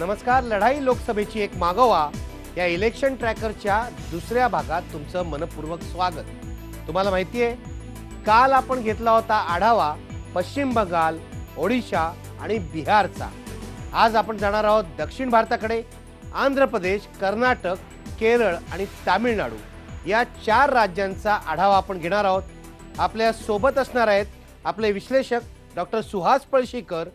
नमस्कार. लढाई लोकसभेची एक मागोवा या इलेक्शन ट्रॅकरच्या दुसऱ्या भागात तुमचं मनपूर्वक स्वागत. तुम्हाला माहिती आहे, काल आपण घेतला होता आढावा पश्चिम बंगाल, ओडिशा आणि बिहारचा. आज आपण जाणार आहोत दक्षिण भारताकडे. आंध्र प्रदेश, कर्नाटक, केरळ आणि तामिळनाडू या 4 राज्यांचा आढावा आपण घेणार आहोत. आपल्या सोबत असणार आहेत आपले विश्लेषक डॉक्टर सुहास पळशीकर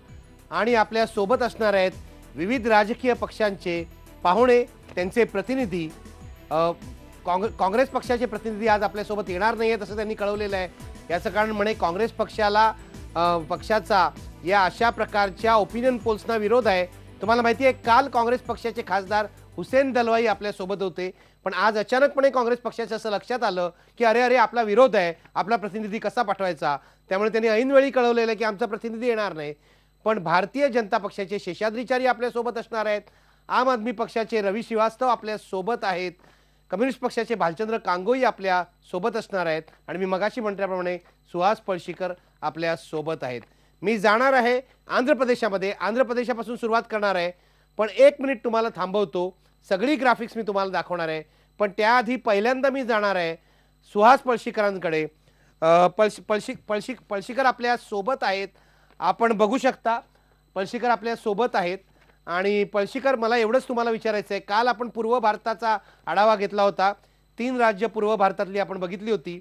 आणि आपल्या सोबत असणार आहेत विविध राजकीय पक्षांचे पाहुणे, त्यांचे प्रतिनिधी. काँग्रेस पक्षाचे प्रतिनिधी आज आपल्या सोबत येणार नाहीत असं त्यांनी कळवलेलं आहे. याचं कारण म्हणे काँग्रेस पक्षाचा या अशा प्रकारच्या ओपिनियन पोल्सना विरोध आहे. तुम्हाला माहिती आहे, काल काँग्रेस पक्षाचे खासदार हुसेन दलवाई आपल्या सोबत होते, पण आज अचानकपणे काँग्रेस पक्षाचं असं लक्षात आलं की अरे आपला विरोध आहे, आपला प्रतिनिधी कसा पाठवायचा. त्यामुळे त्यांनी ऐनवेळी कळवलेलं की आमचा प्रतिनिधी येणार नाही. पण भारतीय जनता पक्षाचे शेषाद्रीचारी आपल्या सोबत असणार आहेत. आम आदमी पक्षाचे रवी श्रीवास्तव आपल्या सोबत आहेत. कम्युनिस्ट पक्षाचे भालचंद्र कांगोई आपल्या सोबत असणार आहेत आणि मी मगाशी म्हटल्याप्रमाणे सुहास पळशीकर आपल्या सोबत आहेत. मी जाणार आहे आंध्र प्रदेशामध्ये. आंध्र प्रदेशापासून सुरुवात करणार आहे, पण 1 मिनिट तुम्हाला थांबवतो. सगळी ग्राफिक्स मी तुम्हाला दाखवणार आहे, पण त्याआधी पहिल्यांदा मी जाणार आहे सुहास पळशीकरांकडे. पळशीकर आपल्या सोबत आहेत, आपण बघू शकता. पळशीकर आपल्या सोबत आहेत. आणि पळशीकर, मला एवढंच तुम्हाला विचारायचं आहे, काल आपण पूर्व भारताचा आढावा घेतला होता. 3 राज्य पूर्व भारतातली आपण बघितली होती.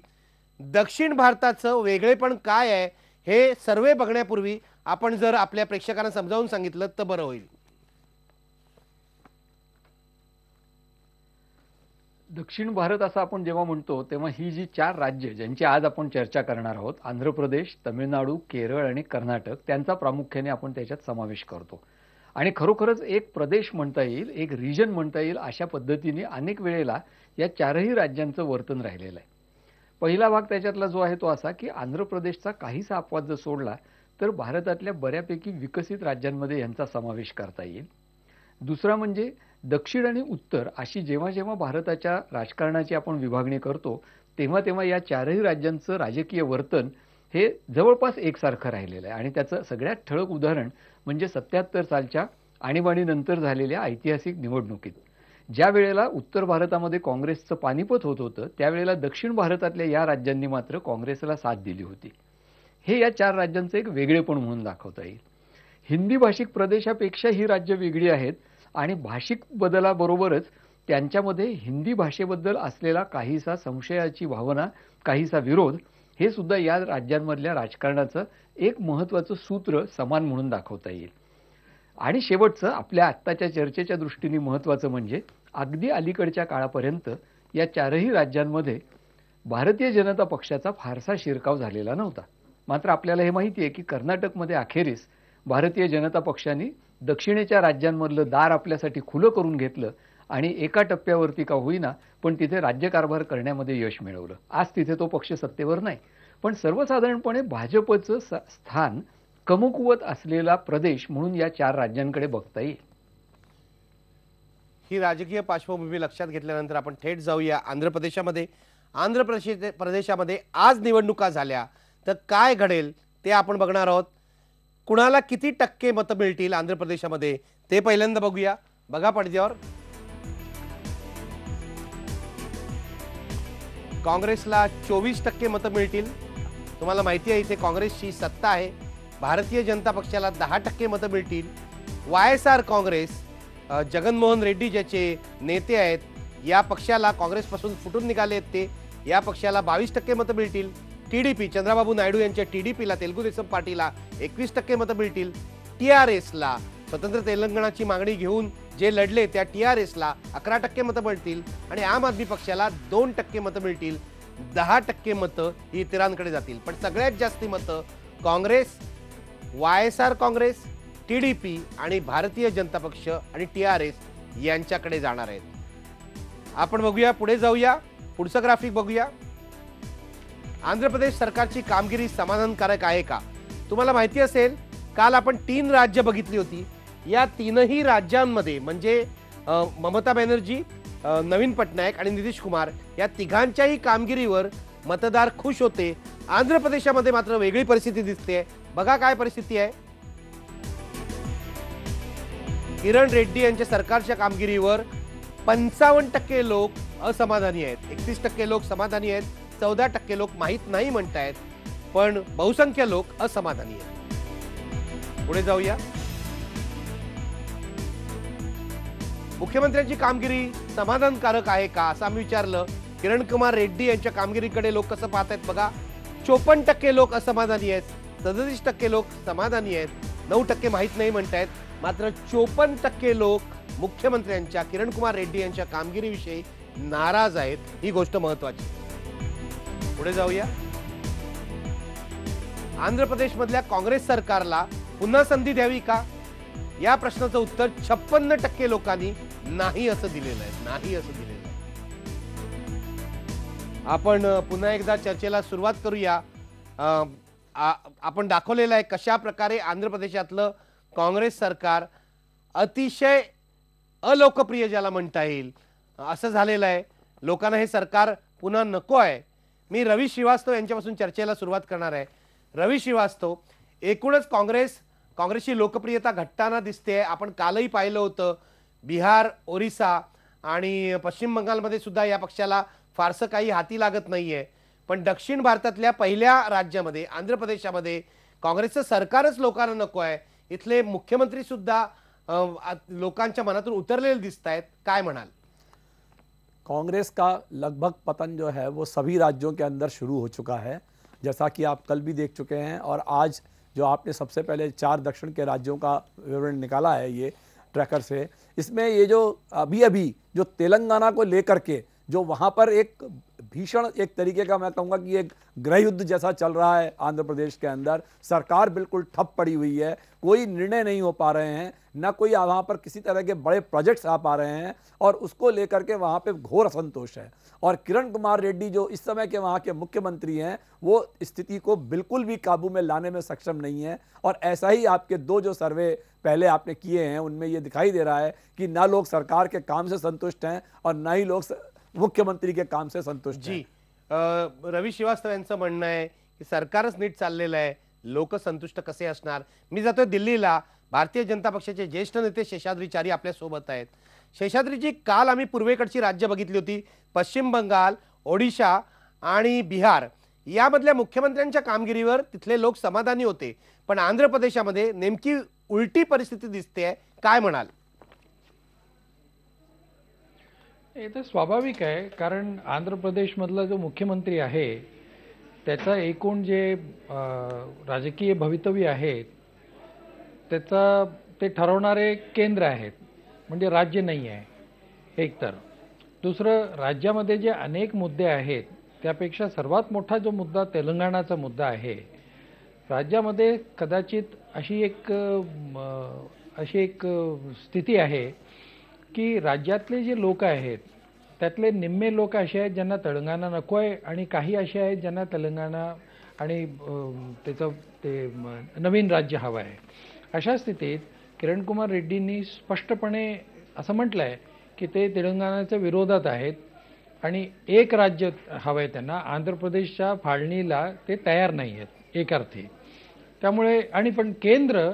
दक्षिण भारताचं वेगळेपण काय आहे हे सर्वे बघण्यापूर्वी आपण जर आपल्या प्रेक्षकांना समजावून सांगितलं तर बरं होईल. दक्षिण भारत असं आपण जेव्हा म्हणतो तेव्हा ही जी 4 राज्य ज्यांची आज आपण चर्चा करणार आहोत, आंध्र प्रदेश, तमिळनाडू, केरळ आणि कर्नाटक, त्यांचा प्रामुख्याने आपण त्याच्यात समावेश करतो. आणि खरोखरच एक प्रदेश म्हणता येईल, एक रिजन म्हणता येईल, अशा पद्धतीने अनेक वेळेला या 4ही राज्यांचं वर्तन राहिलेलं आहे. पहिला भाग त्याच्यातला जो आहे तो असा की आंध्र प्रदेशचा काहीसा अपवाद जर सोडला तर भारतातल्या बऱ्यापैकी विकसित राज्यांमध्ये यांचा समावेश करता येईल. दुसरा म्हणजे दक्षिण आणि उत्तर अशी जेव्हा जेव्हा भारताच्या राजकारणाची आपण विभागणी करतो तेव्हा तेव्हा या 4ही राज्यांचं राजकीय वर्तन हे जवळपास एकसारखं राहिलेलं आहे. आणि त्याचं सगळ्यात ठळक उदाहरण म्हणजे 77 सालच्या आणीबाणीनंतर झालेल्या ऐतिहासिक निवडणुकीत. ज्या वेळेला उत्तर भारतामध्ये काँग्रेसचं पानिपत होत होतं त्यावेळेला दक्षिण भारतातल्या या राज्यांनी मात्र काँग्रेसला साथ दिली होती. हे या 4 राज्यांचं एक वेगळेपण म्हणून दाखवता येईल. हिंदी भाषिक प्रदेशापेक्षा ही राज्य वेगळी आहेत आणि भाषिक बदलाबरोबरच त्यांच्यामध्ये हिंदी भाषेबद्दल असलेला काहीसा संशयाची भावना, काहीसा विरोध, हे सुद्धा या राज्यांमधल्या राजकारणाचं एक महत्त्वाचं सूत्र समान म्हणून दाखवता येईल. आणि शेवटचं आपल्या आत्ताच्या चर्चेच्या दृष्टीने महत्त्वाचं म्हणजे अगदी अलीकडच्या काळापर्यंत या 4ही राज्यांमध्ये भारतीय जनता पक्षाचा फारसा शिरकाव झालेला नव्हता. मात्र आपल्याला हे माहिती आहे की कर्नाटकमध्ये अखेरीस भारतीय जनता पक्षाने दक्षिणेच्या राज्यांमधलं दार आपल्यासाठी खुलं करून घेतलं आणि एका टप्प्यावरती का होईना पण तिथे राज्यकारभार करण्यामध्ये यश मिळवलं. आज तिथे तो पक्ष सत्तेवर नाही, पण सर्वसाधारणपणे भाजपचं स्थान कमकुवत असलेला प्रदेश म्हणून या 4 राज्यांकडे बघता येईल. ही राजकीय पार्श्वभूमी लक्षात घेतल्यानंतर आपण थेट जाऊया आंध्र प्रदेशामध्ये. आंध्र प्रदेशामध्ये आज निवडणुका झाल्या तर काय घडेल ते आपण बघणार आहोत. कुणाला किती टक्के मतं मिळतील आंध्र प्रदेशामध्ये ते पहिल्यांदा बघूया. बघा पडद्यावर. काँग्रेसला 24% मतं मिळतील. तुम्हाला माहिती आहे इथे काँग्रेसची सत्ता आहे. भारतीय जनता पक्षाला 10% मतं मिळतील. YSR काँग्रेस, जगनमोहन रेड्डी ज्याचे नेते आहेत, या पक्षाला काँग्रेसपासून फुटून निघाले आहेत ते, या पक्षाला 22% मतं मिळतील. TDP, चंद्राबाबू नायडू यांच्या TDPला, तेलुगू देसम पार्टीला 21% मतं मिळतील. TRSला, स्वतंत्र तेलंगणाची मागणी घेऊन जे लढले त्या TRSला 11% मतं मिळतील आणि आम आदमी पक्षाला 2% मतं मिळतील. 10% मतं ही इतरांकडे जातील. पण सगळ्यात जास्ती मतं काँग्रेस, YSR काँग्रेस, TDP आणि भारतीय जनता पक्ष आणि TRS यांच्याकडे जाणार आहेत. आपण बघूया, पुढे जाऊया, पुढचं ग्राफिक बघूया. आंध्र प्रदेश सरकारची कामगिरी समाधानकारक आहे का? तुम्हाला माहिती असेल, काल आपण 3 राज्य बघितली होती. या 3ही राज्यांमध्ये म्हणजे ममता बॅनर्जी, नवीन पटनायक आणि नितीश कुमार या तिघांच्याही कामगिरीवर मतदार खुश होते. आंध्र प्रदेशामध्ये मात्र वेगळी परिस्थिती दिसते. बघा काय परिस्थिती आहे. किरण रेड्डी यांच्या सरकारच्या कामगिरीवर 55% लोक असमाधानी आहेत, 31% लोक समाधानी आहेत, 14% लोक माहीत नाही म्हणतायत, पण बहुसंख्य लोक असमाधानी आहेत. पुढे जाऊया. मुख्यमंत्र्यांची कामगिरी समाधानकारक आहे का असं आम्ही विचारलं. किरण कुमार रेड्डी यांच्या कामगिरीकडे लोक कसं पाहत आहेत बघा. 54% लोक असमाधानी आहेत, 37% लोक समाधानी आहेत, 9% माहीत नाही म्हणतायत, मात्र 54% लोक मुख्यमंत्र्यांच्या किरण कुमार रेड्डी यांच्या कामगिरीविषयी नाराज आहेत. ही गोष्ट महत्वाची. पुढे जाऊया. आंध्र प्रदेशमधल्या काँग्रेस सरकारला पुन्हा संधी द्यावी का या प्रश्नाचं उत्तर 56% लोकांनी नाही असं दिलेलं आहे. नाही असं दिलेलं आहे. आपण पुन्हा एकदा चर्चेला सुरुवात करूया. आपण दाखवलेलं आहे कशा प्रकारे आंध्र प्रदेशातलं काँग्रेस सरकार अतिशय अलोकप्रिय ज्याला म्हणता येईल असं झालेलं आहे. लोकांना हे सरकार पुन्हा नको आहे. मी रवी श्रीवास्तव यांच्यापासून चर्चेला सुरुवात करणार आहे. रवी श्रीवास्तव, एकूणच काँग्रेसची लोकप्रियता घटताना दिसते. आपण कालही पाहिलं होतं बिहार, ओरिसा आणि पश्चिम बंगालमध्ये सुद्धा या पक्षाला फारसं काही हाती लागत नाहीये. पण दक्षिण भारतातल्या पहिल्या राज्यामध्ये आंध्र प्रदेशामध्ये काँग्रेसचं सरकारच लोकांना नको आहे. इथले मुख्यमंत्री सुद्धा लोकांच्या मनातून उतरलेले दिसत आहेत. काय म्हणाल? कांग्रेस का लगभग पतन जो है वो सभी राज्यों के अंदर शुरू हो चुका है, जैसा कि आप कल भी देख चुके हैं। और आज जो आपने सबसे पहले 4 दक्षिण के राज्यों का विवरण निकाला है ये ट्रैकर से, इसमें ये जो अभी जो तेलंगाना को लेकर के जो वहाँ पर एक भीषण एक तरीके का मैं कहूँगा कि एक गृह युद्ध जैसा चल रहा है आंध्र प्रदेश के अंदर। सरकार बिल्कुल ठप पड़ी हुई है, कोई निर्णय नहीं हो पा रहे हैं, ना कोई वहाँ पर किसी तरह के बड़े प्रोजेक्ट्स आ पा रहे हैं और उसको लेकर के वहाँ पे घोर असंतोष है। और किरण कुमार रेड्डी जो इस समय के वहाँ के मुख्यमंत्री हैं वो स्थिति को बिल्कुल भी काबू में लाने में सक्षम नहीं है। और ऐसा ही आपके 2 जो सर्वे पहले आपने किए हैं उनमें ये दिखाई दे रहा है कि ना लोग सरकार के काम से संतुष्ट हैं और ना ही लोग मुख्यमंत्री के काम से संतुष्ट जी. रवी श्रीवास्तव यांचं म्हणणं आहे की सरकारच नीट चाललेलं आहे, लोक संतुष्ट कसे असणार. मी जातोय दिल्लीला. भारतीय जनता पक्षाचे ज्येष्ठ नेते शेषाद्रीचारी आपल्या सोबत आहेत. शेषाद्रीजी, काल आम्ही पूर्वेकडची राज्य बघितली होती, पश्चिम बंगाल, ओडिशा आणि बिहार. यामधल्या मुख्यमंत्र्यांच्या कामगिरीवर तिथले लोक समाधानी होते, पण आंध्र प्रदेशामध्ये नेमकी उलटी परिस्थिती दिसते. काय म्हणाल? हे तर स्वाभाविक आहे, कारण आंध्र प्रदेशमधला जो मुख्यमंत्री आहे त्याचा एकूण जे राजकीय भवितव्य आहे त्याचा ते ठरवणारे केंद्र आहेत, म्हणजे राज्य नाही आहे एक. तर दुसरं, राज्यामध्ये जे अनेक मुद्दे आहेत त्यापेक्षा सर्वात मोठा जो मुद्दा तेलंगणाचा मुद्दा आहे. राज्यामध्ये कदाचित अशी एक स्थिती आहे की राज्यातले जे लोक आहेत त्यातले निम्मे लोक असे आहेत ज्यांना तेलंगणा नको आहे आणि काही असे आहेत ज्यांना तेलंगणा आणि त्याचं ते नवीन राज्य हवं आहे. अशा स्थितीत किरण कुमार रेड्डींनी स्पष्टपणे असं म्हटलं आहे की ते तेलंगणाच्या विरोधात आहेत आणि एक राज्य हवं आहे त्यांना. आंध्र प्रदेशच्या फाळणीला ते तयार नाही आहेत एक अर्थी. त्यामुळे आणि पण केंद्र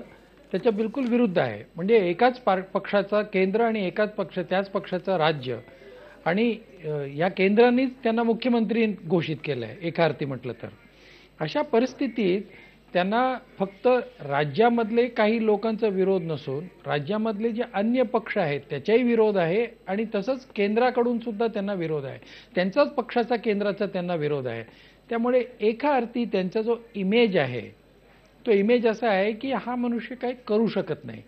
त्याच्या बिलकुल विरुद्ध आहे, म्हणजे एकाच पक्षाचा केंद्र आणि त्याच पक्षाचा राज्य आणि या केंद्रानेच त्यांना मुख्यमंत्री घोषित केलं आहे एका अर्थी म्हटलं तर. अशा परिस्थितीत त्यांना फक्त राज्यामधले काही लोकांचा विरोध नसून राज्यामधले जे अन्य पक्ष आहेत त्याचाही विरोध आहे आणि तसंच केंद्राकडून सुद्धा त्यांना विरोध आहे, त्यांचाच पक्षाचा केंद्राचा त्यांना विरोध आहे. त्यामुळे एका अर्थी त्यांचा जो इमेज आहे तो इमेज असा आहे की हा मनुष्य काही करू शकत नाही,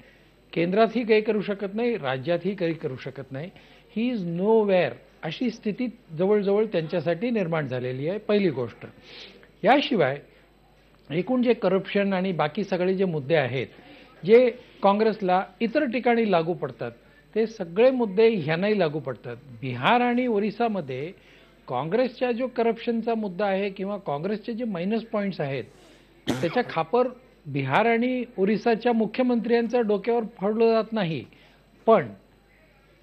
केंद्रातही काही करू शकत नाही, राज्यातही काही करू शकत नाही, ही इज नो वेअर, अशी स्थिती जवळजवळ त्यांच्यासाठी निर्माण झालेली आहे. पहिली गोष्ट. याशिवाय एकूण जे करप्शन आणि बाकी सगळे जे मुद्दे आहेत जे काँग्रेसला इतर ठिकाणी लागू पडतात ते सगळे मुद्दे ह्यांनाही लागू पडतात. बिहार आणि ओरिसामध्ये काँग्रेसच्या जो करप्शनचा मुद्दा आहे किंवा काँग्रेसचे जे मायनस पॉईंट्स आहेत त्याच्या खापर बिहार आणि ओरिसाच्या मुख्यमंत्र्यांच्या डोक्यावर फोडलं जात नाही. पण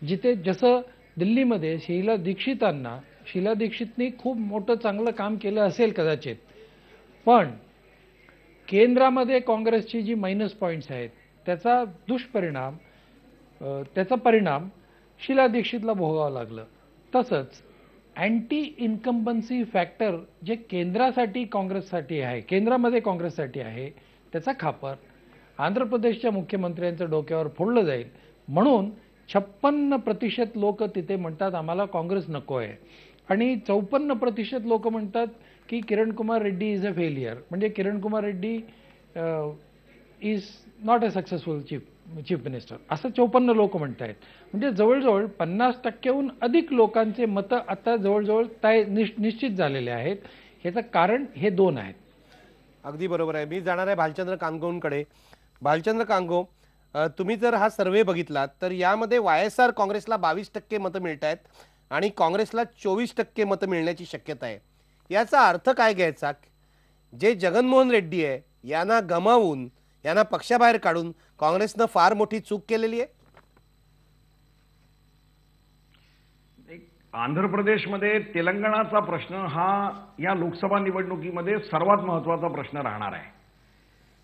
जिथे जसं दिल्लीमध्ये शीला दीक्षितनी खूप मोठं चांगलं काम केलं असेल कदाचित, पण केंद्रामध्ये काँग्रेसची जी मायनस पॉईंट्स आहेत त्याचा दुष्परिणाम त्याचा परिणाम शीला दीक्षितला भोगावं लागलं. तसंच अँटी इन्कम्बन्सी फॅक्टर जे केंद्रासाठी काँग्रेससाठी आहे, केंद्रामध्ये काँग्रेससाठी आहे, त्याचा खापर आंध्र प्रदेशच्या मुख्यमंत्र्यांच्या डोक्यावर फोडलं जाईल. म्हणून 56% लोक तिथे म्हणतात आम्हाला काँग्रेस नको आहे, आणि 54% लोक म्हणतात की Kiran Kumar Reddy is a failure, म्हणजे Kiran Kumar Reddy is not a successful chief minister, असं 54 लोक म्हणत आहेत. म्हणजे जवळजवळ 50%हून अधिक लोकांचे मतं आता जवळजवळ निश्चित झालेले आहेत. ह्याचं कारण हे दोन आहेत. अगदी बरोबर आहे. मी जाणार आहे भालचंद्र कांगोंकडे. भालचंद्र कांगो, तुम्ही जर हा सर्वे बघितलात तर यामध्ये YSR काँग्रेसला 22% मतं मिळत आहेत आणि काँग्रेसला 24% मतं मिळण्याची शक्यता आहे. याचा अर्थ काय घ्यायचा? जे जगनमोहन रेड्डी आहे यांना गमावून, यांना पक्षाबाहेर काढून काँग्रेसनं फार मोठी चूक केलेली आहे. आंध्र प्रदेशमध्ये तेलंगणाचा प्रश्न हा या लोकसभा निवडणुकीमध्ये सर्वात महत्त्वाचा प्रश्न राहणार आहे.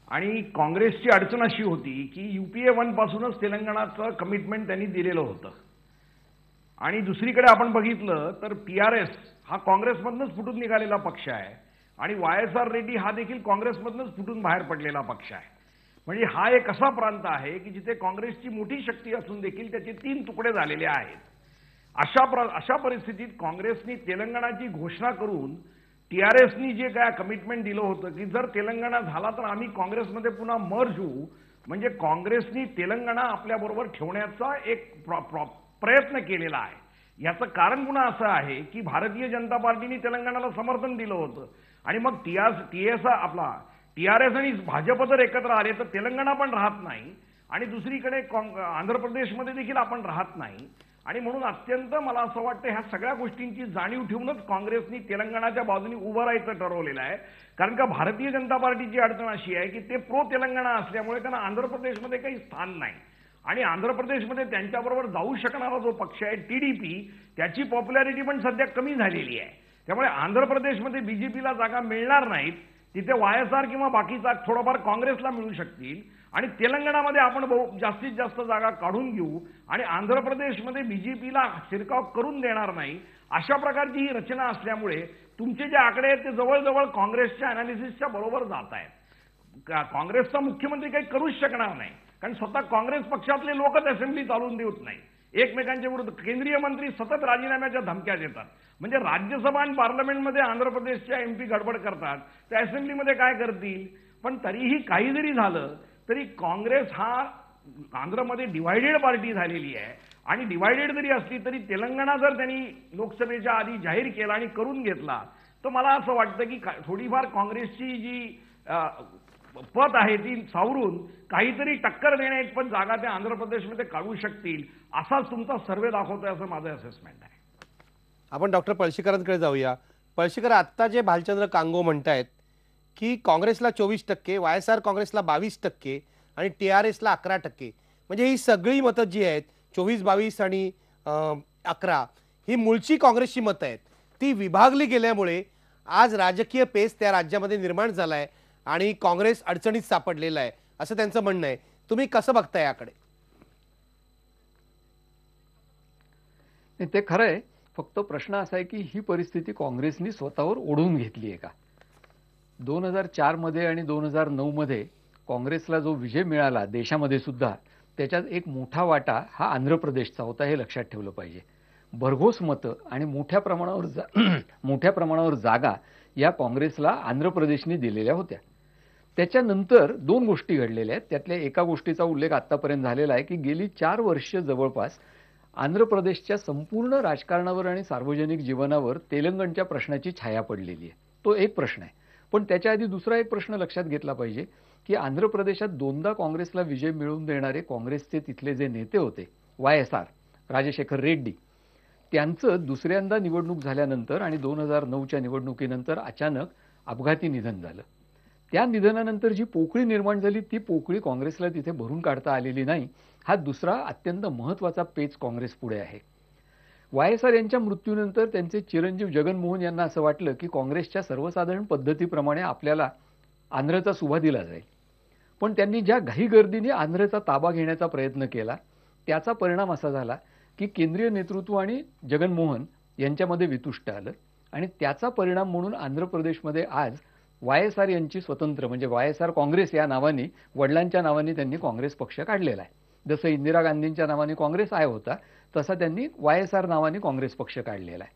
आणि काँग्रेसची अडचण अशी होती की UPA 1 पासूनच तेलंगणाचं कमिटमेंट त्यांनी दिलेलं होतं. आणि दुसरीकडे आपण बघितलं तर PRS हा काँग्रेसमधूनच फुटून निघालेला पक्ष आहे आणि YSR रेड्डी हा देखील काँग्रेसमधूनच फुटून बाहेर पडलेला पक्ष आहे. म्हणजे हा एक असा प्रांत आहे की जिथे काँग्रेसची मोठी शक्ती असून देखील त्याचे 3 तुकडे झालेले आहेत. अशा परिस्थितीत काँग्रेसनी तेलंगणाची घोषणा करून TRSनी जे काय कमिटमेंट दिलं होतं की जर तेलंगणा झाला तर आम्ही काँग्रेसमध्ये पुन्हा मर्ज होऊ, म्हणजे काँग्रेसनी तेलंगणा आपल्याबरोबर ठेवण्याचा एक प्रयत्न केलेला आहे. याचं कारण पुन्हा असं आहे की भारतीय जनता पार्टीने तेलंगणाला समर्थन दिलं होतं आणि मग TRS आणि भाजप जर एकत्र आले तर तेलंगणा पण राहत नाही आणि दुसरीकडे आंध्र प्रदेशमध्ये देखील आपण राहत नाही. आणि म्हणून अत्यंत मला असं वाटतं ह्या सगळ्या गोष्टींची जाणीव ठेवूनच काँग्रेसनी तेलंगणाच्या बाजूने उभं राहायचं ठरवलेलं आहे. कारण का भारतीय जनता पार्टीची अडचण अशी आहे की ते प्रो तेलंगणा असल्यामुळे त्यांना आंध्र प्रदेशमध्ये काही स्थान नाही आणि आंध्र प्रदेशमध्ये त्यांच्याबरोबर जाऊ शकणारा जो पक्ष आहे TDP त्याची पॉप्युलॅरिटी पण सध्या कमी झालेली आहे. त्यामुळे आंध्र प्रदेशमध्ये BJPला जागा मिळणार नाहीत, तिथे YSR किंवा बाकीचा थोडंफार काँग्रेसला मिळू शकतील आणि तेलंगणामध्ये आपण जास्तीत जास्त जागा काढून घेऊ आणि आंध्र प्रदेशमध्ये BJPला शिरकाव करून देणार नाही. अशा प्रकारची ही रचना असल्यामुळे तुमचे जे आकडे आहेत ते जवळजवळ काँग्रेसच्या अनालिसिसच्या बरोबर जात आहेत. काँग्रेसचा मुख्यमंत्री काही करूच शकणार नाही कारण स्वतः काँग्रेस पक्षातले लोकच असेंब्ली चालवून देत नाही. एकमेकांच्या विरुद्ध केंद्रीय मंत्री सतत राजीनाम्याच्या धमक्या देतात. म्हणजे राज्यसभा आणि पार्लमेंटमध्ये आंध्र प्रदेशच्या MP गडबड करतात, त्या असेंब्लीमध्ये काय करतील. पण तरीही काही जरी झालं तरी काँग्रेस हा आंध्रमध्ये डिवायडेड पार्टी झालेली आहे आणि डिवायडेड जरी असली तरी तेलंगणा जर त्यांनी लोकसभेच्या आधी जाहीर केला आणि करून घेतला तर मला असं वाटतं की थोडीफार काँग्रेसची जी पत आहे ती सावरून काहीतरी टक्कर देण्यात पण जागा त्या आंध्र प्रदेशमध्ये काढू शकतील असाच तुमचा सर्वे दाखवतोय असं माझं असेसमेंट आहे. आपण डॉक्टर पळशीकरांकडे जाऊया. पळशीकर, आत्ता जे भालचंद्र कांगो म्हणतायत की काँग्रेसला 24%, YSR काँग्रेसला 22% आणि TRSला 11%, म्हणजे ही सगळी मतं जी आहेत 24, 22 आणि 11 ही मूळची काँग्रेसची मतं आहेत. ती विभागली गेल्यामुळे आज राजकीय पेच त्या राज्यामध्ये निर्माण झाला आहे आणि काँग्रेस अडचणीत सापडलेला आहे असं त्यांचं म्हणणं आहे. तुम्ही कसं बघताय याकडे? ते खरं आहे, फक्त प्रश्न असा आहे की ही परिस्थिती काँग्रेसनी स्वतःवर ओढून घेतली आहे का? 2004 मध्ये आणि 2009 मध्ये काँग्रेसला जो विजय मिळाला देशामध्ये सुद्धा, त्याच्यात एक मोठा वाटा हा आंध्र प्रदेशचा होता, हे लक्षात ठेवलं पाहिजे. भरघोस मतं आणि मोठ्या प्रमाणावर जागा या काँग्रेसला आंध्र प्रदेशने दिलेल्या होत्या. त्याच्यानंतर 2 गोष्टी घडलेल्या आहेत. त्यातल्या एका गोष्टीचा उल्लेख आतापर्यंत झालेला आहे की गेली 4 वर्ष जवळपास आंध्र प्रदेशच्या संपूर्ण राजकारणावर आणि सार्वजनिक जीवनावर तेलंगणच्या प्रश्नाची छाया पडलेली आहे. तो एक प्रश्न आहे. पण त्याच्या आधी दुसरा एक प्रश्न लक्षात घेतला पाहिजे की आंध्र प्रदेशात 2दा काँग्रेसला विजय मिळवून देणारे काँग्रेसचे तिथले जे नेते होते YSR, राजशेखर रेड्डी, त्यांचं दुसऱ्यांदा निवडणूक झाल्यानंतर आणि 2009च्या निवडणुकीनंतर अचानक अपघाती निधन झालं. त्या निधनानंतर जी पोकळी निर्माण झाली ती पोकळी काँग्रेसला तिथे भरून काढता आलेली नाही. हा दुसरा अत्यंत महत्त्वाचा पेच काँग्रेस पुढे आहे. YSR यांच्या मृत्यूनंतर त्यांचे चिरंजीव जगनमोहन यांना असं वाटलं की काँग्रेसच्या सर्वसाधारण पद्धतीप्रमाणे आपल्याला आंध्रचा सुभा दिला जाईल. पण त्यांनी ज्या घाईगर्दीने आंध्रचा ताबा घेण्याचा प्रयत्न केला त्याचा परिणाम असा झाला की केंद्रीय नेतृत्व आणि जगनमोहन यांच्यामध्ये वितुष्ट आलं आणि त्याचा परिणाम म्हणून आंध्र प्रदेशमध्ये आज YSR यांची स्वतंत्र म्हणजे YSR काँग्रेस या नावाने वडिलांच्या नावाने त्यांनी काँग्रेस पक्ष काढलेला आहे. जसं इंदिरा गांधींच्या नावाने काँग्रेस आहे होता तसा त्यांनी YSR नावाने काँग्रेस पक्ष काढलेला आहे.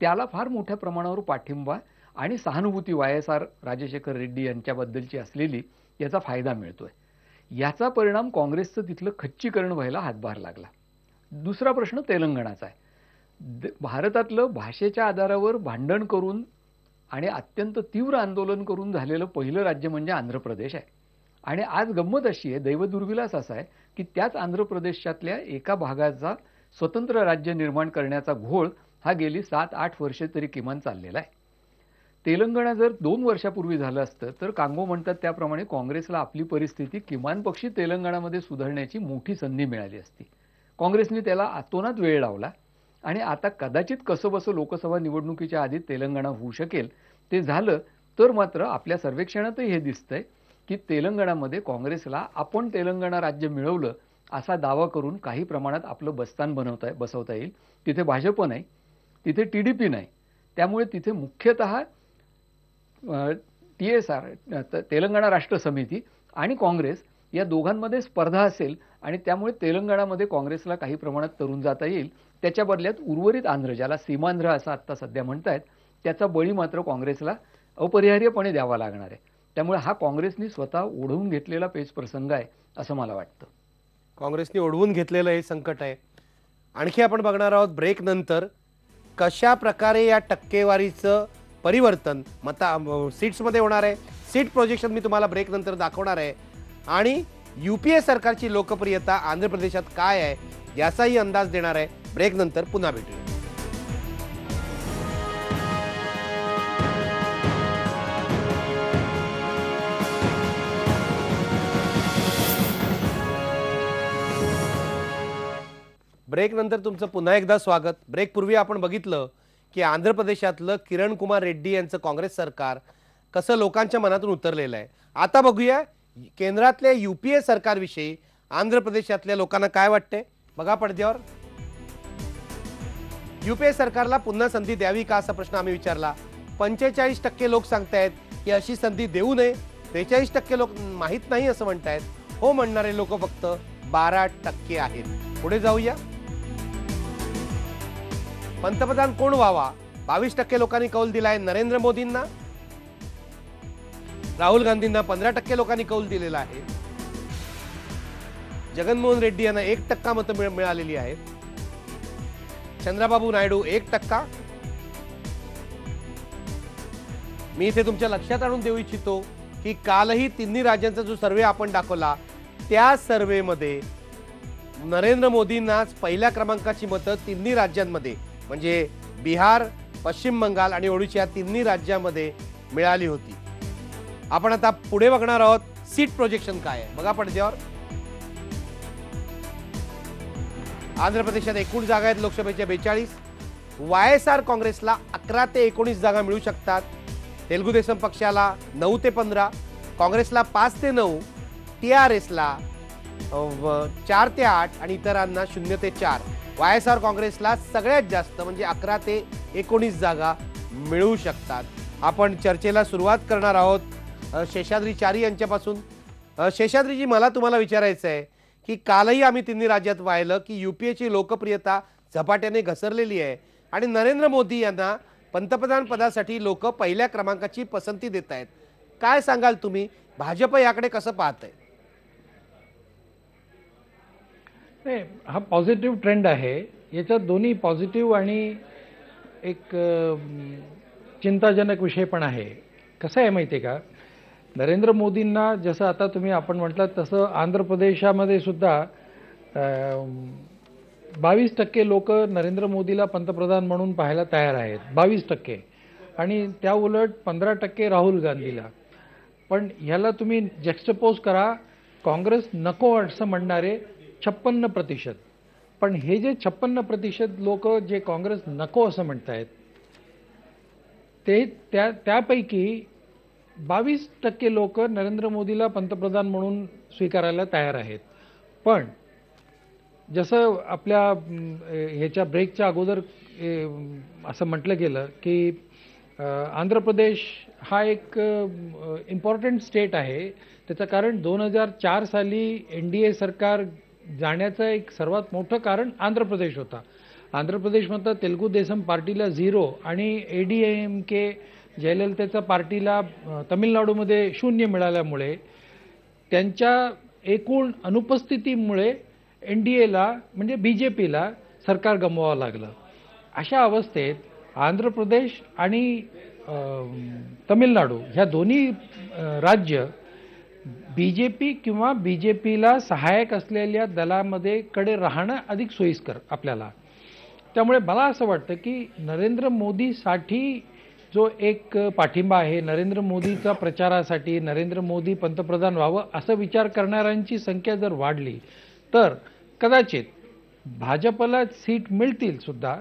त्याला फार मोठ्या प्रमाणावर पाठिंबा आणि सहानुभूती YSR राजशेखर रेड्डी यांच्याबद्दलची असलेली याचा फायदा मिळतोय. याचा परिणाम काँग्रेसचं तिथलं खच्चीकरण व्हायला हातभार लागला. दुसरा प्रश्न तेलंगणाचा आहे. भारतातलं भाषेच्या आधारावर भांडण करून आणि अत्यंत तीव्र आंदोलन करून झालेलं पहिलं राज्य म्हणजे आंध्र प्रदेश आहे. आणि आज गंमत अशी आहे, दैवदुर्विलास असा आहे की त्याच आंध्र प्रदेशातल्या एका भागाचा स्वतंत्र राज्य निर्माण करण्याचा घोळ हा गेली 7-8 वर्षे तरी किमान चाललेला आहे. तेलंगणा जर 2 वर्षापूर्वी झालं असतं तर कांगो म्हणतात त्याप्रमाणे काँग्रेसला आपली परिस्थिती किमान पक्षी तेलंगणामध्ये सुधारण्याची मोठी संधी मिळाली असती. काँग्रेसने त्याला आतोनात वेळ लावला आणि आता कदाचित कसंबसं लोकसभा निवडणुकीच्या आधी तेलंगणा होऊ शकेल. ते झालं तर मात्र आपल्या सर्वेक्षणातही हे दिसतंय की तेलंगणामध्ये काँग्रेसला आपण तेलंगणा राज्य मिळवलं असा दावा करून काही प्रमाणात आपलं बस्तान बसवता येईल. तिथे भाजप नाही, तिथे TDP नाही, त्यामुळे तिथे मुख्यतः TSR तेलंगणा राष्ट्र समिती आणि काँग्रेस या दोघांमध्ये स्पर्धा असेल आणि त्यामुळे तेलंगणामध्ये काँग्रेसला काही प्रमाणात तरुण जाता येईल. त्याच्या बदल्यात उर्वरित आंध्र, ज्याला सीमांध्र असं आत्ता सध्या म्हणतायत, त्याचा बळी मात्र काँग्रेसला अपरिहार्यपणे द्यावा लागणार आहे. त्यामुळे हा काँग्रेसनी स्वतः ओढवून घेतलेला पेच प्रसंग आहे असं मला वाटतं. काँग्रेसने ओढवून घेतलेलं हे संकट आहे. आणखी आपण बघणार आहोत ब्रेक नंतर कशा प्रकारे या टक्केवारीचं परिवर्तन सीट्समध्ये होणार आहे. सीट प्रोजेक्शन मी तुम्हाला ब्रेक नंतर दाखवणार आहे आणि UPA सरकारची लोकप्रियता आंध्र प्रदेशात काय आहे याचाही अंदाज देणार आहे. ब्रेक नंतर पुन्हा भेटूया. ब्रेक नंतर तुमचं पुन्हा एकदा स्वागत. ब्रेक पूर्वी आपण बघितलं की आंध्र प्रदेशातलं किरण कुमार रेड्डी यांचं काँग्रेस सरकार कसं लोकांच्या मनातून उतरलेलं आहे. आता बघूया केंद्रातल्या UPA सरकारविषयी आंध्र प्रदेशातल्या लोकांना काय वाटते. बघा पडद्यावर. UPA सरकारला पुन्हा संधी द्यावी का असा प्रश्न आम्ही विचारला. 45% लोक सांगतायत की अशी संधी देऊ नये. 43% लोक माहीत नाही असं म्हणतायत. हो म्हणणारे लोक फक्त 12% आहेत. पुढे जाऊया. पंतप्रधान कोण व्हावा. 22% लोकांनी कौल दिलाय नरेंद्र मोदींना. राहुल गांधींना 15% लोकांनी कौल दिलेला आहे. जगनमोहन रेड्डी यांना 1% मतं मिळालेली आहेत. चंद्राबाबू नायडू 1%. मी इथे तुमच्या लक्षात आणून देऊ इच्छितो की कालही तिन्ही राज्यांचा जो सर्वे आपण दाखवला त्या सर्वेमध्ये नरेंद्र मोदींनाच पहिल्या क्रमांकाची मतं तिन्ही राज्यांमध्ये म्हणजे बिहार, पश्चिम बंगाल आणि ओडिशा या तिन्ही राज्यांमध्ये मिळाली होती. आपण आता पुढे बघणार आहोत सीट प्रोजेक्शन काय आहे. बघा पडद्यावर. आंध्र प्रदेशात एकूण जागा आहेत लोकसभेच्या 42. YSR काँग्रेसला 11 ते 19 जागा मिळू शकतात. तेलुगू देसम पक्षाला 9 ते 15, काँग्रेसला 5 ते 9, TRSला 4 ते 8 आणि इतरांना 0 ते 4. YSR काँग्रेसला सगळ्यात जास्त म्हणजे 11 ते 19 जागा मिळू शकतात. आपण चर्चेला सुरुवात करणार आहोत शेषाद्री चारी यांच्यापासून. शेषाद्रीजी, मला तुम्हाला विचारायचं आहे की कालही आम्ही तिन्ही राज्यात पाहिलं की UPAची लोकप्रियता झपाट्याने घसरलेली आहे आणि नरेंद्र मोदी यांना पंतप्रधान पदासाठी लोक पहिल्या क्रमांकाची पसंती देत आहेत. काय सांगाल तुम्ही. भाजप याकडे कसं पाहतंय. नाही, हा पॉझिटिव्ह ट्रेंड आहे. याच्यात दोन्ही पॉझिटिव्ह आणि एक चिंताजनक विषय पण आहे. कसं आहे माहिती आहे का, नरेंद्र मोदींना जसं आता आपण म्हटलं तसं आंध्र प्रदेशामध्ये सुद्धा 22% लोक नरेंद्र मोदीला पंतप्रधान म्हणून पाहायला तयार आहेत. 22% आणि त्या उलट 15% राहुल गांधीला. पण ह्याला तुम्ही जक्स्टपोज करा काँग्रेस नको असं म्हणणारे 56%. पण हे जे 56% लोक जे काँग्रेस नको असं म्हणतायत ते त्यापैकी 22% लोक नरेंद्र मोदीला पंतप्रधान म्हणून स्वीकारायला तयार आहेत. पण जसं आपल्या ह्याच्या ब्रेकच्या अगोदर असं म्हटलं गेलं की आंध्र प्रदेश हा एक इम्पॉर्टंट स्टेट आहे. त्याचं कारण 2004 साली NDA सरकार जाण्याचं एक सर्वात मोठं कारण आंध्र प्रदेश होता. आंध्र प्रदेशमधलं तेलुगू देसम पार्टीला 0 आणि ADMK जयललितेचा पार्टीला तमिळनाडूमध्ये 0 मिळाल्यामुळे त्यांच्या एकूण अनुपस्थितीमुळे NDAला म्हणजे BJPला सरकार गमवावं लागलं. अशा अवस्थेत आंध्र प्रदेश आणि तमिळनाडू ह्या दोन्ही राज्य BJP किंवा BJPला सहाय्यक असलेल्या दलामध्ये कडे राहणं अधिक सोयीस्कर आपल्याला. त्यामुळे मला असं वाटतं की नरेंद्र मोदीसाठी जो एक पाठिंबा आहे, नरेंद्र मोदीचा प्रचारासाठी नरेंद्र मोदी पंतप्रधान व्हावं असं विचार करणाऱ्यांची संख्या जर वाढली तर कदाचित भाजपला सीट मिळतील सुद्धा.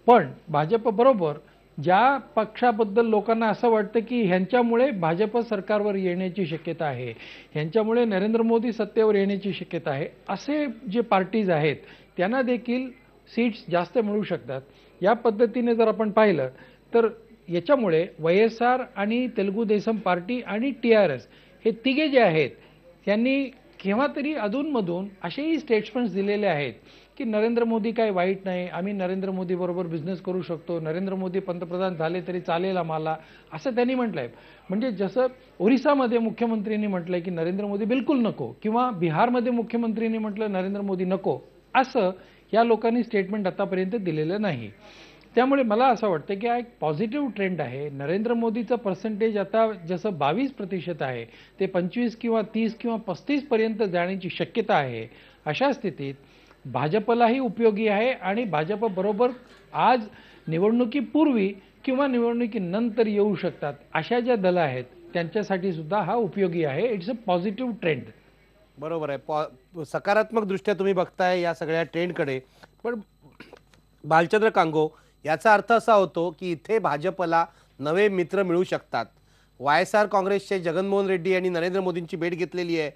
पण भाजप बरोबर ज्या पक्षाबद्दल लोकांना असं वाटतं की ह्यांच्यामुळे भाजप सरकारवर येण्याची शक्यता आहे, ह्यांच्यामुळे नरेंद्र मोदी सत्तेवर येण्याची शक्यता आहे, असे जे पार्टीज आहेत त्यांना देखील सीट्स जास्त मिळू शकतात. या पद्धतीने जर आपण पाहिलं तर याच्यामुळे YSR आणि तेलुगू देसम पार्टी आणि TRS हे तिघे जे आहेत त्यांनी केव्हा तरी अधूनमधून असेही स्टेटमेंट्स दिलेले आहेत की नरेंद्र मोदी काय वाईट नाही, आम्ही नरेंद्र मोदी बरोबर बिझनेस करू शकतो, नरेंद्र मोदी पंतप्रधान झाले तरी चालेल आम्हाला, असं त्यांनी म्हटलंय. म्हणजे जसं ओरिसामध्ये मुख्यमंत्र्यांनी म्हटलंय की नरेंद्र मोदी बिलकुल नको, किंवा बिहारमध्ये मुख्यमंत्र्यांनी म्हटलं नरेंद्र मोदी नको, असं या लोकांनी स्टेटमेंट आतापर्यंत दिलेलं नाही. त्यामुळे मला असं वाटतं की हा एक पॉझिटिव्ह ट्रेंड आहे. नरेंद्र मोदीचं पर्सेंटेज आता जसं 22% आहे ते 25 किंवा 30 किंवा 35 पर्यंत जाण्याची शक्यता आहे. अशा स्थितीत भाजपलाही उपयोगी आहे आणि भाजप बरोबर आज निवडणुकीपूर्वी किंवा निवडणुकीनंतर येऊ शकतात अशा ज्या दल आहेत त्यांच्यासाठी सुद्धा हा उपयोगी आहे. It's a positive trend. बरोबर आहे. सकारात्मक दृष्ट्या तुम्ही बघताय या सगळ्या ट्रेंडकडे. पण भालचंद्र कांगो, याचा अर्थ असा होतो की इथे भाजपला नवे मित्र मिळू शकतात. YSR काँग्रेसचे जगनमोहन रेड्डी यांनी नरेंद्र मोदींची भेट घेतलेली आहे.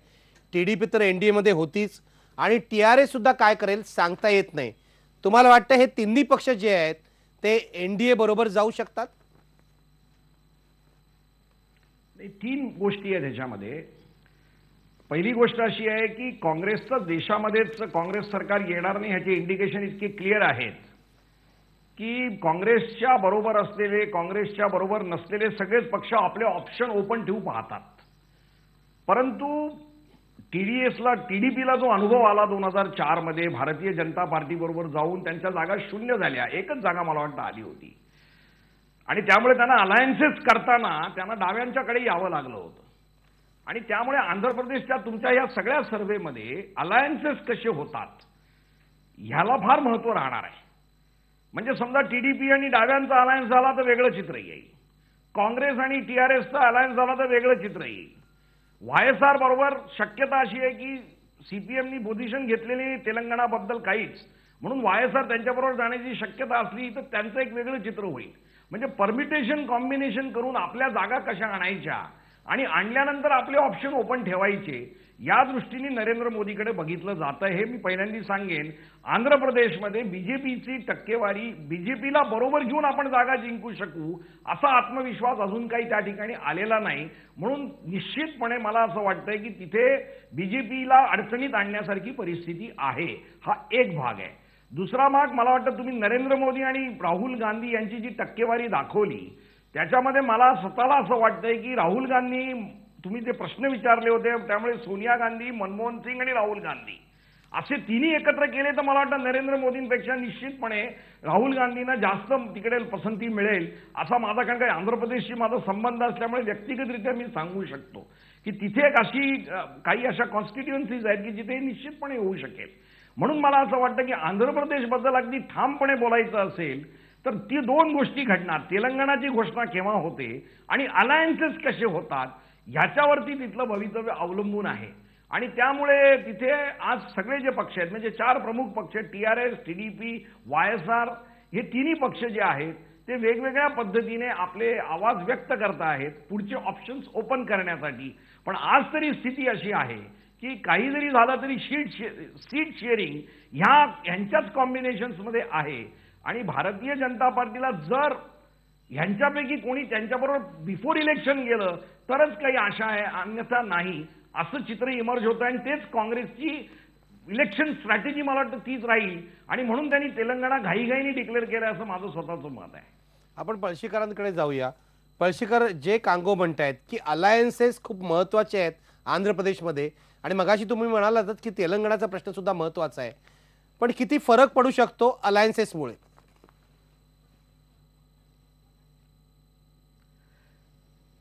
TDP तर NDA मध्ये होतीच आणि TRS सुद्धा काय करेल सांगता येत नाही. तुम्हाला वाटतं हे तिन्ही पक्ष जे आहेत ते NDA बरोबर जाऊ शकतात? तीन गोष्टी आहेत ह्याच्यामध्ये. पहिली गोष्ट अशी आहे की काँग्रेसचं देशामध्येच काँग्रेस सरकार येणार नाही ह्याचे इंडिकेशन इतके क्लिअर आहेत की काँग्रेसच्या बरोबर असलेले, काँग्रेसच्या बरोबर नसलेले सगळेच पक्ष आपले ऑप्शन ओपन ठेवू पाहतात. परंतु TDPला जो अनुभव आला 2004 मध्ये भारतीय जनता पार्टी बरोबर जाऊन त्यांच्या जागा शून्य झाल्या, एकच जागा मला वाटतं आली होती, आणि त्यामुळे त्यांना अलायन्सेस करताना त्यांना डाव्यांच्याकडे यावं लागलं होतं. आणि त्यामुळे आंध्र प्रदेशच्या तुमच्या या सगळ्या सर्व्हेमध्ये अलायन्सेस कसे होतात ह्याला फार महत्त्व राहणार आहे. म्हणजे समजा TDP आणि डाव्यांचा अलायन्स झाला तर वेगळं चित्र येईल, काँग्रेस आणि TRSचा अलायन्स झाला तर वेगळं चित्र येईल. YSR बरोबर शक्यता अशी आहे की CPMनी पोझिशन घेतलेली तेलंगणाबद्दल काहीच, म्हणून YSR त्यांच्याबरोबर जाण्याची शक्यता असली तर त्यांचं एक वेगळं चित्र होईल. म्हणजे परमिटेशन कॉम्बिनेशन करून आपल्या जागा कशा आणायच्या आणि आणल्यानंतर आपले ऑप्शन ओपन ठेवायचे या दृष्टीने नरेंद्र मोदीकडे बघितलं जातं. हे मी पहिल्यांदा सांगेन. आंध्र प्रदेशमध्ये BJPची टक्केवारी, BJPला बरोबर घेऊन आपण जागा जिंकू शकू असा आत्मविश्वास अजून काही त्या ठिकाणी आलेला नाही. म्हणून निश्चितपणे मला असं वाटतंय की तिथे BJPला अडचणीत आणण्यासारखी परिस्थिती आहे. हा एक भाग आहे. दुसरा भाग मला वाटतं तुम्ही नरेंद्र मोदी आणि राहुल गांधी यांची जी टक्केवारी दाखवली त्याच्यामध्ये मला स्वतःला असं वाटतंय की राहुल गांधी, तुम्ही जे प्रश्न विचारले होते त्यामुळे सोनिया गांधी, मनमोहन सिंग आणि राहुल गांधी असे तिन्ही एकत्र केले तर मला वाटतं नरेंद्र मोदींपेक्षा निश्चितपणे राहुल गांधींना जास्त तिकडे पसंती मिळेल असा माझा, कारण काही आंध्र प्रदेशशी माझा संबंध असल्यामुळे व्यक्तिगतरित्या मी सांगू शकतो की तिथे एक अशी काही अशा कॉन्स्टिट्युएन्सीज आहेत की जिथे निश्चितपणे होऊ शकेल. म्हणून मला असं वाटतं की आंध्र प्रदेशबद्दल अगदी ठामपणे बोलायचं असेल तर ती दोन गोष्टी घडणार. तेलंगणाची घोषणा केव्हा होते आणि अलायन्सेस कसे होतात ह्याच्यावरती तिथलं भवितव्य अवलंबून आहे. आणि त्यामुळे तिथे आज सगळे जे पक्ष आहेत म्हणजे चार प्रमुख पक्ष TRS, TDP, YSR हे तिन्ही पक्ष जे आहेत ते वेगवेगळ्या पद्धतीने आपले आवाज व्यक्त करत आहेत पुढचे ऑप्शन्स ओपन करण्यासाठी. पण आज तरी स्थिती अशी आहे की काही जरी झालं तरी सीट शेअरिंग ह्यांच्याच कॉम्बिनेशन्समध्ये आहे. आणि भारतीय जनता पार्टीला जर ह्यांच्यापैकी कोणी त्यांच्याबरोबर बिफोर इलेक्शन गेलं तरच काही आशा आहे, अन्यथा नाही, असं चित्र इमर्ज होतं. आणि तेच काँग्रेसची इलेक्शन स्ट्रॅटेजी मला वाटतं तीच राहील. आणि म्हणून त्यांनी तेलंगणा घाईघाईने डिक्लेअर केलं असं माझं स्वतःचं मत आहे. आपण पळशीकरांकडे जाऊया. पळशीकर, जे कांगो म्हणतायत की अलायन्सेस खूप महत्त्वाचे आहेत आंध्र प्रदेशमध्ये, आणि मगाशी तुम्ही म्हणालात की तेलंगणाचा प्रश्न सुद्धा महत्त्वाचा आहे, पण किती फरक पडू शकतो अलायन्सेसमुळे?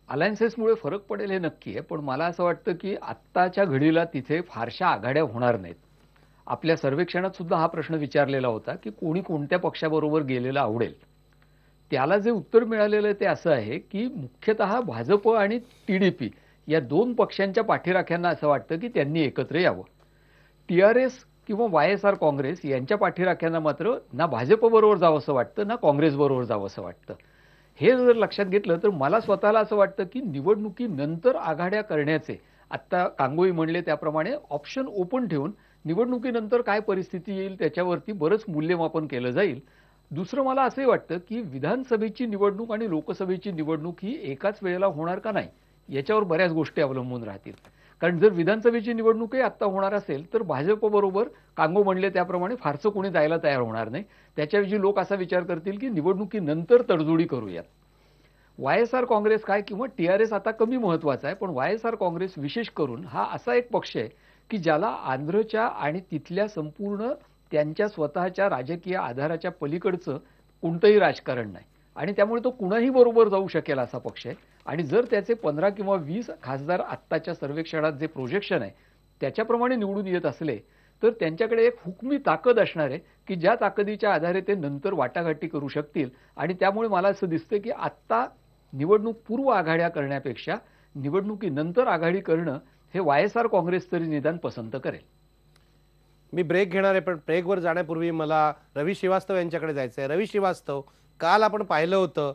अलायन्सेसमुळे फरक पडेल हे नक्की आहे, पण मला असं वाटतं की आत्ताच्या घडीला तिथे फारशा आघाड्या होणार नाहीत. आपल्या सर्वेक्षणात सुद्धा हा प्रश्न विचारलेला होता की कोणी कोणत्या पक्षाबरोबर गेलेलं आवडेल. त्याला जे उत्तर मिळालेलं आहे ते असं आहे की मुख्यतः भाजप आणि TDP या दोन पक्षांच्या पाठीराख्यांना असं वाटतं की त्यांनी एकत्र यावं. TRS किंवा YSR काँग्रेस यांच्या पाठीराख्यांना मात्र ना भाजपबरोबर जावं असं वाटतं ना काँग्रेसबरोबर जावं असं वाटतं. हे जर लक्षात घेतलं तर मला स्वतःला असं वाटतं की निवडणुकीनंतर आघाड्या करण्याचे, आत्ता कांगोई म्हणले त्याप्रमाणे, ऑप्शन ओपन ठेवून निवडणुकीनंतर काय परिस्थिती येईल त्याच्यावरती बरंच मूल्यमापन केलं जाईल. दुसरं मला असंही वाटतं की विधानसभेची निवडणूक आणि लोकसभेची निवडणूक ही एकाच वेळेला होणार का नाही याच्यावर बऱ्याच गोष्टी अवलंबून राहतील. कारण जर विधानसभेची निवडणूकही आत्ता होणार असेल तर भाजपबरोबर कांगो म्हणले त्याप्रमाणे फारसं कोणी जायला तयार होणार नाही. त्याच्याऐवजी लोक असा विचार करतील की निवडणुकीनंतर तडजोडी करूयात. YSR काँग्रेस काय किंवा TRS आता कमी महत्त्वाचा आहे, पण YSR काँग्रेस विशेष करून हा असा एक पक्ष आहे की ज्याला आंध्रच्या आणि तिथल्या संपूर्ण त्यांच्या स्वतःच्या राजकीय आधाराच्या पलीकडचं कोणतंही राजकारण नाही, आणि त्यामुळे तो कुणाही बरोबर जाऊ शकेल असा पक्ष आहे. आणि जर त्याचे 15 किंवा 20 खासदार आत्ताच्या सर्वेक्षणात जे प्रोजेक्शन आहे त्याच्याप्रमाणे निवडून येत असले तर त्यांच्याकडे एक हुकमी ताकद असणार आहे की ज्या ताकदीच्या आधारे ते नंतर वाटाघाटी करू शकतील. आणि त्यामुळे मला असं दिसतं की आत्ता निवडणूक पूर्व आघाड्या करण्यापेक्षा निवडणुकीनंतर आघाडी करणं हे YSR काँग्रेस तरी निदान पसंत करेल. मी ब्रेक घेणार आहे, पण ब्रेकवर जाण्यापूर्वी मला रवी श्रीवास्तव यांच्याकडे जायचं आहे. रवी श्रीवास्तव, काल आपण पाहिलं होतं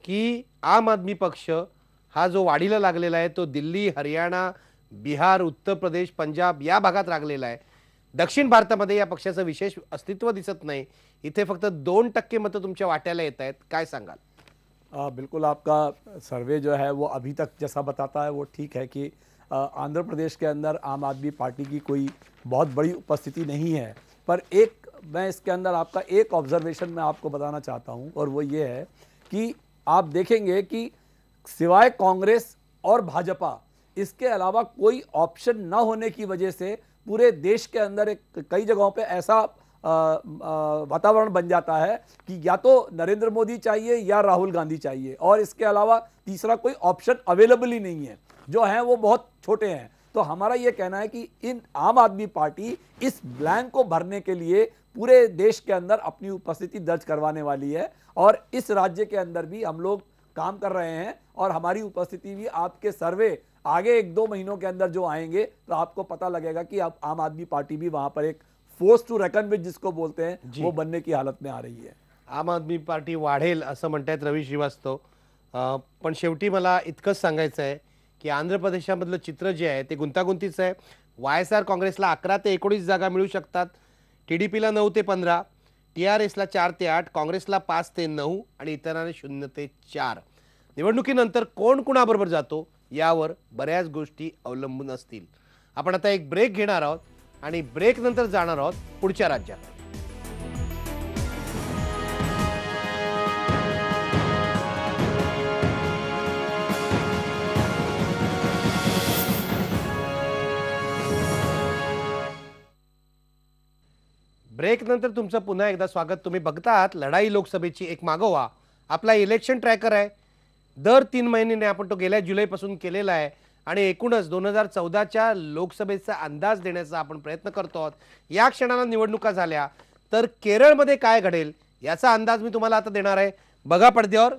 की आम आदमी पक्ष हा जो वाढीला लागलेला आहे तो दिल्ली, हरियाणा, बिहार, उत्तर प्रदेश, पंजाब या भागात लागलेला आहे. दक्षिण भारतामध्ये या पक्षाचं विशेष अस्तित्व दिसत नाही. इथे फक्त 2% मतं तुमच्या वाट्याला येत आहेत. काय सांगाल? बिल्कुल, आपका सर्वे जो है वो अभी तक जैसा बताता है वो ठीक है कि आंध्र प्रदेश के अंदर आम आदमी पार्टी की कोई बहुत बड़ी उपस्थिति नहीं है. पर एक मैं इसके अंदर आपका एक ऑब्जर्वेशन मैं आपको बताना चाहता हूं, और वो ये है कि आप देखेंगे कि सिवाय कांग्रेस और भाजपा इसके अलावा कोई ऑप्शन न होने की वजह से पूरे देश के अंदर कई जगहों पे ऐसा वातावरण बन जाता है कि या तो नरेंद्र मोदी चाहिए या राहुल गांधी चाहिए, और इसके अलावा तीसरा कोई ऑप्शन अवेलेबल ही नहीं है. जो हैं वो बहुत छोटे हैं. तो हमारा ये कहना है कि इन आम आदमी पार्टी इस ब्लैंक को भरने के लिए पूरे देश के अंदर अपनी उपस्थिति दर्ज करवाने वाली है, और इस राज्य के अंदर भी हम लोग काम कर रहे हैं. और हमारी उपस्थिति भी आपके सर्वे आगे 1-2 महीनों के अंदर जो आएंगे तो आपको पता लगेगा कि अब आम आदमी पार्टी भी वहां पर एक फोर्स टू रेकन विथ जिसको बोलते हैं वो बनने की हालत में आ रही है. आम आदमी पार्टी वाढेल असं म्हणतायत रवी श्रीवास्तव. पण शेवटी मला इतकंच सांगायचं आहे की आंध्र प्रदेशामधलं चित्र जे आहे ते गुंतागुंतीचं आहे. YSR काँग्रेसला 11 ते 19 जागा मिळू शकतात, TDPला 9 ते 15, TRSला 4 ते 8, काँग्रेसला 5 ते 9 आणि इतरांना 0 ते 4. निवडणुकीनंतर कोण कुणाबरोबर जातो यावर बऱ्याच गोष्टी अवलंबून असतील. आपण आता एक ब्रेक घेणार आहोत आणि ब्रेक नंतर जाणार आहोत पुढच्या राज्यात. ब्रेक नंतर तुमचं पुन्हा एकदा स्वागत. तुम्ही बघतात लढाई लोकसभेची एक मागोवा. आपला इलेक्शन ट्रॅकर आहे. दर 3 महिन्याने आपण तो गेल्या जुलैपासून केलेला आहे आणि एकूणच 2014च्या लोकसभेचा अंदाज देण्याचा आपण प्रयत्न करतो आहोत. या क्षणाला निवडणुका झाल्या तर केरळमध्ये काय घडेल याचा अंदाज मी तुम्हाला आता देणार आहे. बघा पडद्यावर,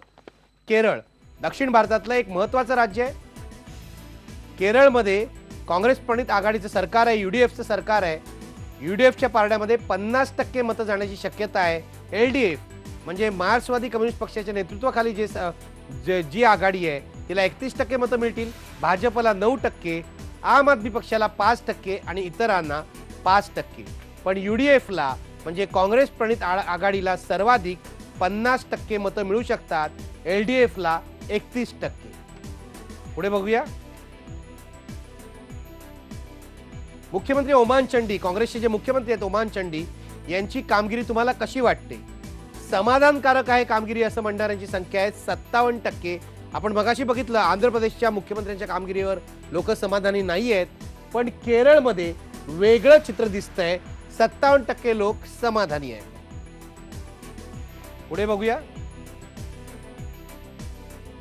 केरळ दक्षिण भारतातलं एक महत्त्वाचं राज्य आहे. केरळमध्ये काँग्रेस प्रणित आघाडीचं सरकार आहे, UDFचं सरकार आहे. UDFच्या पारड्यामध्ये 50% मतं जाण्याची शक्यता आहे. LDF म्हणजे मार्क्सवादी कम्युनिस्ट पक्षाच्या नेतृत्वाखाली जी आघाडी आहे तिला 31% मतं मिळतील, भाजपला 9%, आम आदमी पक्षाला 5% आणि इतरांना 5%. पण UDFला म्हणजे काँग्रेस प्रणित आघाडीला सर्वाधिक 50% मतं मिळू शकतात. LDFला 31%. पुढे बघूया. मुख्यमंत्री ओमान चंडी, काँग्रेसचे जे मुख्यमंत्री आहेत ओमान चंडी यांची कामगिरी तुम्हाला कशी वाटते? समाधानकारक आहे कामगिरी असं म्हणणाऱ्यांची संख्या आहे 57%. आपण मगाशी बघितलं आंध्र प्रदेशच्या मुख्यमंत्र्यांच्या कामगिरीवर लोक समाधानी नाही आहेत, पण केरळमध्ये वेगळं चित्र दिसतंय. 57% लोक समाधानी आहेत. पुढे बघूया.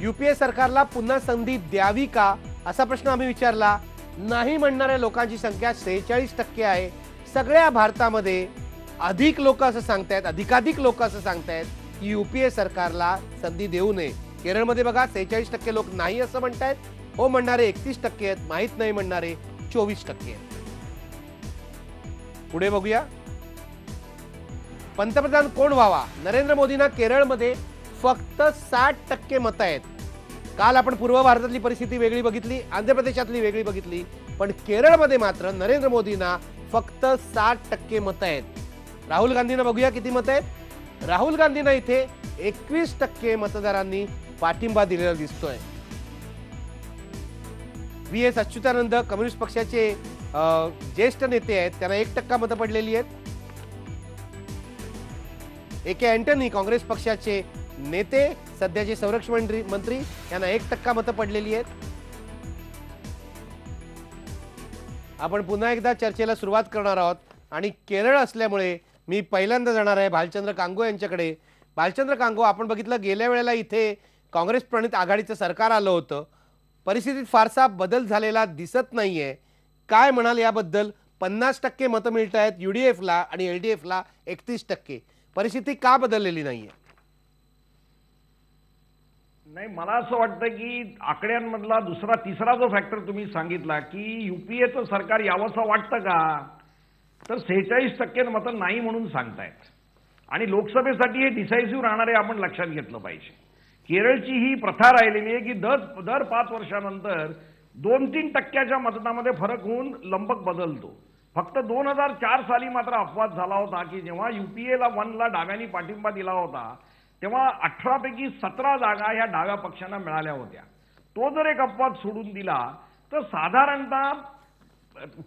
UPA सरकारला पुन्हा संधी द्यावी का असा प्रश्न आम्ही विचारला. नाही म्हणणाऱ्या लोकांची संख्या 46% आहे. सगळ्या भारतामध्ये अधिक लोक असं सांगतायत, अधिकाधिक लोक असं सांगतायत की UPA सरकारला संधी देऊ नये. केरळमध्ये बघा 46% लोक नाही असं म्हणतायत, हो म्हणणारे 31% आहेत, माहीत नाही म्हणणारे 24% आहेत. पुढे बघूया. पंतप्रधान कोण व्हावा? नरेंद्र मोदींना केरळमध्ये फक्त 60% मतं आहेत. काल आपण पूर्व भारतातली परिस्थिती वेगळी बघितली, आंध्र प्रदेशातली वेगळी बघितली, पण केरळमध्ये मात्र नरेंद्र मोदींना फक्त 60% मतं आहेत. राहुल गांधींना बघूया किती मतं आहेत. राहुल गांधींना इथे 21% मतदारांनी पाठिंबा दिलेला दिसतोय. VS अच्युतानंद कम्युनिस्ट पक्षाचे ज्येष्ठ नेते आहेत, त्यांना 1% मतं पडलेली आहेत. AK अँटनी काँग्रेस पक्षाचे नेते, सध्याचे संरक्षण मंत्री, यांना 1% मतं पडलेली आहेत. आपण पुन्हा एकदा चर्चेला सुरुवात करणार आहोत आणि केरळ असल्यामुळे मी पहिल्यांदा जाणार आहे भालचंद्र कांगो यांच्याकडे. भालचंद्र कांगो, आपण बघितलं गेल्या वेळेला इथे काँग्रेस प्रणित आघाडीचं सरकार आलं होतं, परिस्थितीत फारसा बदल झालेला दिसत नाहीये. काय म्हणाल याबद्दल? 50% मतं मिळत आहेत UDFला आणि LDFला 31%. परिस्थिती का बदललेली नाहीये? नाही, मला असं वाटतं की आकड्यांमधला दुसरा तिसरा जो फॅक्टर तुम्ही सांगितला की UPAचं सरकार यावंसं वाटतं का, तर 46% मतं नाही म्हणून सांगतायत. आणि लोकसभेसाठी हे डिसायसिव्ह राहणार आहे, आपण लक्षात घेतलं पाहिजे. केरळची ही प्रथा राहिलेली आहे की दर 5 वर्षानंतर 2-3% मतदानामध्ये फरक होऊन लंबक बदलतो. फक्त 2004 साली मात्र अपवाद झाला होता की जेव्हा UPAला 1ला डाव्यांनी पाठिंबा दिला होता तेव्हा 18 पैकी 17 जागा ह्या डाव्या पक्षांना मिळाल्या होत्या. तो जर एक अपवाद सोडून दिला तर साधारणतः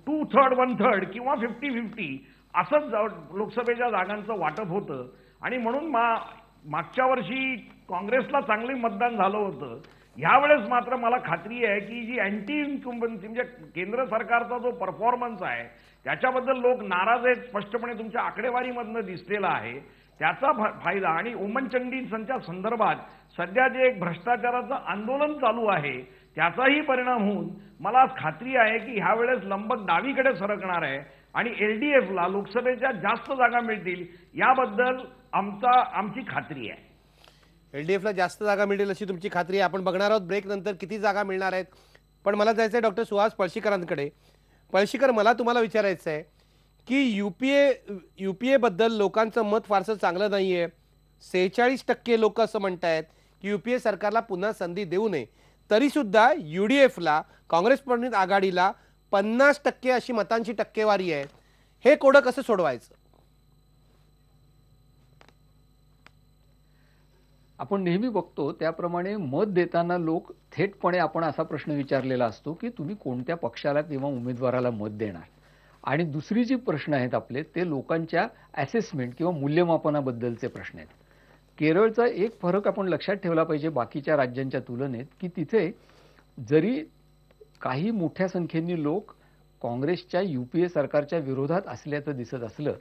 2/3 1/3 किंवा 50-50 असंच लोकसभेच्या जागांचं वाटप होतं. आणि म्हणून मागच्या वर्षी काँग्रेसला चांगले मतदान झालं होतं. यावेळेस मात्र मला खात्री आहे की जी अँटी इन्कम्बन्सी म्हणजे केंद्र सरकारचा जो परफॉर्मन्स आहे त्याच्याबद्दल लोक नाराज आहेत, स्पष्टपणे तुमच्या आकडेवारीमधनं दिसलेला आहे. त्याचा फायदा आणि ओमन चंडींच्या संदर्भात सध्या जे एक भ्रष्टाचाराचं आंदोलन चालू आहे त्याचाही परिणाम होऊन मला खात्री आहे की ह्या वेळेस लंबक डावीकडे सरकणार आहे आणि LDFला लोकसभेच्या जास्त जागा मिळतील याबद्दल आमची खात्री आहे. LDFला जास्त जागा मिळेल अशी तुमची खात्री आहे. आपण बघणार आहोत ब्रेक नंतर किती जागा मिळणार आहेत. पण मला जायचं आहे डॉक्टर सुहास पळशीकरांकडे. पळशीकर, मला तुम्हाला विचारायचं आहे की UPA बद्दल लोकांचं मत फारसं चांगलं नाही आहे. 46% लोक असं म्हणतायत की UPA सरकारला पुन्हा संधी देऊ नये, तरीसुद्धा UDFला काँग्रेस प्रणित आघाडीला 50% अशी मतांची टक्केवारी आहे. हे कोडं कसं सोडवायचं? आपण नेहमी बघतो त्याप्रमाणे मत देताना लोक थेटपणे आपण असा प्रश्न विचारलेला असतो की तुम्ही कोणत्या पक्षाला किंवा उमेदवाराला मत देणार. आणि दुसरी जी प्रश्न आहेत आपले ते लोकांच्या असेसमेंट किंवा मूल्यमापनाबद्दलचे प्रश्न आहेत. केरळचा एक फरक आपण लक्षात ठेवला पाहिजे बाकीच्या राज्यांच्या तुलनेत की तिथे जरी काही मोठ्या संख्येने लोक काँग्रेसच्या UPA सरकारच्या विरोधात असल्याचं दिसत असलं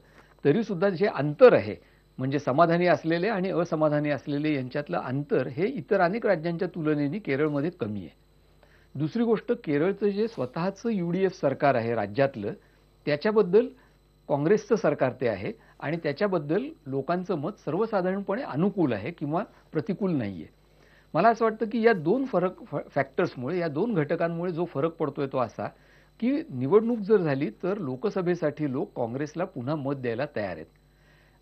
तरी सुद्धा जे अंतर आहे म्हणजे समाधानी असलेले आणि असमाधानी असलेले यांच्यातलं अंतर हे इतर अनेक राज्यांच्या तुलनेने केरळमध्ये कमी आहे. दुसरी गोष्ट, केरळचं जे स्वतःचं UDF सरकार आहे राज्यातलं त्याच्याबद्दल काँग्रेसचं सरकार ते आहे आणि त्याच्याबद्दल लोकांचं मत सर्वसाधारणपणे अनुकूल आहे किंवा प्रतिकूल नाही आहे. मला असं वाटतं की या दोन फॅक्टर्समुळे, या दोन घटकांमुळे जो फरक पडतोय तो असा की निवडणूक जर झाली तर लोकसभेसाठी लोक काँग्रेसला पुन्हा मत द्यायला तयार आहेत.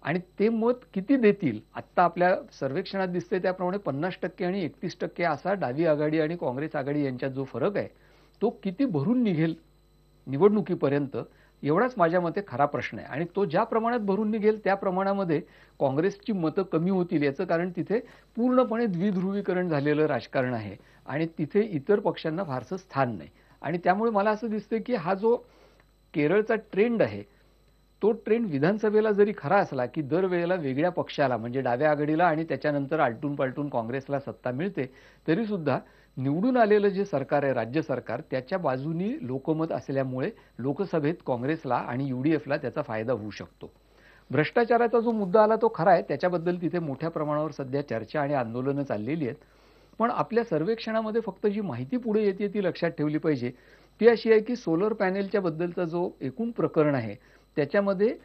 आणि ते मत किती देतील, आत्ता आपल्या सर्वेक्षणात दिसते त्याप्रमाणे 50% आणि 31% असा डावी आघाडी आणि काँग्रेस आघाडी यांच्यात जो फरक आहे तो किती भरून निघेल निवडणुकीपर्यंत, एवढाच माझ्या मते खरा प्रश्न आहे. आणि तो ज्या प्रमाणात भरून निघेल त्या प्रमाणामध्ये काँग्रेसची मतं कमी होतील. याचं कारण तिथे पूर्णपणे द्विध्रुवीकरण झालेलं राजकारण आहे आणि तिथे इतर पक्षांना फारसं स्थान नाही. आणि त्यामुळे मला असं दिसतं की हा जो केरळचा ट्रेंड आहे तो ट्रेंड विधानसभेला जरी खरा असला की दरवेळेला वेगळ्या पक्षाला म्हणजे डाव्या आघाडीला आणि त्याच्यानंतर आलटून पालटून काँग्रेसला सत्ता मिळते, तरी सुद्धा निवडून आलेलं जे सरकार आहे राज्य सरकार त्याच्या बाजूनी लोकमत असल्यामुळे लोकसभेत काँग्रेसला आणि UDFला त्याचा फायदा होऊ शकतो. भ्रष्टाचाराचा जो मुद्दा आला तो खरा आहे, त्याच्याबद्दल तिथे मोठ्या प्रमाणावर सध्या चर्चा आणि आंदोलनं चाललेली आहेत. पण आपल्या सर्वेक्षणामध्ये फक्त जी माहिती पुढे येते ती लक्षात ठेवली पाहिजे. ती अशी आहे की सोलर पॅनेलच्या बद्दलचा जो एकूण प्रकरण आहे त्याच्यामध्ये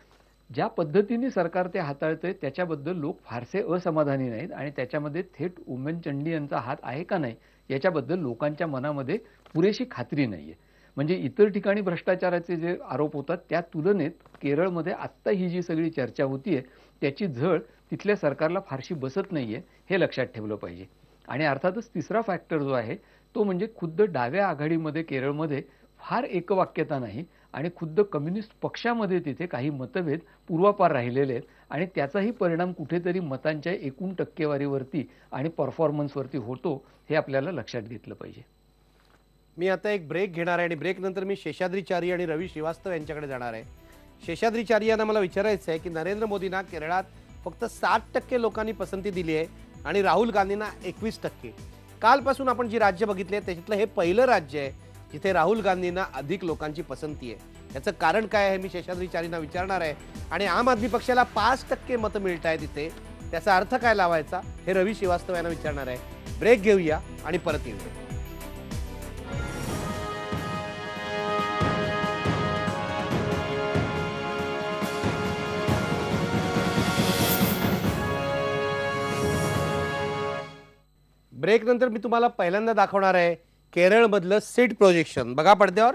ज्या पद्धतीने सरकार ते हाताळते त्याच्याबद्दल लोक फारसे असमाधानी नाहीत आणि त्याच्यामध्ये थेट उमेदचंडी यांचा हात आहे का नाही याच्याबद्दल लोकांच्या मनामध्ये पुरेशी खात्री नाहीये. म्हणजे इतर ठिकाणी भ्रष्टाचाराचे जे आरोप होतात त्या तुलनेत केरळमध्ये आत्ता ही जी सगळी चर्चा होतीये त्याची झळ तिथल्या सरकारला फारशी बसत नाहीये, हे लक्षात ठेवलं पाहिजे. आणि अर्थातच तिसरा फॅक्टर जो आहे तो म्हणजे खुद्द डाव्या आघाडीमध्ये केरळमध्ये फार एकवाक्यता नाही आणि खुद्द कम्युनिस्ट पक्षामध्ये तिथे काही मतभेद पूर्वापार राहिलेले आहेत आणि त्याचाही परिणाम कुठेतरी मतांच्या एकूण टक्केवारीवरती आणि परफॉर्मन्सवरती होतो, हे आपल्याला लक्षात घेतलं पाहिजे. मी आता एक ब्रेक घेणार आहे आणि ब्रेक नंतर मी शेषाद्रीचारी आणि रवी श्रीवास्तव यांच्याकडे जाणार आहे. शेषाद्रीचारी यांना मला विचारायचं आहे की नरेंद्र मोदींना केरळात फक्त 60% लोकांनी पसंती दिली आहे आणि राहुल गांधींना 21%. कालपासून आपण जी राज्य बघितली आहेत त्याच्यातलं हे पहिलं राज्य आहे जिथे राहुल गांधींना अधिक लोकांची पसंती आहे. याचं कारण काय आहे मी शेषाद्रीचारींना विचारणार आहे. आणि आम आदमी पक्षाला 5% मतं मिळत आहेत तिथे, त्याचा अर्थ काय लावायचा हे रवी श्रीवास्तव यांना विचारणार आहे. ब्रेक घेऊया आणि परत येऊया. ब्रेक नंतर मी तुम्हाला पहिल्यांदा दाखवणार आहे केरळमधलं सीट प्रोजेक्शन. बघा पडद्यावर.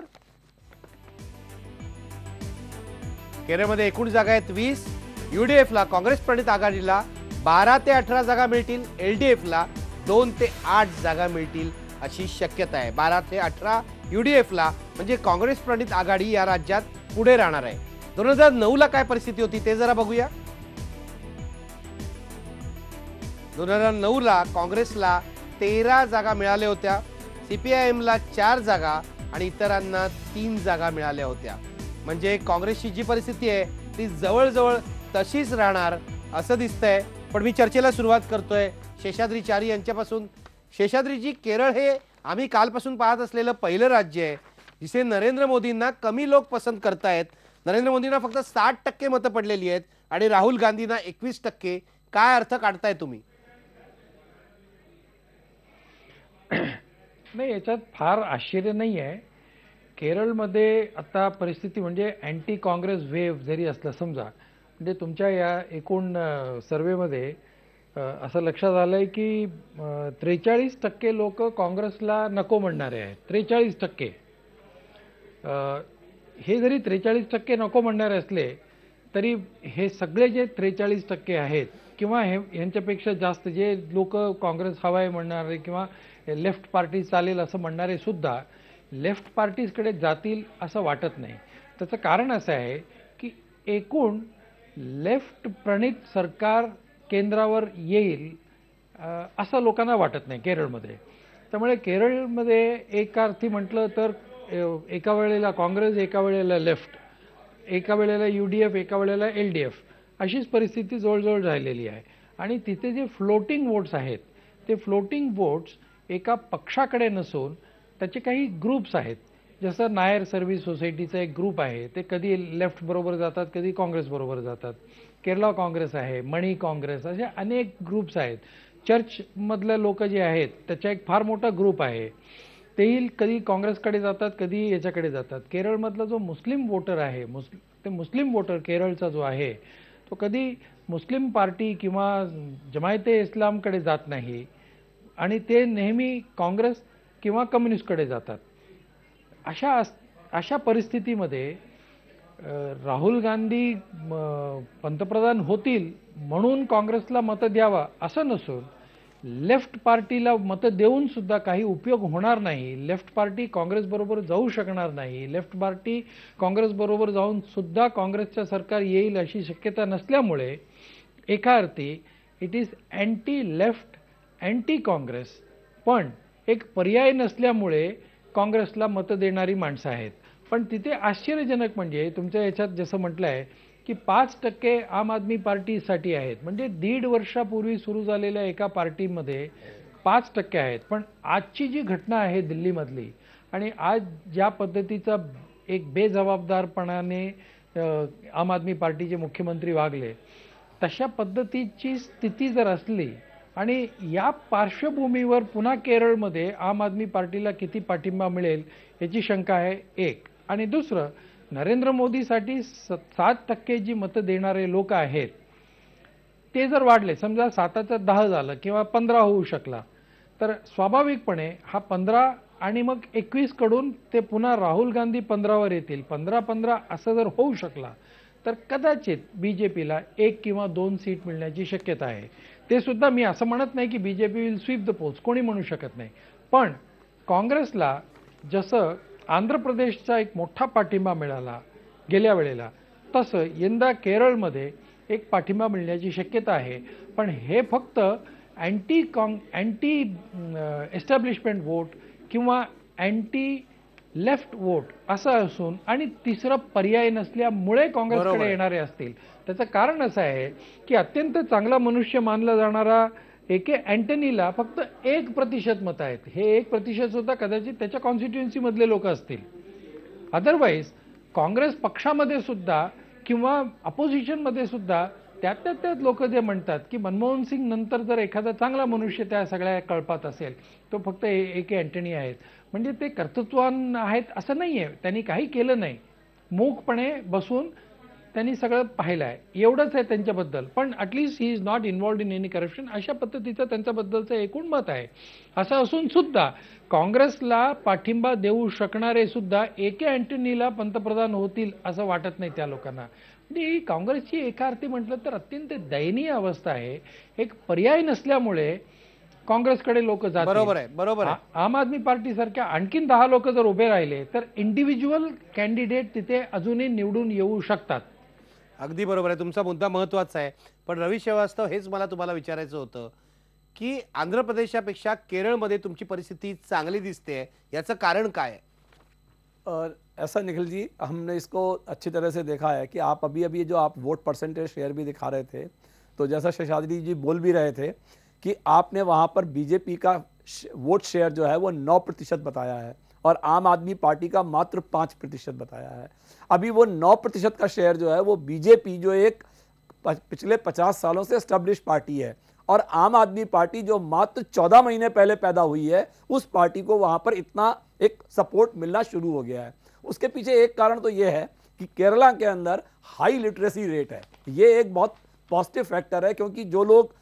केरळमध्ये एकूण जागा आहेत 20. UDFला काँग्रेस प्रणित आघाडीला 12 ते 18 जागा मिळतील. LDFला 2 ते 8 जागा मिळतील अशी शक्यता आहे. 12 ते 18 UDFला म्हणजे काँग्रेस प्रणित आघाडी या राज्यात पुढे राहणार आहे. 2009ला काय परिस्थिती होती ते जरा बघूया. 2009ला काँग्रेसला 13 जागा मिळाल्या होत्या, CPIMला 4 जागा आणि इतरांना 3 जागा मिळाल्या होत्या. म्हणजे काँग्रेसची जी परिस्थिती आहे ती जवळजवळ तशीच राहणार असं दिसतंय. पण मी चर्चेला सुरुवात करतोय शेषाद्रीचारी यांच्यापासून. शेषाद्रीजी, केरळ हे आम्ही कालपासून पाहत असलेलं पहिलं राज्य आहे जिथे नरेंद्र मोदींना कमी लोक पसंत करतायत. नरेंद्र मोदींना फक्त 60% मतं पडलेली आहेत आणि राहुल गांधींना 21%. काय अर्थ काढताय तुम्ही? नाही, याच्यात फार आश्चर्य नाही आहे. केरळमध्ये आता परिस्थिती म्हणजे अँटी काँग्रेस वेव्ह जरी असलं समजा, म्हणजे तुमच्या या एकूण सर्वेमध्ये असं लक्षात आलं आहे की 43% लोक काँग्रेसला नको म्हणणारे आहेत. 43%. हे जरी 43% नको म्हणणारे असले तरी हे सगळे जे 43% आहेत किंवा यांच्यापेक्षा जास्त जे लोक काँग्रेस हवाय म्हणणारे किंवा लेफ्ट पार्टी चालेल असं म्हणणारे सुद्धा लेफ्ट पार्टीजकडे जातील असं वाटत नाही. त्याचं कारण असं आहे की एकूण लेफ्ट प्रणित सरकार केंद्रावर येईल असं लोकांना वाटत नाही केरळमध्ये. त्यामुळे केरळमध्ये एका अर्थी म्हटलं तर एका वेळेला काँग्रेस, एका वेळेला लेफ्ट, एका वेळेला UDF, एका वेळेला LDF अशीच परिस्थिती जवळजवळ झालेली आहे. आणि तिथे जे फ्लोटिंग वोट्स आहेत ते फ्लोटिंग वोट्स एका पक्षाकडे नसून त्याचे काही ग्रुप्स आहेत. जसं नायर सर्व्हिस सोसायटीचा एक ग्रुप आहे, ते कधी लेफ्ट बरोबर जातात, कधी काँग्रेस बरोबर जातात. केरला काँग्रेस आहे, मणी काँग्रेस, असे अनेक ग्रुप्स आहेत. चर्चमधले लोक जे आहेत त्याचा एक फार मोठा ग्रुप आहे, तेही कधी काँग्रेसकडे जातात, कधी याच्याकडे जातात. केरळमधला जो मुस्लिम वोटर आहे, ते मुस्लिम वोटर केरळचा जो आहे तो कधी मुस्लिम पार्टी किंवा जमायते इस्लामकडे जात नाही आणि ते नेहमी काँग्रेस किंवा कम्युनिस्टकडे जातात. अशा परिस्थितीमध्ये राहुल गांधी पंतप्रधान होतील म्हणून काँग्रेसला मतं द्यावा असं नसून लेफ्ट पार्टीला मतं देऊन सुद्धा काही उपयोग होणार नाही. लेफ्ट पार्टी काँग्रेसबरोबर जाऊ शकणार नाही. लेफ्ट पार्टी काँग्रेसबरोबर जाऊन सुद्धा काँग्रेसचं सरकार येईल अशी शक्यता नसल्यामुळे एका अर्थी it is anti left, anti Congress, पण एक पर्याय नसल्यामुळे काँग्रेसला मतं देणारी माणसं आहेत. पण तिथे आश्चर्यजनक म्हणजे तुमच्या याच्यात जसं म्हटलं आहे की 5% आम आदमी पार्टीसाठी आहेत, म्हणजे 1.5 वर्षापूर्वी सुरू झालेल्या एका पार्टीमध्ये 5% आहेत. पण आजची जी घटना आहे दिल्लीमधली आणि आज ज्या पद्धतीचा एक बेजबाबदारपणाने आम आदमी पार्टीचे मुख्यमंत्री वागले, तशा पद्धतीची स्थिती जर असली आणि या पार्श्वभूमीवर पुन्हा केरळमध्ये आम आदमी पार्टीला किती पाठिंबा मिळेल याची शंका आहे एक. आणि दुसरं, नरेंद्र मोदीसाठी 7% जी मतं देणारे लोक आहेत ते जर वाढले, समजा 7चं 10 झालं किंवा 15 होऊ शकला, तर स्वाभाविकपणे हा 15 आणि मग 21 कडून ते पुन्हा राहुल गांधी 15वर येतील. 15-15 असं जर होऊ शकला तर कदाचित बीजेपीला 1 किंवा 2 सीट मिळण्याची शक्यता आहे. ते सुद्धा मी असं म्हणत नाही की BJP will sweep the polls, कोणी म्हणू शकत नाही. पण काँग्रेसला जसं आंध्र प्रदेशचा एक मोठा पाठिंबा मिळाला गेल्या वेळेला, तसं यंदा केरळमध्ये एक पाठिंबा मिळण्याची शक्यता आहे. पण हे फक्त अँटी एस्टॅब्लिशमेंट वोट किंवा अँटी लेफ्ट वोट असं असून आणि तिसरं पर्याय नसल्यामुळे काँग्रेसकडे येणारे असतील. त्याचं कारण असं आहे की अत्यंत चांगला मनुष्य मानला जाणारा AK अँटनीला फक्त 1% मतं आहेत. हे 1% सुद्धा कदाचित त्याच्या कॉन्स्टिट्युएन्सीमधले लोक असतील. अदरवाईज काँग्रेस पक्षामध्ये सुद्धा किंवा अपोजिशनमध्ये सुद्धा त्यात लोक जे म्हणतात की मनमोहन सिंग नंतर जर एखादा चांगला मनुष्य त्या सगळ्या कळपात असेल तो फक्त AK अँटनी आहेत. म्हणजे ते कर्तृत्वान आहेत असं नाही आहे, त्यांनी काही केलं नाही, मूकपणे बसून त्यांनी सगळं पाहिलं आहे, एवढंच आहे त्यांच्याबद्दल. पण at least he is not involved in any corruption, अशा पद्धतीचं त्यांच्याबद्दलचं एकूण मत आहे. असं असून सुद्धा काँग्रेसला पाठिंबा देऊ शकणारे सुद्धा AK अँटनीला पंतप्रधान होतील असं वाटत नाही त्या लोकांना. म्हणजे ही काँग्रेसची एका अर्थी म्हटलं तर अत्यंत दयनीय अवस्था आहे. एक पर्याय नसल्यामुळे काँग्रेसकडे लोक जातात. बरोबर आहे, बरोबर आहे. आम आदमी पार्टीसारख्या आणखीन 10 लोक जर उभे राहिले तर इंडिव्हिज्युअल कॅन्डिडेट तिथे अजूनही निवडून येऊ शकतात. अगदी बरोबर आहे, तुमचा मुद्दा महत्त्वाचा आहे. पण रवी श्रीवास्तव, हेच मला तुम्हाला विचारायचं होतं की आंध्र प्रदेशापेक्षा केरळमध्ये तुमची परिस्थिती चांगली दिसते, याचं कारण काय आहे? और ऐसा निखिल जी, हमने इसको अच्छी तरह से देखा है कि आप अभी जो आप वोट परसेंटेज शेयर भी दिखा रहे थे, तो जैसा शेषाद्री जी बोल भी रहे थे कि आपने वहाँ पर बीजेपी का वोट शेयर जो है वो 9% बताया है और आम आदमी पार्टी का मात्र 5% बताया है. अभी वो 9% का शेयर जो है वो बीजेपी जो एक पिछले 50 सालों से एस्टेब्लिश पार्टी है और आम आदमी पार्टी जो मात्र 14 महीने पहले पैदा हुई है, उस पार्टी को वहाँ पर इतना एक सपोर्ट मिलना शुरू हो गया है. उसके पीछे एक कारण तो ये है कि केरला के अंदर हाई लिटरेसी रेट है. ये एक बहुत पॉजिटिव फैक्टर है क्योंकि जो लोग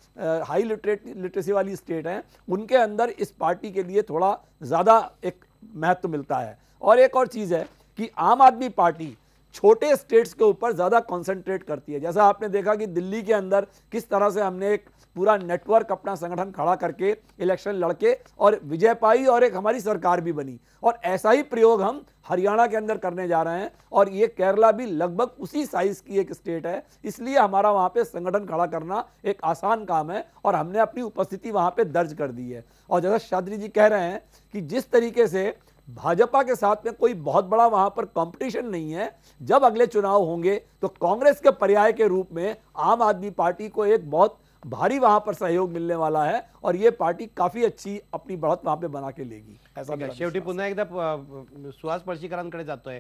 हाई लिटरेसी वाली स्टेट हैं उनके अंदर इस पार्टी के लिए थोड़ा ज़्यादा एक महत्व मिलता है. और एक और चीज़ है कि आम आदमी पार्टी छोटे स्टेट्स के ऊपर ज़्यादा कॉन्सेंट्रेट करती है. जैसा आपने देखा कि दिल्ली के अंदर किस तरह से हमने एक पूरा नेटवर्क अपना संगठन खड़ा करके इलेक्शन लड़के और विजय पाई और एक हमारी सरकार भी बनी, और ऐसा ही प्रयोग हम हरियाणा के अंदर करने जा रहे हैं. और ये केरला भी लगभग उसी साइज की एक स्टेट है, इसलिए हमारा वहाँ पे संगठन खड़ा करना एक आसान काम है और हमने अपनी उपस्थिति वहाँ पे दर्ज कर दी है. और जैसा शाद्री जी कह रहे हैं कि जिस तरीके से भाजपा के साथ में कोई बहुत बड़ा वहां पर कंपटीशन नहीं है, जब अगले चुनाव होंगे तो कांग्रेस के पर्याय के रूप में आम आदमी पार्टी को एक बहुत भारी वहां पर सहयोग मिलने वाला है और ये पार्टी काफी अच्छी अपनी बढ़त वहां पे बना के लेगी. ऐसा शेवटी पुन्हा एकदा सुहास पळशीकरांकडे जातोय.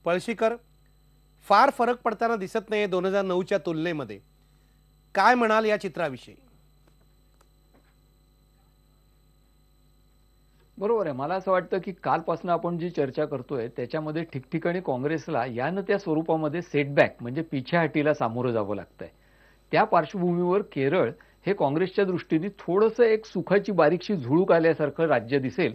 पळशीकर, फार फरक पडताना दिसत नाही 2009च्या तुलनेमध्ये, काय म्हणाल या चित्राविषयी? बरोबर आहे. मला असं वाटतं की कालपासून आपण जी चर्चा करतोय त्याच्यामध्ये ठिकठिकाणी काँग्रेसला या न त्या स्वरूपामध्ये सेटबॅक म्हणजे पिछेहाटीला सामोरं जावं लागतंय. त्या पार्श्वभूमीवर केरळ हे काँग्रेसच्या दृष्टीने थोडंसं एक सुखाची बारीकशी झुळूक आल्यासारखं राज्य दिसेल.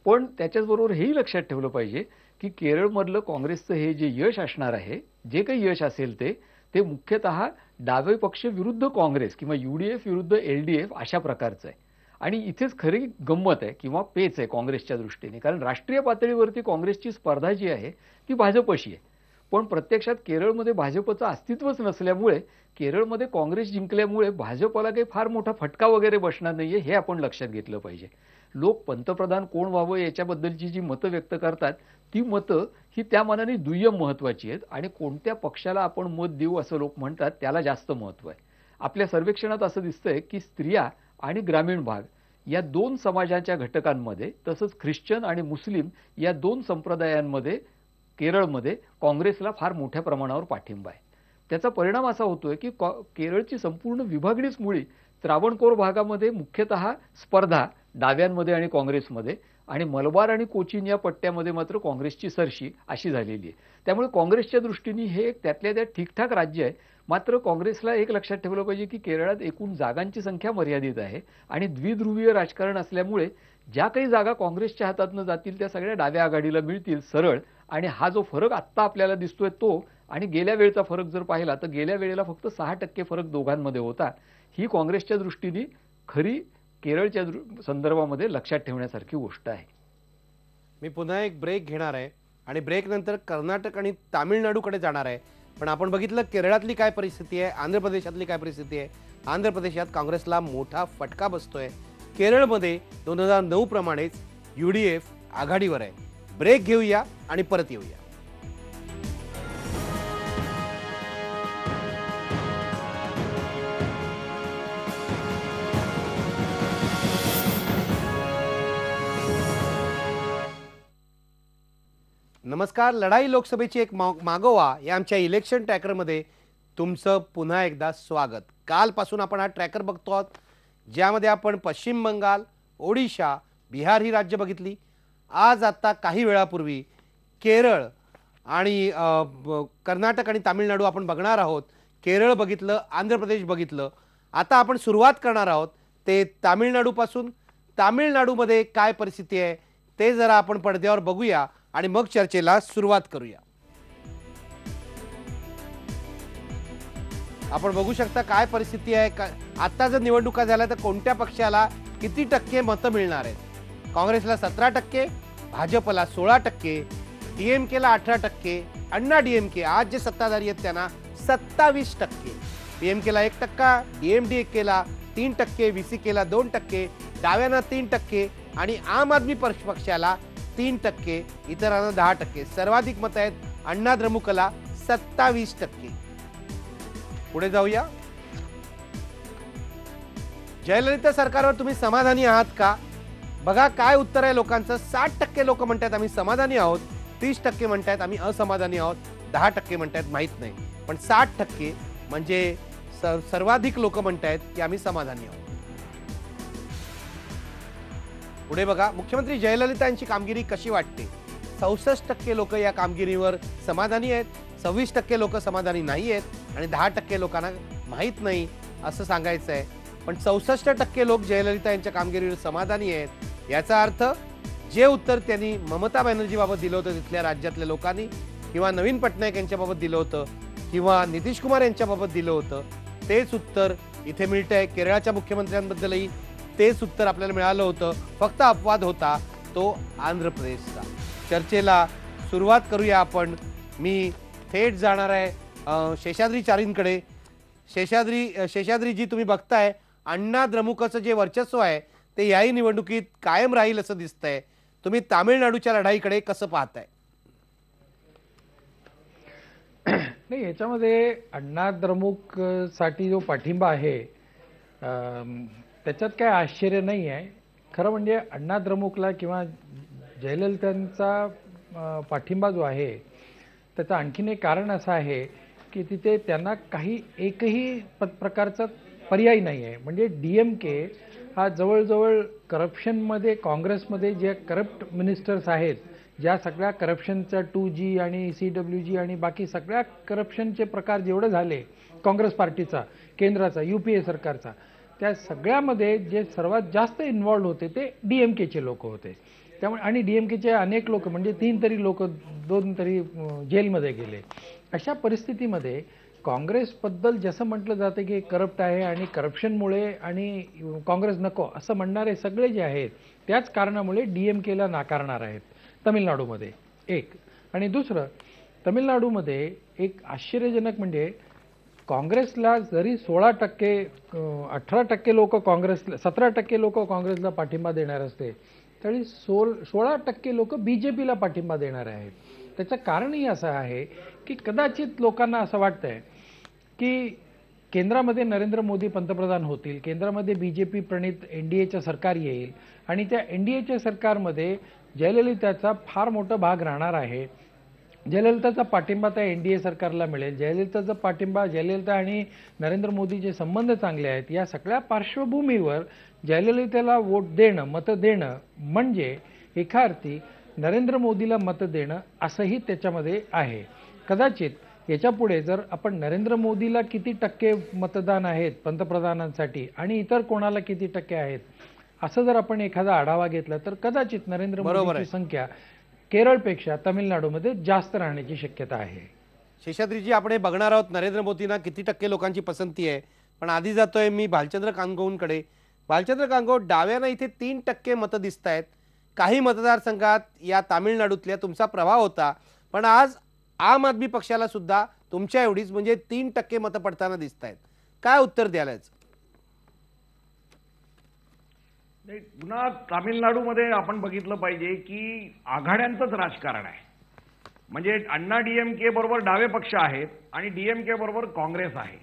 पण त्याच्याचबरोबर हेही लक्षात ठेवलं पाहिजे की केरळमधलं काँग्रेसचं हे जे यश असणार आहे, जे काही यश असेल ते मुख्यतः डावे पक्ष विरुद्ध काँग्रेस किंवा UDF विरुद्ध LDF अशा प्रकारचं आहे. आणि इथेच खरी गंमत आहे किंवा पेच आहे काँग्रेसच्या दृष्टीने, कारण राष्ट्रीय पातळीवरती काँग्रेसची स्पर्धा जी आहे ती भाजपशी आहे. पण प्रत्यक्षात केरळमध्ये भाजपचं अस्तित्वच नसल्यामुळे केरळमध्ये काँग्रेस जिंकल्यामुळे भाजपला काही फार मोठा फटका वगैरे बसणार नाहीये, हे आपण लक्षात घेतलं पाहिजे. लोक पंतप्रधान कोण व्हावं याच्याबद्दलची जी मतं व्यक्त करतात ती मतं ही त्या मानाने दुय्यम महत्त्वाची आहेत आणि कोणत्या पक्षाला आपण मत देऊ असं लोक म्हणतात त्याला जास्त महत्त्व आहे. आपल्या सर्वेक्षणात असं दिसतंय की स्त्रिया आणि ग्रामीण भाग या दोन समाजाच्या घटकांमध्ये तसंच ख्रिश्चन आणि मुस्लिम या दोन संप्रदायांमध्ये केरळमध्ये काँग्रेसला फार मोठ्या प्रमाणावर पाठिंबा आहे. त्याचा परिणाम असा होतोय की केरळची संपूर्ण विभागणीच मुळी त्रावणकोर भागामध्ये मुख्यतः स्पर्धा डाव्यांमध्ये आणि काँग्रेसमध्ये आणि मलबार आणि कोचीन या पट्ट्यामध्ये मात्र काँग्रेसची सरशी अशी झालेली आहे. त्यामुळे काँग्रेसच्या दृष्टीने हे एक त्यातल्या त्यात ठीकठाक राज्य आहे. मात्र काँग्रेसला एक लक्षात ठेवलं पाहिजे की केरळात एकूण जागांची संख्या मर्यादित आहे आणि द्विध्रुवीय राजकारण असल्यामुळे ज्या काही जागा काँग्रेसच्या हातातनं जातील त्या सगळ्या डाव्या आघाडीला मिळतील सरळ. आणि हा जो फरक आत्ता आपल्याला दिसतोय तो आणि गेल्या वेळचा फरक जर पाहिला तर गेल्या वेळेला फक्त 6% फरक दोघांमध्ये होता. ही काँग्रेसच्या दृष्टीने खरी केरळच्या संदर्भामध्ये लक्षात ठेवण्यासारखी गोष्ट आहे. मी पुन्हा एक ब्रेक घेणार आहे आणि ब्रेक नंतर कर्नाटक आणि तामिळनाडूकडे जाणार आहे. पण आपण बघितलं केरळातली काय परिस्थिती आहे, आंध्र प्रदेशातली काय परिस्थिती आहे. आंध्र प्रदेशात काँग्रेसला मोठा फटका बसतोय. केरळमध्ये 2009 प्रमाणेच UDF आघाडीवर आहे. ब्रेक घेऊया आणि परत येऊया. नमस्कार. लढाई लोकसभेची एक मागोवा या आमच्या इलेक्शन ट्रॅकरमध्ये तुमचं पुन्हा एकदा स्वागत. कालपासून आपण हा ट्रॅकर बघतो आहोत ज्यामध्ये आपण पश्चिम बंगाल, ओडिशा, बिहार ही राज्य बघितली. आज आता काही वेळापूर्वी केरळ आणि कर्नाटक आणि तामिळनाडू आपण बघणार आहोत. केरळ बघितलं, आंध्र प्रदेश बघितलं. आता आपण सुरुवात करणार आहोत ते तामिळनाडूपासून. तामिळनाडूमध्ये काय परिस्थिती आहे ते जरा आपण पडद्यावर बघूया आणि मग चर्चेला सुरुवात करूया. आपण बघू शकता काय परिस्थिती आहे. आता जर निवडणुका झाल्या तर कोणत्या पक्षाला किती टक्के मतं मिळणार आहेत. काँग्रेसला 17%, भाजपला 16%, DMKला 18%, अण्णा DMK आज जे सत्ताधारी आहेत त्यांना 27%, PMKला 1%, DMDKला 3%, VCKला 2%, डाव्यांना 3% आणि आम आदमी पक्षाला 3%, इतरांना 10%. सर्वाधिक मतं आहेत अण्णा द्रमुकला 27%. पुढे जाऊया. जयललिता सरकारवर तुम्ही समाधानी आहात का? बघा काय उत्तर आहे लोकांचं. 60% लोक म्हणतात आम्ही समाधानी आहोत, 30% म्हणतात आम्ही असमाधानी आहोत, 10% म्हणतात माहीत नाही. पण 60% म्हणजे सर्वाधिक लोक म्हणतात की आम्ही समाधानी आहोत. पुढे बघा. मुख्यमंत्री जयललिता यांची कामगिरी कशी वाटते? 64% लोक या कामगिरीवर समाधानी आहेत, 26% लोक समाधानी नाही आहेत आणि 10% लोकांना माहीत नाही असं सांगायचं आहे. पण 64% लोक जयललिता यांच्या कामगिरीवर समाधानी आहेत. याचा अर्थ जे उत्तर त्यांनी ममता बॅनर्जीबाबत दिलं होतं तिथल्या राज्यातल्या लोकांनी किंवा नवीन पटनायक यांच्याबाबत दिलं होतं किंवा नितीश कुमार यांच्याबाबत दिलं होतं तेच उत्तर इथे मिळतं आहे. केरळच्या मुख्यमंत्र्यांबद्दलही तेच उत्तर आपल्याला मिळालं होतं. फक्त अपवाद होता तो आंध्र प्रदेशचा. चर्चेला सुरुवात करूया आपण. मी थेट जाणार आहे शेषाद्री चारींकडे. शेषाद्रीजी तुम्ही बघताय अण्णा द्रमुकचं जे वर्चस्व आहे ते याही निवडणुकीत कायम राहील असं दिसतंय. तुम्ही तामिळनाडूच्या लढाईकडे कसं पाहताय? नाही, याच्यामध्ये अण्णा द्रमुक साठी जो पाठिंबा आहे त्याच्यात काय आश्चर्य नाही आहे. खरं म्हणजे अण्णा द्रमुकला किंवा जयललितांचा पाठिंबा जो आहे त्याचं आणखीन एक कारण असं आहे की तिथे त्यांना काही एकही प्रकारचा पर्याय नाही आहे. म्हणजे DMK हा जवळजवळ करप्शनमध्ये काँग्रेसमध्ये जे करप्ट मिनिस्टर्स आहेत, ज्या सगळ्या करप्शनच्या 2G आणि CWG आणि बाकी सगळ्या करप्शनचे प्रकार जेवढे झाले काँग्रेस पार्टीचा, केंद्राचा, UPA सरकारचा, त्या सगळ्यामध्ये जे सर्वात जास्त इन्व्हॉल्व होते ते DMKचे लोक होते. त्यामुळे आणि DMKचे अनेक लोक म्हणजे 3 तरी लोक 2 तरी जेलमध्ये गेले. अशा परिस्थितीमध्ये काँग्रेसबद्दल जसं म्हटलं जातं की करप्ट आहे आणि करप्शनमुळे आणि काँग्रेस नको असं म्हणणारे सगळे जे आहेत त्याच कारणामुळे DMKला नाकारणार आहेत तमिळनाडूमध्ये एक. आणि दुसरं, तमिळनाडूमध्ये एक आश्चर्यजनक म्हणजे काँग्रेसला जरी 16%, 18% लोक काँग्रेसला, 17% लोक काँग्रेसला पाठिंबा देणार असते तरी 16% लोक BJPला पाठिंबा देणार आहेत. त्याचं कारणही असं आहे की कदाचित लोकांना असं वाटतंय की केंद्रामध्ये नरेंद्र मोदी पंतप्रधान होतील, केंद्रामध्ये BJP प्रणित NDAचं सरकार येईल आणि त्या NDAच्या सरकारमध्ये जयललिताचा फार मोठा भाग राहणार आहे. जयललिताचा पाठिंबा त्या NDA सरकारला मिळेल. जयललिताचा पाठिंबा, जयललिता आणि नरेंद्र मोदीचे संबंध चांगले आहेत. या सगळ्या पार्श्वभूमीवर जयललिताला वोट देणं, मतं देणं म्हणजे एका अर्थी नरेंद्र मोदीला मतं देणं असंही त्याच्यामध्ये आहे. कदाचित याच्यापुढे जर आपण नरेंद्र मोदीला किती टक्के मतदान आहेत पंतप्रधानांसाठी आणि इतर कोणाला किती टक्के आहेत असं जर आपण एखादा आढावा घेतला तर कदाचित नरेंद्र मोदीची संख्या केरळपेक्षा तमिळनाडूमध्ये जास्त राहण्याची शक्यता आहे. शेषाद्रीजी, आपण हे बघणार आहोत नरेंद्र मोदींना किती टक्के लोकांची पसंती आहे. पण आधी जातोय मी भालचंद्र कानगोंकडे. भालचंद्र कानगो, डाव्यांना इथे 3% मतं दिसत आहेत. काही मतदारसंघात या तामिळनाडूतल्या तुमचा प्रभाव होता, पण आज आम आदमी पक्षाला सुद्धा तुमच्या एवढीच म्हणजे 3% मतं पडताना दिसत आहेत. काय उत्तर द्याल याचं? पुन्हा तामिळनाडूमध्ये आपण बघितलं पाहिजे की आघाड्यांचंच राजकारण आहे. म्हणजे अण्णा DMK बरोबर डावे पक्ष आहेत आणि DMK बरोबर काँग्रेस आहे.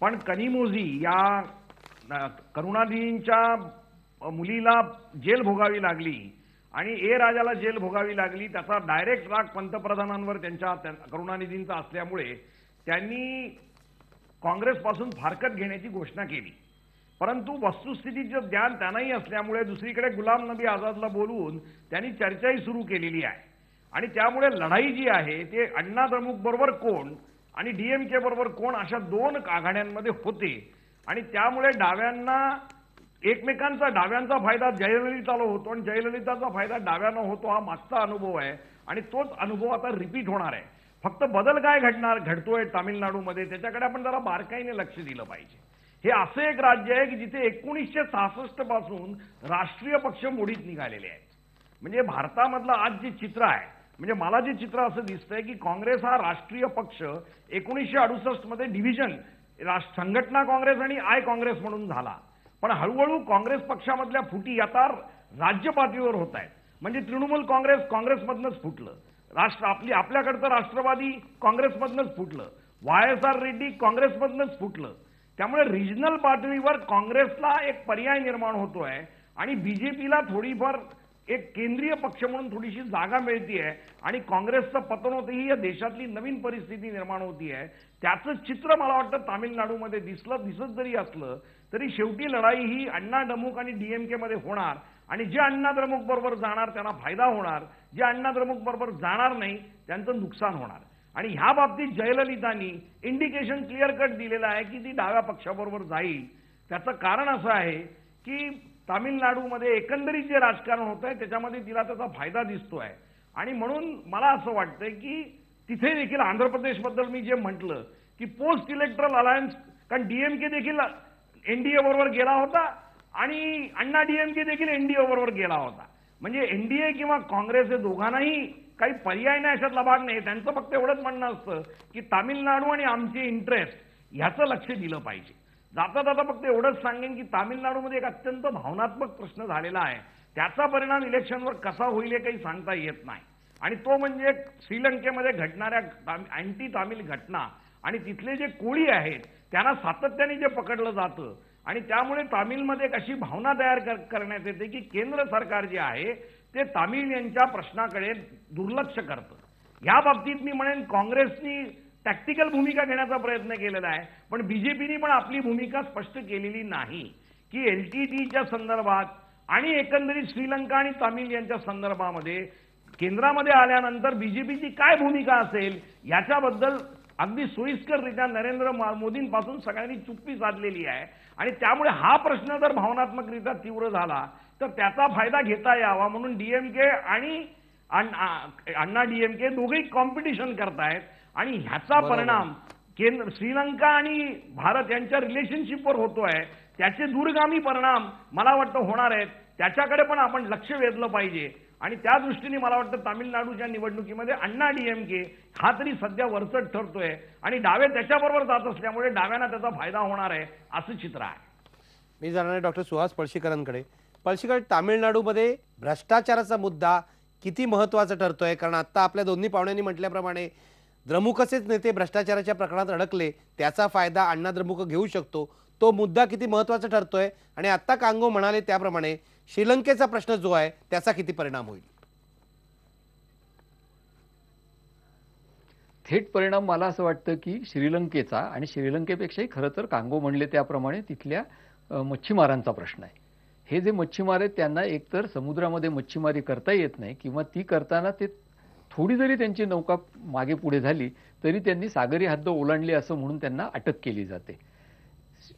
पण कनिमोझी या करुणानिधींच्या मुलीला जेल भोगावी लागली आणि राजाला जेल भोगावी लागली. त्याचा डायरेक्ट राग पंतप्रधानांवर त्यांच्या करुणानिधींचा असल्यामुळे त्यांनी काँग्रेसपासून फारकत घेण्याची घोषणा केली. परंतु वस्तुस्थितीचं ज्ञान त्यांनाही असल्यामुळे दुसरीकडे गुलाम नबी आझादला बोलवून त्यांनी चर्चाही सुरू केलेली आहे. आणि त्यामुळे लढाई जी आहे ते अण्णा द्रमुक बरोबर कोण आणि DMK बरोबर कोण अशा दोन आघाड्यांमध्ये होते. आणि त्यामुळे डाव्यांना एकमेकांचा, डाव्यांचा फायदा जयललिताला होतो आणि जयललिताचा फायदा डाव्यांना होतो. हा मागचा अनुभव आहे आणि तोच अनुभव आता रिपीट होणार आहे. फक्त बदल काय घडतोय तामिळनाडूमध्ये त्याच्याकडे आपण जरा बारकाईने लक्ष दिलं पाहिजे. हे असं एक राज्य आहे की जिथे 1966 पासून राष्ट्रीय पक्ष मोडीत निघालेले आहेत. म्हणजे भारतामधलं आज जे चित्र आहे, म्हणजे मला जे चित्र असं दिसतंय की काँग्रेस हा राष्ट्रीय पक्ष 1968 मध्ये डिव्हिजन संघटना काँग्रेस आणि काँग्रेस म्हणून झाला. पण हळूहळू काँग्रेस पक्षामधल्या फुटी आता राज्य पातळीवर होत आहेत. म्हणजे तृणमूल काँग्रेसमधनंच फुटलं, आपल्याकडचं राष्ट्रवादी काँग्रेसमधनंच फुटलं, YSR रेड्डी काँग्रेसमधनंच फुटलं. त्यामुळे रिजनल पातळीवर काँग्रेसला एक पर्याय निर्माण होतोय आणि BJPला थोडीफार एक केंद्रीय पक्ष म्हणून थोडीशी जागा मिळतीये आणि काँग्रेसचं पतन होतंही या देशातली नवीन परिस्थिती निर्माण होतीये. त्याचं चित्र मला वाटतं तामिळनाडूमध्ये दिसत जरी असलं तरी शेवटी लढाई ही अण्णा द्रमुक आणि DMK मध्ये होणार आणि जे अण्णा द्रमुक बरोबर जाणार त्यांना फायदा होणार, जे अण्णा द्रमुक बरोबर जाणार नाही त्यांचं नुकसान होणार. आणि ह्या बाबतीत जयललितांनी इंडिकेशन क्लिअर कट दिलेलं आहे की ती डाव्या पक्षाबरोबर जाईल. त्याचं कारण असं आहे की तामिळनाडूमध्ये एकंदरीत जे राजकारण होत आहे त्याच्यामध्ये तिला त्याचा फायदा दिसतोय. आणि म्हणून मला असं वाटतंय की तिथे देखील आंध्र प्रदेशबद्दल मी जे म्हटलं की पोस्ट इलेक्ट्रल अलायन्स, कारण DMK देखील NDA बरोबर गेला होता आणि अण्णा DMK देखील NDA बरोबर गेला होता. म्हणजे NDA किंवा काँग्रेस हे दोघांनाही काही पर्याय नाही अशातला भाग नाही. त्यांचं फक्त एवढंच म्हणणं असतं की तामिळनाडू आणि आमचे इंटरेस्ट ह्याचं लक्ष दिलं पाहिजे. जाता जाता फक्त एवढंच सांगेन की तामिळनाडूमध्ये एक अत्यंत भावनात्मक प्रश्न झालेला आहे. त्याचा परिणाम इलेक्शनवर कसा होईल हे काही सांगता येत नाही. आणि तो म्हणजे श्रीलंकेमध्ये घडणाऱ्या अँटी तामिळ घटना आणि तिथले जे कोळी आहेत त्यांना सातत्याने जे पकडलं जातं आणि त्यामुळे तामिळमध्ये एक अशी भावना तयार करण्यात येते की केंद्र सरकार जे आहे ते तामिळ यांच्या प्रश्नाकडे दुर्लक्ष करतं. या बाबतीत मी म्हणेन काँग्रेसनी टॅक्टिकल भूमिका घेण्याचा प्रयत्न केलेला आहे, पण BJPनी पण आपली भूमिका स्पष्ट केलेली नाही की LTTच्या संदर्भात आणि एकंदरीत श्रीलंका आणि तामिळ यांच्या संदर्भामध्ये केंद्रामध्ये आल्यानंतर BJPची काय भूमिका असेल याच्याबद्दल अगदी सोयीस्कररित्या नरेंद्र मोदींपासून सगळ्यांनी चुप्पी साधलेली आहे. आणि त्यामुळे हा प्रश्न जर भावनात्मकरित्या तीव्र झाला तर त्याचा फायदा घेता यावा म्हणून DMK आणि अण्णा DMK दोघेही कॉम्पिटिशन करतायत आणि ह्याचा परिणाम श्रीलंका आणि भारत यांच्या रिलेशनशिपवर होतोय त्याचे दूरगामी परिणाम मला वाटतं होणार आहेत. त्याच्याकडे पण आपण लक्ष वेधलं पाहिजे आणि त्या दृष्टीने मला वाटतं तामिळनाडूच्या निवडणुकीमध्ये अण्णा डीएमके हा तरी सध्या वरचढ ठरतोय आणि डावे त्याच्याबरोबर जात असल्यामुळे डाव्यांना त्याचा फायदा होणार आहे असं चित्र आहे. मी जाणार आहे डॉक्टर सुहास पळशीकरांकडे. पळशीकर, तामिळनाडूमध्ये भ्रष्टाचाराचा मुद्दा किती महत्त्वाचा ठरतोय? कारण आता आपल्या दोन्ही पाहुण्यांनी म्हटल्याप्रमाणे द्रमुकचेच नेते भ्रष्टाचाराच्या प्रकरणात अडकले, त्याचा फायदा अण्णा द्रमुक घेऊ शकतो. तो मुद्दा किती महत्त्वाचा ठरतोय आणि आता कांगो म्हणाले त्याप्रमाणे श्रीलंकेचा प्रश्न जो आहे त्याचा किती परिणाम होईल? थेट परिणाम मला असं वाटतं की श्रीलंकेचा आणि श्रीलंकेपेक्षाही खरं तर कांगो म्हणले त्याप्रमाणे तिथल्या मच्छीमारांचा प्रश्न आहे. हे जे मच्छीमार आहेत त्यांना एकतर समुद्रामध्ये मच्छीमारी करता येत नाही किंवा ती करताना ते थोडी जरी त्यांची नौका मागे पुढे झाली तरी त्यांनी सागरी हद्द ओलांडली असं म्हणून त्यांना अटक केली जाते.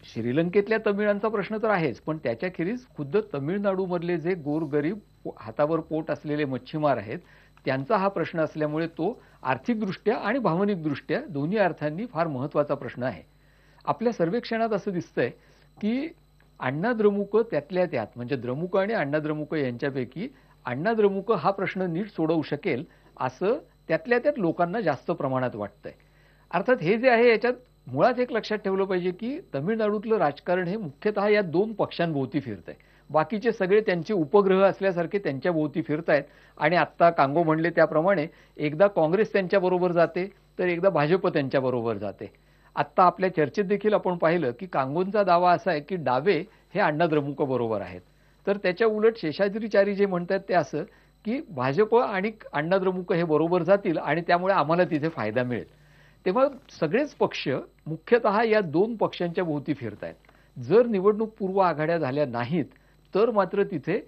श्रीलंकेतल्या तमिळांचा प्रश्न तर आहेच, पण त्याच्याखेरीज खुद्द तमिळनाडूमधले जे गोरगरीब हातावर पोट असलेले मच्छीमार आहेत त्यांचा हा प्रश्न असल्यामुळे तो आर्थिकदृष्ट्या आणि भावनिकदृष्ट्या दोन्ही अर्थांनी फार महत्त्वाचा प्रश्न आहे. आपल्या सर्वेक्षणात असं दिसतंय की अण्णा द्रमुक त्यातल्या त्यात म्हणजे द्रमुक आणि अण्णा द्रमुक यांच्यापैकी अण्णा द्रमुक हा प्रश्न नीट सोडवू शकेल असं त्यातल्या त्यात लोकांना जास्त प्रमाणात वाटतंय. अर्थात हे जे आहे याच्यात मुळात एक लक्षात ठेवलं पाहिजे की तमिळनाडूतलं राजकारण हे मुख्यतः या दोन पक्षांभोवती फिरतंय. बाकीचे सगळे त्यांचे उपग्रह असल्यासारखे त्यांच्या भोवती फिरतायत आणि आत्ता कांगो म्हणले त्याप्रमाणे एकदा काँग्रेस त्यांच्याबरोबर जाते तर एकदा भाजप त्यांच्याबरोबर जाते. आत्ता आपल्या चर्चेत देखील आपण पाहिलं की कांगोंचा दावा असा आहे की डावे हे अण्णा द्रमुक बरोबर आहेत, तर त्याच्या उलट शेषाद्रीचारी जे म्हणतात ते असं की भाजप आणि अण्णा द्रमुक हे बरोबर जातील आणि त्यामुळे आम्हाला तिथे फायदा मिळेल. तेव्हा सगळेच पक्ष मुख्यतः या दोन पक्षांच्या भोवती फिरतायत. जर निवडणूक पूर्व आघाड्या झाल्या नाहीत तर मात्र तिथे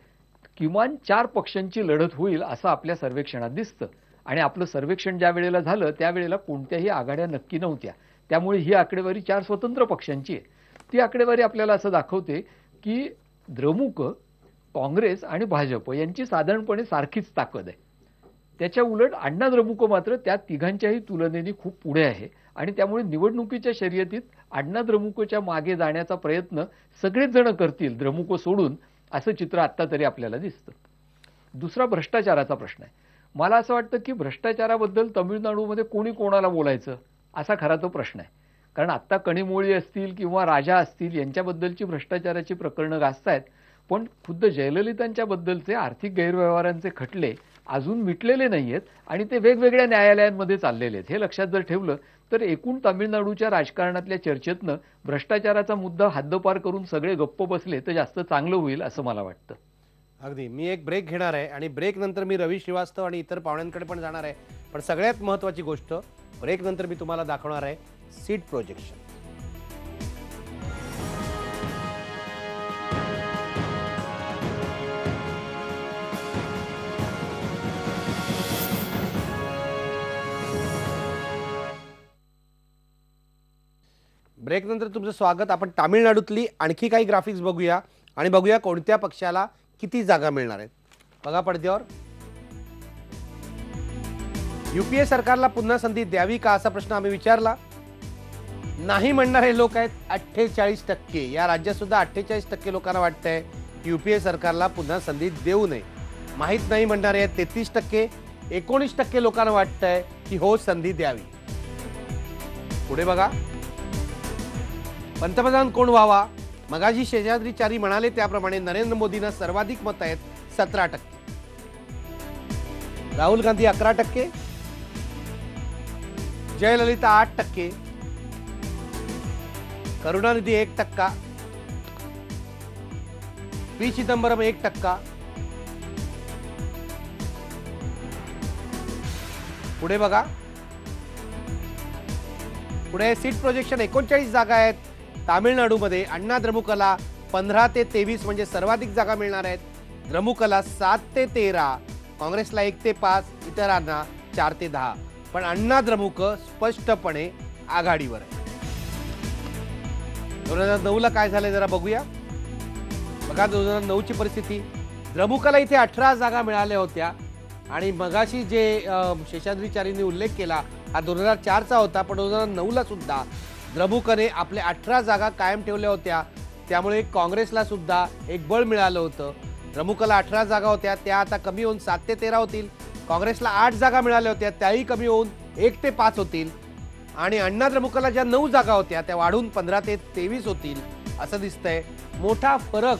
किमान 4 पक्षांची लढत होईल असं आपल्या सर्वेक्षणात दिसतं आणि आपलं सर्वेक्षण ज्या वेळेला झालं त्यावेळेला कोणत्याही आघाड्या नक्की नव्हत्या. त्यामुळे ही आकडेवारी 4 स्वतंत्र पक्षांची आहे. ती आकडेवारी आपल्याला असं दाखवते की द्रमुक, काँग्रेस आणि भाजप यांची साधारणपणे सारखीच ताकद आहे. त्याच्या उलट अण्णा द्रमुक मात्र त्या तिघांच्याही तुलनेने खूप पुढे आहे आणि त्यामुळे निवडणुकीच्या शर्यतीत अण्णा द्रमुकच्या मागे जाण्याचा प्रयत्न सगळेच जण करतील द्रमुक सोडून असं चित्र आत्ता तरी आपल्याला दिसतं. दुसरा भ्रष्टाचाराचा प्रश्न आहे. मला असं वाटतं की भ्रष्टाचाराबद्दल तमिळनाडूमध्ये कोणी कोणाला बोलायचं असा खरा तो प्रश्न आहे. कारण आत्ता कणिमोळी असतील किंवा राजा असतील यांच्याबद्दलची भ्रष्टाचाराची प्रकरणं गाजतायत, पण खुद्द जयललितांच्या बद्दलचे आर्थिक गैरव्यवहारांचे खटले अजून मिटलेले नाहीयेत आणि ते वेगवेगळ्या न्यायालयांमध्ये चाललेले आहेत. हे लक्षात जर ठेवलं तर एकूण तामिळनाडूच्या राजकारणातल्या चर्चेतनं भ्रष्टाचाराचा मुद्दा हद्दपार करून सगळे गप्प बसले तर जास्त चांगलं होईल असं मला वाटतं. अगदी. मी एक ब्रेक घेणार आहे आणि ब्रेक नंतर मी रवी श्रीवास्तव आणि इतर पाहुण्यांकडे पण जाणार आहे. पण सगळ्यात महत्त्वाची गोष्ट ब्रेक नंतर मी तुम्हाला दाखवणार आहे सीट प्रोजेक्शन. ब्रेक नंतर तुमचं स्वागत. आपण तामिळनाडूतली आणखी काही ग्राफिक्स बघूया आणि बघूया कोणत्या पक्षाला किती जागा मिळणार आहेत. बघा पडद्यावर. यूपीए सरकारला पुन्हा संधी द्यावी का असा प्रश्न आम्ही विचारला. नाही म्हणणारे लोक आहेत 48%. या राज्यात सुद्धा 48% लोकांना वाटतंय यूपीए सरकारला पुन्हा संधी देऊ नये. माहीत नाही म्हणणारे आहेत 33%. 19% लोकांना वाटतंय की हो संधी द्यावी. पुढे बघा. पंतप्रधान कोण व्हावा. मगाशी शेषाद्रीचारी म्हणाले त्याप्रमाणे नरेंद्र मोदींना सर्वाधिक मत आहेत 17%. राहुल गांधी 11%. जयललिता 8%. करुणानिधी 1%. पी चिदंबरम 1%. पुढे बघा. पुढे सीट प्रोजेक्शन 39 जागा आहेत. तामिळनाडूमध्ये अण्णा द्रमुकला 15 ते 23 म्हणजे सर्वाधिक जागा मिळणार आहेत. द्रमुकला 7 ते 13, काँग्रेसला 1 ते 5, इतरांना 4 ते 10. पण अण्णा द्रमुक स्पष्टपणे आघाडीवर आहे. 2009ला काय झालंय जरा बघूया. बघा 2009ची परिस्थिती. द्रमुकला इथे 18 जागा मिळाल्या होत्या आणि मगाशी जे शेषाद्रीचारींनी उल्लेख केला हा 2004चा होता, पण 2009ला सुद्धा द्रमुकने आपल्या 18 जागा कायम ठेवल्या होत्या. त्यामुळे काँग्रेसला सुद्धा एक बळ मिळालं होतं. द्रमुकला 18 जागा होत्या, त्या आता कमी होऊन 7 ते 13 होतील. काँग्रेसला 8 जागा मिळाल्या होत्या, त्याही कमी होऊन 1 ते 5 होतील. आणि अण्णा द्रमुकला ज्या 9 जागा होत्या त्या वाढून 15 ते 23 होतील असं दिसतंय. मोठा फरक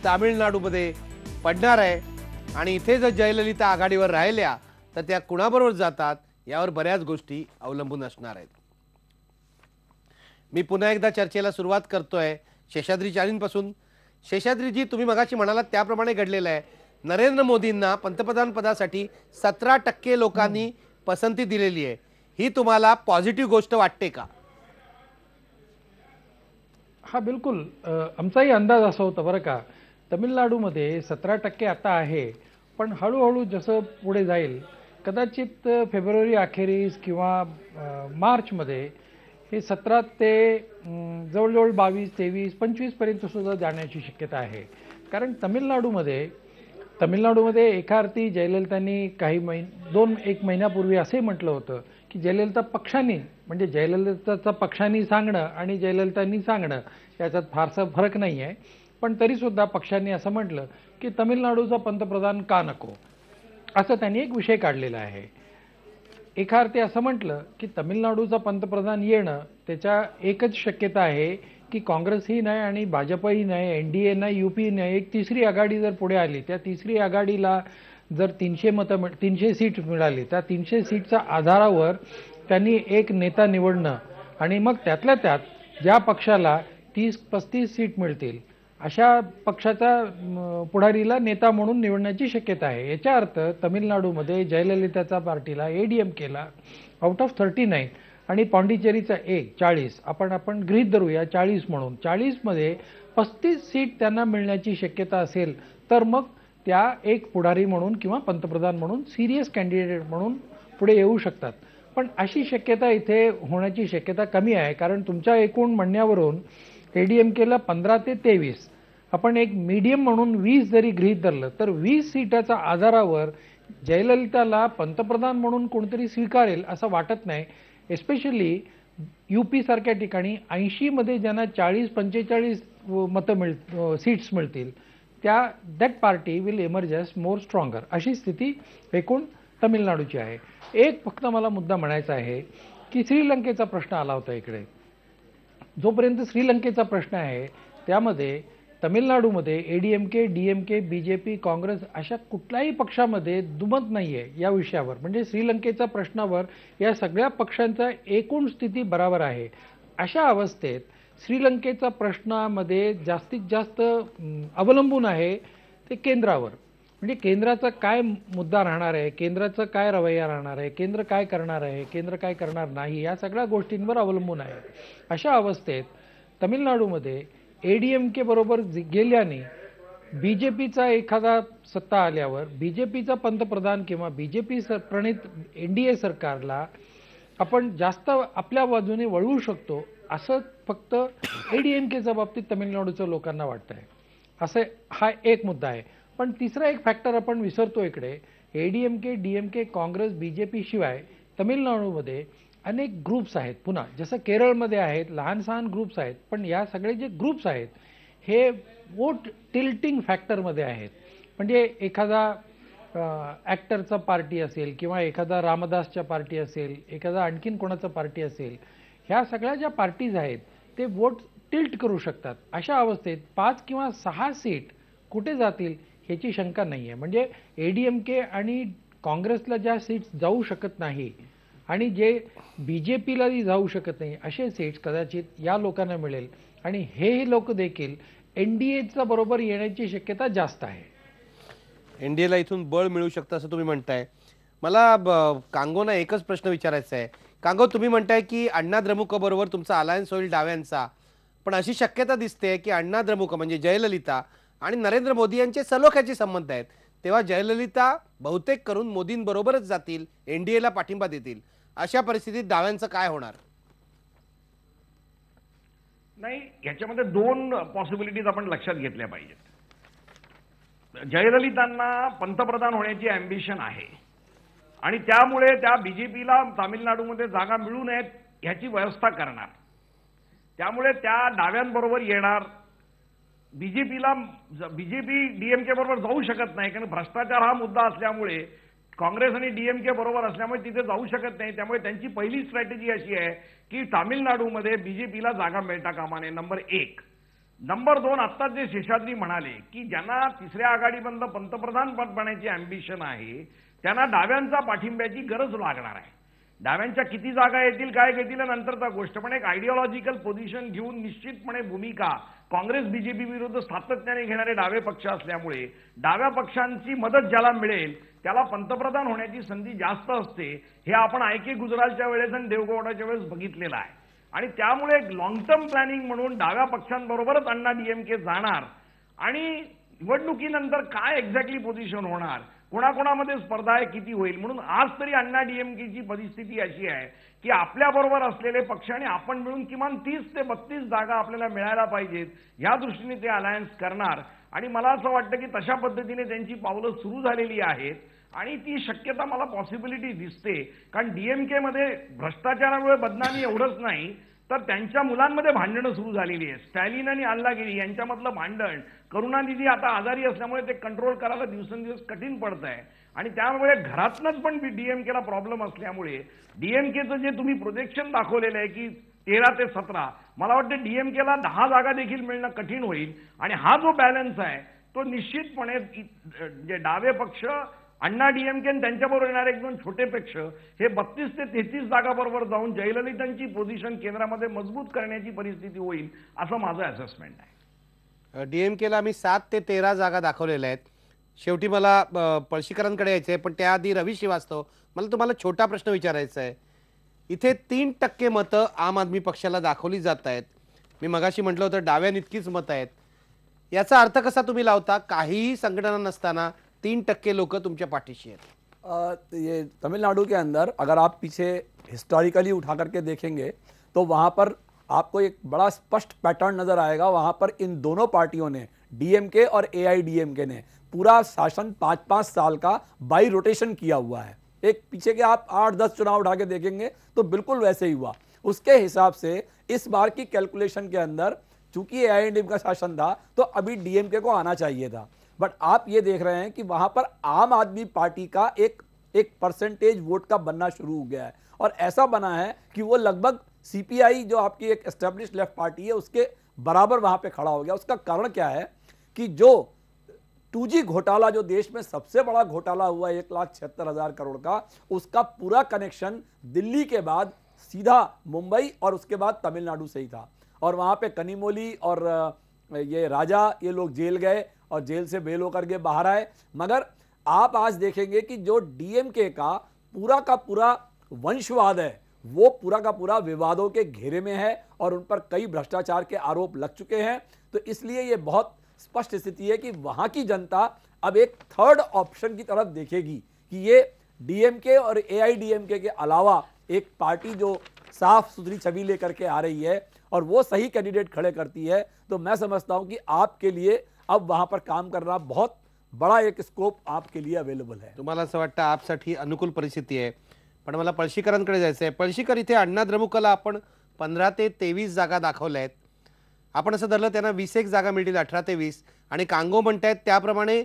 तामिळनाडूमध्ये पडणार आहे. आणि इथे जर जयललिता आघाडीवर राहिल्या तर त्या कुणाबरोबर जातात यावर बऱ्याच गोष्टी अवलंबून असणार आहेत. मी पुन्हा एकदा चर्चेला सुरुवात करतोय शेषाद्री चारींपासून. शेषाद्रीजी, तुम्ही मगाशी म्हणालात त्याप्रमाणे घडलेलं आहे. नरेंद्र मोदींना पंतप्रधान पदासाठी 17% लोकांनी पसंती दिलेली आहे. ही तुम्हाला पॉझिटिव्ह गोष्ट वाटते का? हा बिलकुल आमचाही अंदाज असा होता बरं का. तमिळनाडूमध्ये 17% आता आहे, पण हळूहळू जसं पुढे जाईल कदाचित फेब्रुवारी अखेरीस किंवा मार्चमध्ये हे 17 ते जवळजवळ 22, 23, 25 पर्यंत सुद्धा जाण्याची शक्यता आहे. कारण तमिळनाडूमध्ये एका अर्थी जयललितांनी एक महिन्यापूर्वी असे म्हटलं होतं की जयललिता पक्षाने, म्हणजे जयललिताचा पक्षाने सांगणं आणि जयललितांनी सांगणं याच्यात फारसा फरक नाही आहे, पण तरीसुद्धा पक्षाने असं म्हटलं की तमिळनाडूचा पंतप्रधान का नको, असं त्यांनी एक विषय काढलेला आहे. एका अर्थी असं म्हटलं की तमिळनाडूचा पंतप्रधान येणं त्याच्या एकच शक्यता आहे की काँग्रेसही नाही आणि भाजपही नाही, एनडीए नाही, यूपी नाही, एक तिसरी आघाडी जर पुढे आली, त्या तिसरी आघाडीला जर 300 सीट मिळाली, त्या 300 सीटच्या आधारावर त्यांनी एक नेता निवडणं आणि मग त्यातल्या त्यात ज्या पक्षाला 30-35 सीट मिळतील अशा पक्षाचा पुढारीला नेता म्हणून निवडण्याची शक्यता आहे. याचा अर्थ तमिळनाडूमध्ये जयललिताचा पार्टीला एडीएमकेला आउट ऑफ 39 आणि पॉंडिचेरीचा 40 आपण गृहीत धरूया 40 म्हणून, 40मध्ये 35 सीट त्यांना मिळण्याची शक्यता असेल तर मग त्या एक पुढारी म्हणून किंवा पंतप्रधान म्हणून सिरियस कॅन्डिडेट म्हणून पुढे येऊ शकतात. पण अशी शक्यता इथे होण्याची शक्यता कमी आहे. कारण तुमच्या एकूण म्हणण्यावरून एडीएमकेला 15 ते 23, आपण एक मीडियम म्हणून 20 जरी गृहीत धरलं तर 20 सीटाच्या आधारावर जयललिताला पंतप्रधान म्हणून कोणतरी स्वीकारेल असं वाटत नाही. एस्पेशली यूपी सारख्या ठिकाणी 80मध्ये ज्यांना 40-45 सीट्स मिळतील त्या that party will emerge as more stronger, अशी स्थिती एकूण तमिळनाडूची आहे. एक फक्त मला मुद्दा म्हणायचा आहे की श्रीलंकेचा प्रश्न आला होता इकडे. जोपर्यंत श्रीलंकेचा प्रश्न आहे त्यामध्ये तमिळनाडूमध्ये एडीएमके, डीएमके, बीजेपी, काँग्रेस अशा कुठल्याही पक्षामध्ये दुमत नाही आहे या विषयावर. म्हणजे श्रीलंकेच्या प्रश्नावर या सगळ्या पक्षांचा एकूण स्थिती बरोबर आहे. अशा अवस्थेत श्रीलंकेचा प्रश्नामध्ये जास्तीत जास्त अवलंबून आहे ते केंद्रावर. म्हणजे केंद्राचा काय मुद्दा राहणार आहे, केंद्राचा काय रवैया राहणार आहे, केंद्र काय करणार आहे, केंद्र काय करणार नाही, या सगळ्या गोष्टींवर अवलंबून आहे. अशा अवस्थेत तमिळनाडूमध्ये एडीएमके बरोबर गेल्याने बीजेपीचा एखादा सत्ता आल्यावर बीजेपीचा पंतप्रधान किंवा बीजेपी प्रणित एनडीए सरकारला आपण जास्त आपल्या बाजूने वळवू शकतो असं फक्त एडीएमकेच्या बाबतीत तमिळनाडूच्या लोकांना वाटतं आहे. असं हा एक मुद्दा आहे. पण तिसरा एक फॅक्टर आपण विसरतो इकडे. एडीएमके, डीएमके, काँग्रेस, बीजेपी शिवाय तमिळनाडूमध्ये अनेक ग्रुप्स आहेत. पुन्हा जसं केरळमध्ये आहेत, लहान सहान ग्रुप्स आहेत, पण या सगळे जे ग्रुप्स आहेत हे वोट टिल्टिंग फॅक्टरमध्ये आहेत. म्हणजे एखादा ॲक्टरचा पार्टी असेल किंवा एखादा रामदासच्या पार्टी असेल, एखादा आणखीन कोणाचा पार्टी असेल, ह्या सगळ्या ज्या पार्टीज आहेत ते वोट टिल्ट करू शकतात. अशा अवस्थेत 5 किंवा 6 सीट कुठे जातील ह्याची शंका नाही आहे. म्हणजे एडीएमके आणि काँग्रेसला ज्या सीट्स जाऊ शकत नाही आणि जे बीजेपीलाही जाऊ शकत नाही असे सीट्स कदाचित या लोकांना मिळेल आणि हे लोक देखील एनडीएचा बरोबर येण्याची शक्यता जास्त आहे. एनडीएला इथून बळ मिळू शकतं असं तुम्ही म्हणताय. मला कांगोना एकच प्रश्न विचारायचा आहे. कांगो, तुम्ही म्हणताय की अण्णा द्रमुक बरोबर तुमचा अलायन्स होईल डाव्यांचा, पण अशी शक्यता दिसते की अण्णा द्रमुक म्हणजे जयललिता आणि नरेंद्र मोदी यांचे सलोख्याचे संबंध आहेत. तेव्हा जयललिता बहुतेक करून मोदींबरोबरच जातील, एनडीएला पाठिंबा देतील. अशा परिस्थितीत डाव्यांचं काय होणार? नाही, याच्यामध्ये 2 पॉसिबिलिटीज आपण लक्षात घेतल्या पाहिजेत. जयललितांना पंतप्रधान होण्याची अँबिशन आहे आणि त्यामुळे त्या बीजेपीला तामिळनाडूमध्ये जागा मिळू नयेत ह्याची व्यवस्था करणार. त्यामुळे त्या डाव्यांबरोबर येणार. बीजेपी डीएमके बरोबर जाऊ शकत नाही, कारण भ्रष्टाचार हा मुद्दा असल्यामुळे काँग्रेस आणि डीएमके बरोबर असल्यामुळे तिथे जाऊ शकत नाही. त्यामुळे त्यांची पहिली स्ट्रॅटेजी अशी आहे की तामिळनाडूमध्ये बीजेपीला जागा मिळता कामा नये, नंबर 1. नंबर 2, आत्ता जे शेषाद्री म्हणाले की ज्यांना तिसऱ्या आघाडीमधलं पंतप्रधान पद बनायची अँबिशन आहे त्यांना डाव्यांचा पाठिंब्याची गरज लागणार आहे. डाव्यांच्या किती जागा येतील काय येतील नंतरचा गोष्ट, पण एक आयडिओलॉजिकल पोझिशन घेऊन निश्चितपणे भूमिका काँग्रेस बीजेपी विरुद्ध सातत्याने घेणारे डावे पक्ष असल्यामुळे डाव्या पक्षांची मदत ज्याला मिळेल त्याला पंतप्रधान होण्याची संधी जास्त असते. हे आपण आयके गुजरालच्या वेळेस आणि देवगौडाच्या वेळेस बघितलेलं आहे. आणि त्यामुळे लॉंग टर्म प्लॅनिंग म्हणून डाव्या पक्षांबरोबरच अण्णा डीएमके जाणार. आणि निवडणुकीनंतर काय एक्झॅक्टली पोझिशन होणार, कोणाकोणामध्ये स्पर्धा आहे, किती होईल, म्हणून आज तरी अण्णा डीएमकेची परिस्थिती अशी आहे की आपल्याबरोबर असलेले पक्ष आणि आपण मिळून किमान 30 ते 32 जागा आपल्याला मिळायला पाहिजेत या दृष्टीने ते अलायन्स करणार. आणि मला असं वाटतं की तशा पद्धतीने त्यांची पावलं सुरू झालेली आहेत आणि ती शक्यता मला पॉसिबिलिटी दिसते. कारण डीएमकेमध्ये भ्रष्टाचारामुळे बदनामी एवढंच नाही तर त्यांच्या मुलांमध्ये भांडणं सुरू झालेली आहे. स्टॅलिन आणि अल्लागिरी यांच्यामधलं भांडण, करुणानिधी आता आजारी असल्यामुळे ते कंट्रोल करायला दिवसेंदिवस कठीण पडत आहे. आणि त्यामुळे घरातनंच पण डीएमकेला प्रॉब्लेम असल्यामुळे डीएमकेचं जे तुम्ही प्रोजेक्शन दाखवलेलं आहे की 13 ते 17, मला वाटतं डीएमकेला 10 जागा देखील मिळणं कठीण होईल. आणि हा जो बॅलन्स आहे तो निश्चितपणे जे डावे पक्ष अण्णा डीएमके आणि त्यांच्याबरोबर येणारे 1-2 छोटे पक्ष हे 32 ते 33 जागाबरोबर जाऊन जयललितांची पोझिशन केंद्रामध्ये मजबूत करण्याची परिस्थिती होईल असं माझं असेसमेंट आहे. डीएमकेला आम्ही 7 ते 13 जागा दाखवलेल्या आहेत. शेवटी मला पळशीकरांकडे यायचं आहे, पण त्याआधी रवी श्रीवास्तव, मला तुम्हाला छोटा प्रश्न विचारायचा आहे. इथे 3% मतं आम आदमी पक्षाला दाखवली जात आहेत. मी मगाशी म्हटलं होतं डाव्यानितकीच मतं आहेत. याचा अर्थ कसा तुम्ही लावता? काहीही संघटना नसताना 3% लोक तुमच्या पाठीशी आहेत. ये तमिलनाडु के अंदर अगर आप पीछे हिस्टोरिकली उठा करके देखेंगे तो वहाँ पर आपको एक बड़ा स्पष्ट पैटर्न नजर आएगा. वहाँ पर इन दोनों पार्टियों ने, डीएमके और एआईडीएमके ने, पूरा शासन 5-5 साल का बाई रोटेशन किया हुआ है. एक पीछे के आप 8-10 चुनाव उठा के देखेंगे तो बिल्कुल वैसे ही हुआ. उसके हिसाब से इस बार की कैलकुलेशन के अंदर चूंकि एआईडीएमके का शासन था तो अभी डीएमके को आना चाहिए था. बट आप ये देख रहे हैं कि वहां पर आम आदमी पार्टी का एक परसेंटेज वोट का बनना शुरू हो गया है. और ऐसा बना है कि वो लगभग सीपीआई जो आपकी एक एस्टेब्लिश लेफ्ट पार्टी है उसके बराबर वहां पे खड़ा हो गया. उसका कारण क्या है कि जो 2G घोटाला, जो देश में सबसे बड़ा घोटाला हुआ 1,76,000 करोड़ का, उसका पूरा कनेक्शन दिल्ली के बाद सीधा मुंबई और उसके बाद तमिलनाडु से ही था. और वहां पे कनिमोली और ये राजा, ये लोग जेल गए और जेल से बेल होकर के बाहर आए. मगर आप आज देखेंगे कि जो डीएमके का पूरा वंशवाद है वो पूरा का पूरा विवादों के घेरे में है और उन पर कई भ्रष्टाचार के आरोप लग चुके हैं. तो इसलिए ये बहुत स्पष्ट स्थिति है कि वहां की जनता अब एक थर्ड ऑप्शन की तरफ देखेगी कि ये डीएमके और एआईडीएमके के अलावा एक पार्टी जो साफ सुथरी छवि लेकर के आ रही है और वो सही कैंडिडेट खड़े करती है. तो मैं समझता हूं कि आपके लिए अब वहां पर काम करना बहुत बड़ा एक स्कोप आपके लिए अवेलेबल है. तुम्हाला असं वाटतं आपसाठी अनुकूल परिस्थिती आहे. पण मला पळशीकरांकडे जायचं आहे. पळशीकर, इथे अण्णा द्रमुकला आपण 15 ते 23 जागा दाखवल्या आहेत. आपण असं धरलं त्यांना 21 जागा मिळतील, 18 ते 20, आणि कांगो म्हणतायत त्याप्रमाणे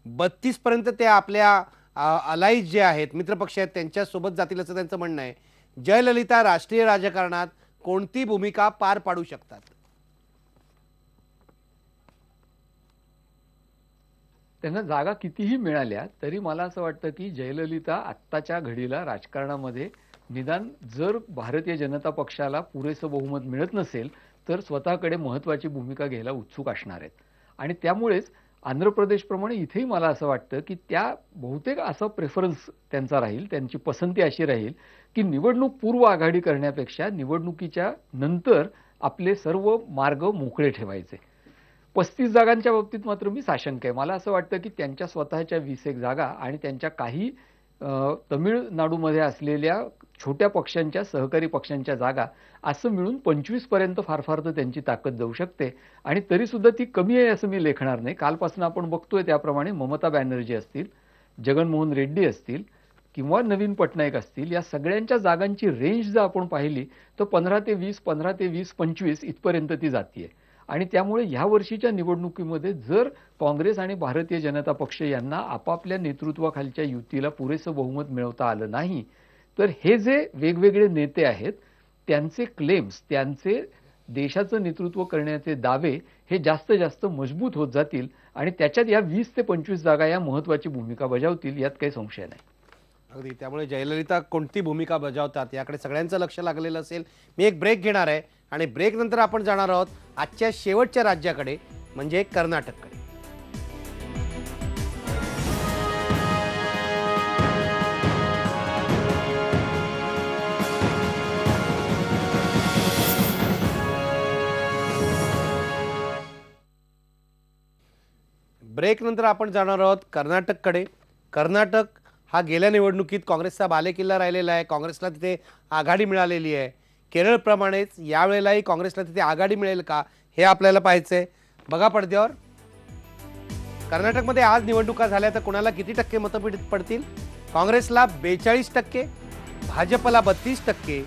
32 पर्यंत ते आपल्या अलाईज जे आहेत, मित्रपक्ष आहेत, त्यांच्यासोबत जातील असं त्यांचं म्हणणं आहे. जयललिता राष्ट्रीय राजकारणात कोणती भूमिका पार पाडू शकतात? त्यांना जागा कितीही मिळाल्या तरी मला असं वाटतं की जयललिता आत्ताच्या घडीला राजकारणामध्ये निदान जर भारतीय जनता पक्षाला पुरेसं बहुमत मिळत नसेल तर स्वतःकडे महत्त्वाची भूमिका घ्यायला उत्सुक असणार आहेत. आणि त्यामुळेच आंध्र प्रदेशप्रमाणे इथेही मला असं वाटतं की त्या बहुतेक असं प्रेफरन्स त्यांचा राहील, त्यांची पसंती अशी राहील की निवडणूक पूर्व आघाडी करण्यापेक्षा निवडणुकीच्या नंतर आपले सर्व मार्ग मोकळे ठेवायचे. 35 जागांच्या बाबतीत मात्र मी साशंक आहे. मला असं वाटतं की त्यांच्या स्वतःच्या 21 जागा आणि त्यांच्या काही तमिळनाडूमध्ये असलेल्या छोट्या पक्षांच्या, सहकारी पक्षांच्या जागा असं मिळून 25 पर्यंत फार तर त्यांची ताकद जाऊ शकते. आणि तरी सुद्धा ती कमी आहे असं मी लेखणार नाही. कालपासून आपण बघतोय त्याप्रमाणे ममता बॅनर्जी असतील, जगनमोहन रेड्डी असतील, किंवा नवीन पटनायक असतील, या सगळ्यांच्या जागांची रेंज जर आपण पाहिली तर 15 ते 20, 15 ते 20, 25 इथपर्यंत ती जातीये. आणि त्यामुळे ह्या वर्षीच्या निवडणुकीमध्ये जर काँग्रेस आणि भारतीय जनता पक्ष यांना आपापल्या नेतृत्वाखालच्या युतीला पुरेसं बहुमत मिळवता आलं नाही, तर हे जे वेगवेगळे नेते आहेत त्यांचे क्लेम्स, त्यांचे देशाचं नेतृत्व करण्याचे दावे हे जास्त जास्त मजबूत होत जातील आणि त्याच्यात या 20 ते 25 जागा या महत्त्वाची भूमिका बजावतील, यात काही संशय नाही. अगदी. त्यामुळे जयललिता कोणती भूमिका बजावतात याकडे सगळ्यांचं लक्ष लागलेलं असेल. मी एक ब्रेक घेणार आहे आणि ब्रेक नंतर आपण जाणार आहोत आजच्या शेवटच्या राज्याकडे, म्हणजे कर्नाटककडे. ब्रेक नंतर आपण जाणार आहोत कर्नाटककडे. कर्नाटक हा गेल्या निवडणुकीत काँग्रेसचा बालेकिल्ला राहिलेला आहे. काँग्रेसला तिथे आघाडी मिळालेली आहे. केरळप्रमाणेच यावेळेलाही काँग्रेसला तिथे आघाडी मिळेल का हे आपल्याला पाहायचंय. बघा पडद्यावर कर्नाटकमध्ये आज निवडणुका झाल्या तर कोणाला किती टक्के मतं पडतील? काँग्रेसला 42%, भाजपला 32%,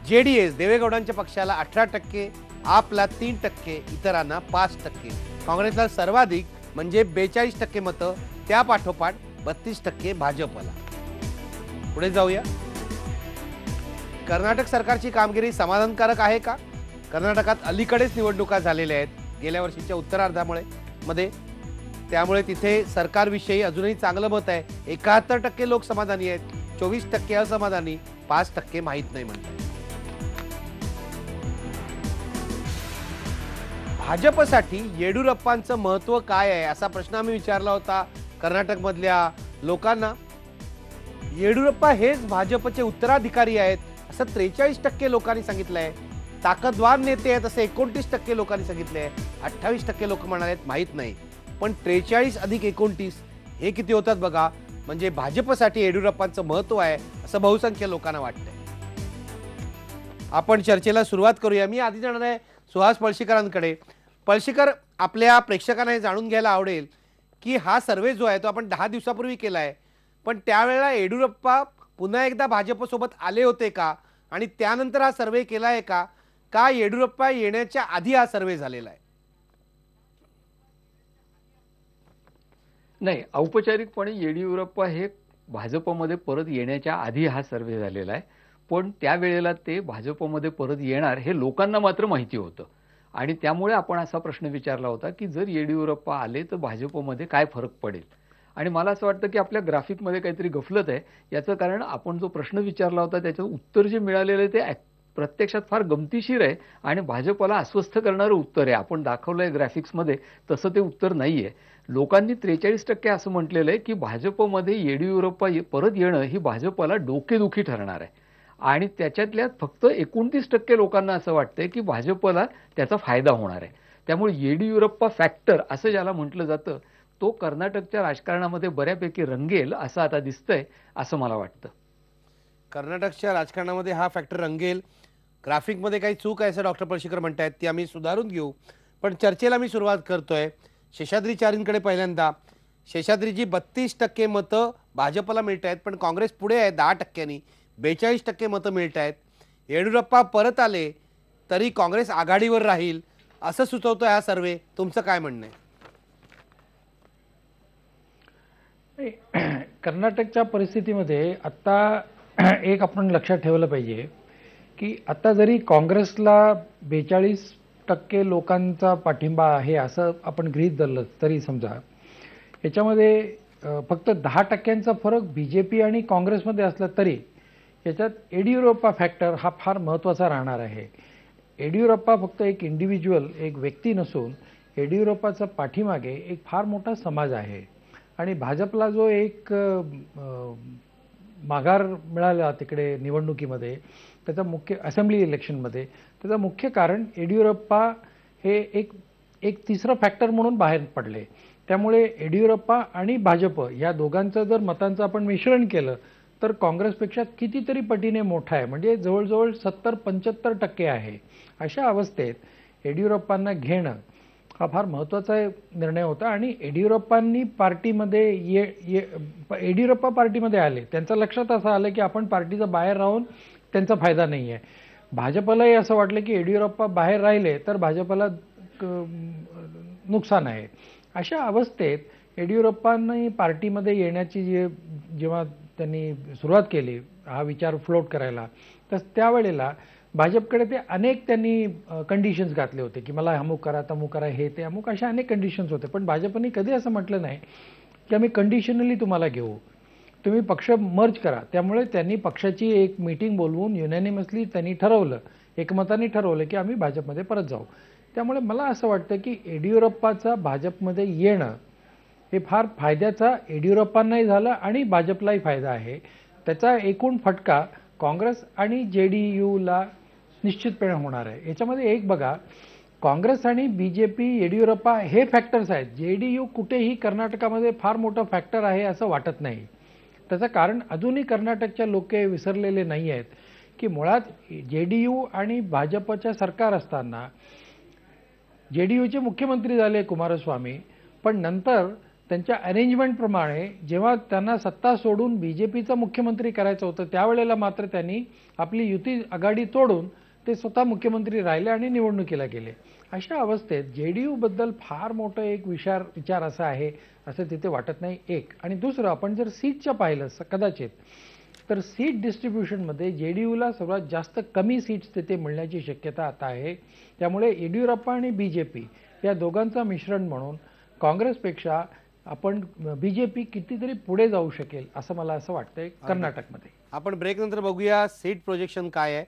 JDS देवेगौडांच्या पक्षाला 18%, आपला 3%, इतरांना 5%. काँग्रेसला सर्वाधिक म्हणजे 42% मतं, त्या पाठोपाठ 32% भाजपला. पुढे जाऊया. कर्नाटक सरकारची कामगिरी समाधानकारक आहे का? कर्नाटकात अलीकडेच निवडणुका झालेल्या आहेत गेल्या वर्षीच्या उत्तरार्धामध्ये, त्यामुळे तिथे सरकारविषयी अजूनही चांगलं मत आहे. 71% लोक समाधानी आहेत, 24% असमाधानी, 5% माहीत नाही म्हणतात. भाजपसाठी येडियुरप्पांचं महत्त्व काय आहे असा प्रश्न आम्ही विचारला होता कर्नाटकमधल्या लोकांना. येडियुरप्पा हेच भाजपचे उत्तराधिकारी आहेत असं 43% लोकांनी सांगितलं आहे. ताकदवार नेते आहेत असं 29% लोकांनी सांगितलं आहे. 28% लोक म्हणालेत माहीत नाही. पण 43 अधिक 29 हे किती होतात बघा. म्हणजे भाजपसाठी येडियुरप्पांचं महत्त्व आहे असं बहुसंख्य लोकांना वाटतंय. आपण चर्चेला सुरुवात करूया. मी आधी जाणार आहे सुहास पळशीकरांकडे. पळशीकर, आपल्या प्रेक्षकांना हे जाणून घ्यायला आवडेल की हा सर्वे जो आहे तो आपण 10 दिवसापूर्वी केला आहे, पण त्यावेळेला येडियुरप्पा पुन्हा एकदा भाजपसोबत आले होते का आणि त्यानंतर हा सर्वे केला आहे का, का येडियुरप्पा येण्याच्या आधी हा सर्वे झालेला आहे? नाही, औपचारिकपणे येडियुरप्पा हे भाजपमध्ये परत येण्याच्या आधी हा सर्वे झालेला आहे. पण त्यावेळेला ते भाजपमध्ये परत येणार हे लोकांना मात्र माहिती होतं आणि त्यामुळे आपण असा प्रश्न विचारला होता की जर येडियुरप्पा आले तर भाजपमध्ये काय फरक पडेल. आणि मला असं वाटतं की आपल्या ग्राफिकमध्ये काहीतरी गफलत आहे. याचं कारण आपण जो प्रश्न विचारला होता त्याचं उत्तर जे मिळालेलं आहे ते प्रत्यक्षात फार गमतीशीर आहे आणि भाजपला अस्वस्थ करणारं उत्तर आहे. आपण दाखवलं आहे ग्राफिक्समध्ये, तसं ते उत्तर नाही आहे. लोकांनी 43% असं म्हटलेलं आहे की भाजपमध्ये येडियुरप्पा परत येणं ही भाजपला डोकेदुखी ठरणार आहे आणि त्याच्यातल्या फक्त 29% लोकांना असं वाटतंय की भाजपला त्याचा फायदा होणार आहे. त्यामुळे येडियुरप्पा फॅक्टर असं ज्याला म्हटलं जातं तो कर्नाटकच्या राजकारणामध्ये बऱ्यापैकी रंगेल असं आता दिसतंय, असं मला वाटतं. कर्नाटकच्या राजकारणामध्ये हा फॅक्टर रंगेल. ग्राफिकमध्ये काही चूक आहे असं डॉक्टर पळशीकर म्हणतायत, ती आम्ही सुधारून घेऊ. पण चर्चेला मी सुरुवात करतोय शेषाद्रीचार्यंकडे. पहिल्यांदा शेषाद्रीजी 32% मतं भाजपला मिळत आहेत, पण काँग्रेस पुढे आहे 10%. 42% मतं मिळत आहेत. येडियुरप्पा परत आले तरी काँग्रेस आघाडीवर राहील असं सुचवतोय हा सर्वे. तुमचं काय म्हणणं आहे? कर्नाटकच्या परिस्थितीमध्ये आता एक आपण लक्षात ठेवलं पाहिजे की आता जरी काँग्रेसला 42% लोकांचा पाठिंबा आहे असं आपण गृहीत धरलं तरी समजा, याच्यामध्ये फक्त 10% फरक BJP आणि काँग्रेसमध्ये असला तरी याच्यात येडियुरप्पा फॅक्टर हा फार महत्त्वाचा राहणार आहे. येडियुरप्पा फक्त एक इंडिव्हिज्युअल, एक व्यक्ती नसून येडियुरप्पाचा पाठीमागे एक फार मोठा समाज आहे आणि भाजपला जो एक माघार मिळाला तिकडे निवडणुकीमध्ये, त्याचा मुख्य असेंब्ली इलेक्शनमध्ये, त्याचं मुख्य कारण येडियुरप्पा हे एक तिसरं फॅक्टर म्हणून बाहेर पडले. त्यामुळे येडियुरप्पा आणि भाजप या दोघांचं जर मतांचं आपण मिश्रण केलं तर काँग्रेसपेक्षा कितीतरी पटीने मोठा आहे, म्हणजे जवळजवळ 70-75% आहे. अशा अवस्थेत येडियुरप्पांना घेणं हा फार महत्त्वाचा निर्णय होता आणि येडियुरप्पांनी पार्टीमध्ये येडियुरप्पा पार्टीमध्ये आले. त्यांच्या लक्षात असं आलं की आपण पार्टीचा बाहेर राहून त्यांचा फायदा नाही आहे. भाजपलाही असं वाटलं की येडियुरप्पा बाहेर राहिले तर भाजपला नुकसान आहे. अशा अवस्थेत येडियुरप्पांनी पार्टीमध्ये येण्याची जेव्हा त्यांनी सुरुवात केली हा विचार फ्लोट करायला, तर त्यावेळेला भाजपकडे ते अनेक त्यांनी कंडिशन्स घातले होते की मला अमुक करा तमुक करा हे ते अमुक अशा अनेक कंडिशन्स होते. पण भाजपने कधी असं म्हटलं नाही की आम्ही कंडिशनली तुम्हाला घेऊ, तुम्ही पक्ष मर्ज करा. त्यामुळे त्यांनी पक्षाची एक मीटिंग बोलवून युनॅनिमसली त्यांनी ठरवलं, एकमताने ठरवलं की आम्ही भाजपमध्ये परत जाऊ. त्यामुळे मला असं वाटतं की येडियुरप्पाचा भाजपमध्ये येणं हे फार फायद्याचा येडियुरप्पांनाही झालं आणि भाजपलाही फायदा आहे. त्याचा एकूण फटका काँग्रेस आणि JDUला निश्चितपणे होणार आहे. याच्यामध्ये एक बघा, काँग्रेस आणि BJP येडियुरप्पा हे फॅक्टर्स आहेत. JDU कुठेही कर्नाटकामध्ये फार मोठं फॅक्टर आहे असं वाटत नाही. त्याचं कारण अजूनही कर्नाटकच्या लोक विसरलेले नाही आहेत की मुळात JDU आणि भाजपच्या सरकार असताना JDUचे मुख्यमंत्री झाले कुमारस्वामी, पण नंतर त्यांच्या अरेंजमेंटप्रमाणे जेव्हा त्यांना सत्ता सोडून BJPचा मुख्यमंत्री करायचं होतं त्यावेळेला मात्र त्यांनी आपली युती आघाडी तोडून ते स्वतः मुख्यमंत्री राहिले आणि निवडणुकीला गेले. अशा अवस्थेत JDUबद्दल फार मोठं एक विचार असा आहे असं तिथे वाटत नाही. एक आणि दुसरं, आपण जर सीटचं पाहिलं कदाचित तर सीट डिस्ट्रीब्युशनमध्ये JDUला सर्वात जास्त कमी सीट्स तिथे मिळण्याची शक्यता आता आहे. त्यामुळे येडियुरप्पा आणि BJP या दोघांचं मिश्रण म्हणून काँग्रेसपेक्षा आपण BJP कितीतरी पुढे जाऊ शकेल असं मला असं वाटतंय कर्नाटकमध्ये. आपण ब्रेक नंतर बघूया सीट प्रोजेक्शन काय आहे.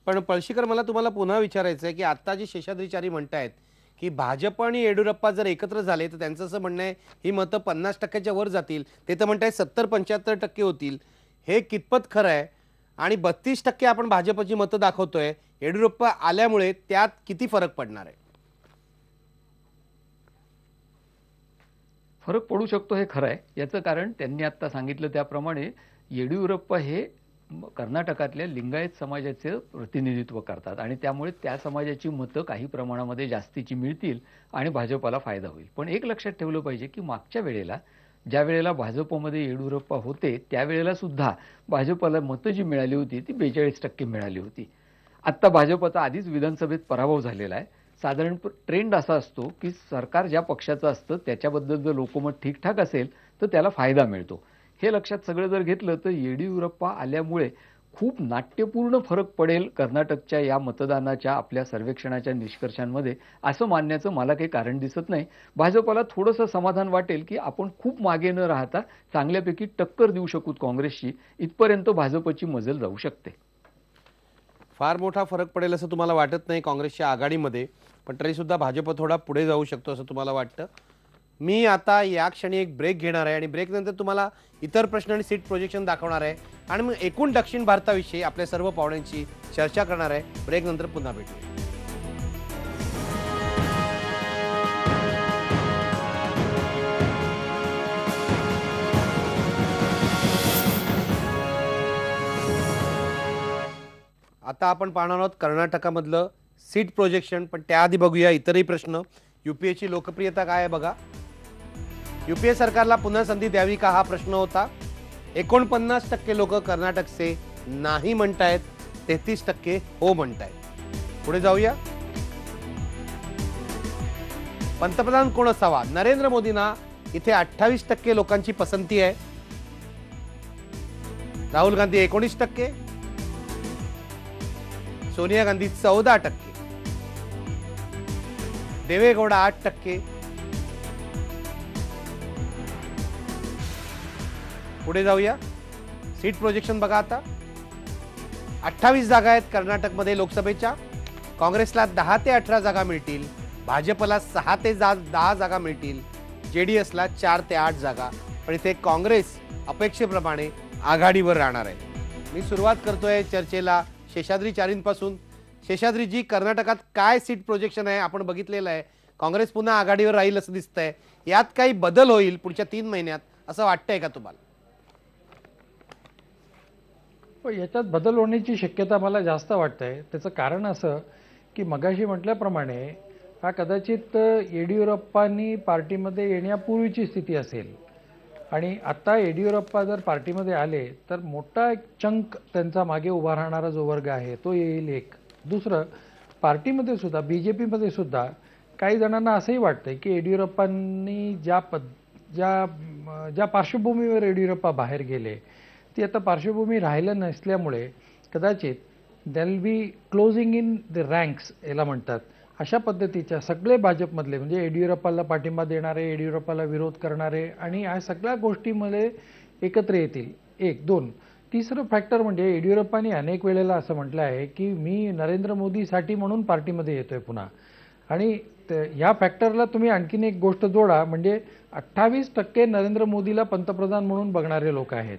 पण पळशीकर, मला तुम्हाला पुन्हा विचारायचं आहे की आता जे शेषाद्रीचारी म्हणतायत की भाजप आणि येडियुरप्पा जर एकत्र झाले तर त्यांचं असं म्हणणं आहे ही मतं 50% वर जातील. ते तर म्हणतायत 70-75% होतील. हे कितपत खरं आहे? आणि 32% आपण भाजपची मतं दाखवतोय, येडियुरप्पा आल्यामुळे त्यात किती फरक पडणार आहे? फरक पडू शकतो हे खरं आहे. याचं कारण त्यांनी आता सांगितलं त्याप्रमाणे येडियुरप्पा हे कर्नाटकातल्या लिंगायत समाजाचे प्रतिनिधित्व करतात आणि त्यामुळे त्या समाजाची मतं काही प्रमाणामध्ये जास्तीची मिळतील आणि भाजपला फायदा होईल. पण एक लक्षात ठेवलं पाहिजे की मागच्या वेळेला ज्या वेळेला भाजपमध्ये येडियुरप्पा होते त्यावेळेला सुद्धा भाजपला मतं जी मिळाली होती ती 42% मिळाली होती. आत्ता भाजपचा आधीच विधानसभेत पराभव झालेला आहे. साधारण ट्रेंड असा असतो की सरकार ज्या पक्षाचं असतं त्याच्याबद्दल जर लोकमत ठीकठाक असेल तर त्याला फायदा मिळतो. हे लक्षात सगळं जर घेतलं तर येडियुरप्पा आल्यामुळे खूप नाट्यपूर्ण फरक पडेल कर्नाटकच्या या मतदानाच्या आपल्या सर्वेक्षणाच्या निष्कर्षांमध्ये असं मानण्याचं मला काही कारण दिसत नाही. भाजपला थोडंसं समाधान वाटेल की आपण खूप मागे न राहता चांगल्यापैकी टक्कर देऊ शकू काँग्रेसची, इथपर्यंत भाजपची मजल जाऊ शकते. फार मोठा फरक पडेल असं तुम्हाला वाटत नाही काँग्रेसच्या आघाडीमध्ये, पण तरीसुद्धा भाजप थोडा पुढे जाऊ शकतो असं तुम्हाला वाटतं. मी आता या क्षणी एक ब्रेक घेणार आहे आणि ब्रेक नंतर तुम्हाला इतर प्रश्न आणि सीट प्रोजेक्शन दाखवणार आहे आणि मग एकूण दक्षिण भारताविषयी आपल्या सर्व पाहुण्यांची चर्चा करणार आहे. ब्रेक नंतर पुन्हा भेटूया. आता आपण पाहणार आहोत कर्नाटकामधलं सीट प्रोजेक्शन, पण त्याआधी बघूया इतरही प्रश्न. UPAची लोकप्रियता काय आहे बघा. UPA सरकारला पुन्हा संधी द्यावी का हा प्रश्न होता. 49% लोक कर्नाटकचे नाही म्हणतायत, 33% हो म्हणतायत. पुढे जाऊया. पंतप्रधान कोण असावा? नरेंद्र मोदींना इथे 28% लोकांची पसंती आहे. राहुल गांधी 19%, सोनिया गांधी 14%, देवेगौडा 8%. पुढे जाऊया. सीट प्रोजेक्शन बघा. आता 28 जागा आहेत कर्नाटकमध्ये लोकसभेच्या. काँग्रेसला 10 ते 18 जागा मिळतील, भाजपला 6 ते 10 जागा मिळतील, JDSला 4 ते 8 जागा. पण इथे काँग्रेस अपेक्षेप्रमाणे आघाडीवर राहणार आहे. मी सुरुवात करतोय चर्चेला शेषाद्रीचारींपासून. शेषाद्रीजी, कर्नाटकात काय सीट प्रोजेक्शन आहे? आपण बघितलेलं आहे काँग्रेस पुन्हा आघाडीवर राहील असं दिसतंय. यात काही बदल होईल पुढच्या 3 महिन्यात असं वाटतंय का तुम्हाला? याच्यात बदल होण्याची शक्यता मला जास्त वाटते. त्याचं कारण असं की मगाशी म्हटल्याप्रमाणे हा कदाचित येडियुरप्पांनी पार्टीमध्ये येण्यापूर्वीची स्थिती असेल आणि आता येडियुरप्पा जर पार्टीमध्ये आले तर मोठा एक चंक त्यांचा मागे उभा राहणारा जो वर्ग आहे तो येईल एक. दुसरं, पार्टीमध्ये सुद्धा BJPमध्ये सुद्धा काही जणांना असंही वाटतंय की येडियुरप्पांनी ज्या पार्श्वभूमीवर येडियुरप्पा बाहेर गेले ती आता पार्श्वभूमी राहिलं नसल्यामुळे कदाचित they will be closing in the ranks याला म्हणतात, अशा पद्धतीच्या सगळे भाजपमधले म्हणजे येडियुरप्पाला पाठिंबा देणारे, येडियुरप्पाला विरोध करणारे आणि या सगळ्या गोष्टीमध्ये एकत्र येतील. एक. दोन, तिसरं फॅक्टर म्हणजे येडियुरप्पांनी अनेक वेळेला असं म्हटलं आहे की मी नरेंद्र मोदीसाठी म्हणून पार्टीमध्ये येतोय पुन्हा. आणि ह्या फॅक्टरला तुम्ही आणखीन एक गोष्ट जोडा, म्हणजे 28% नरेंद्र मोदीला पंतप्रधान म्हणून बघणारे लोक आहेत.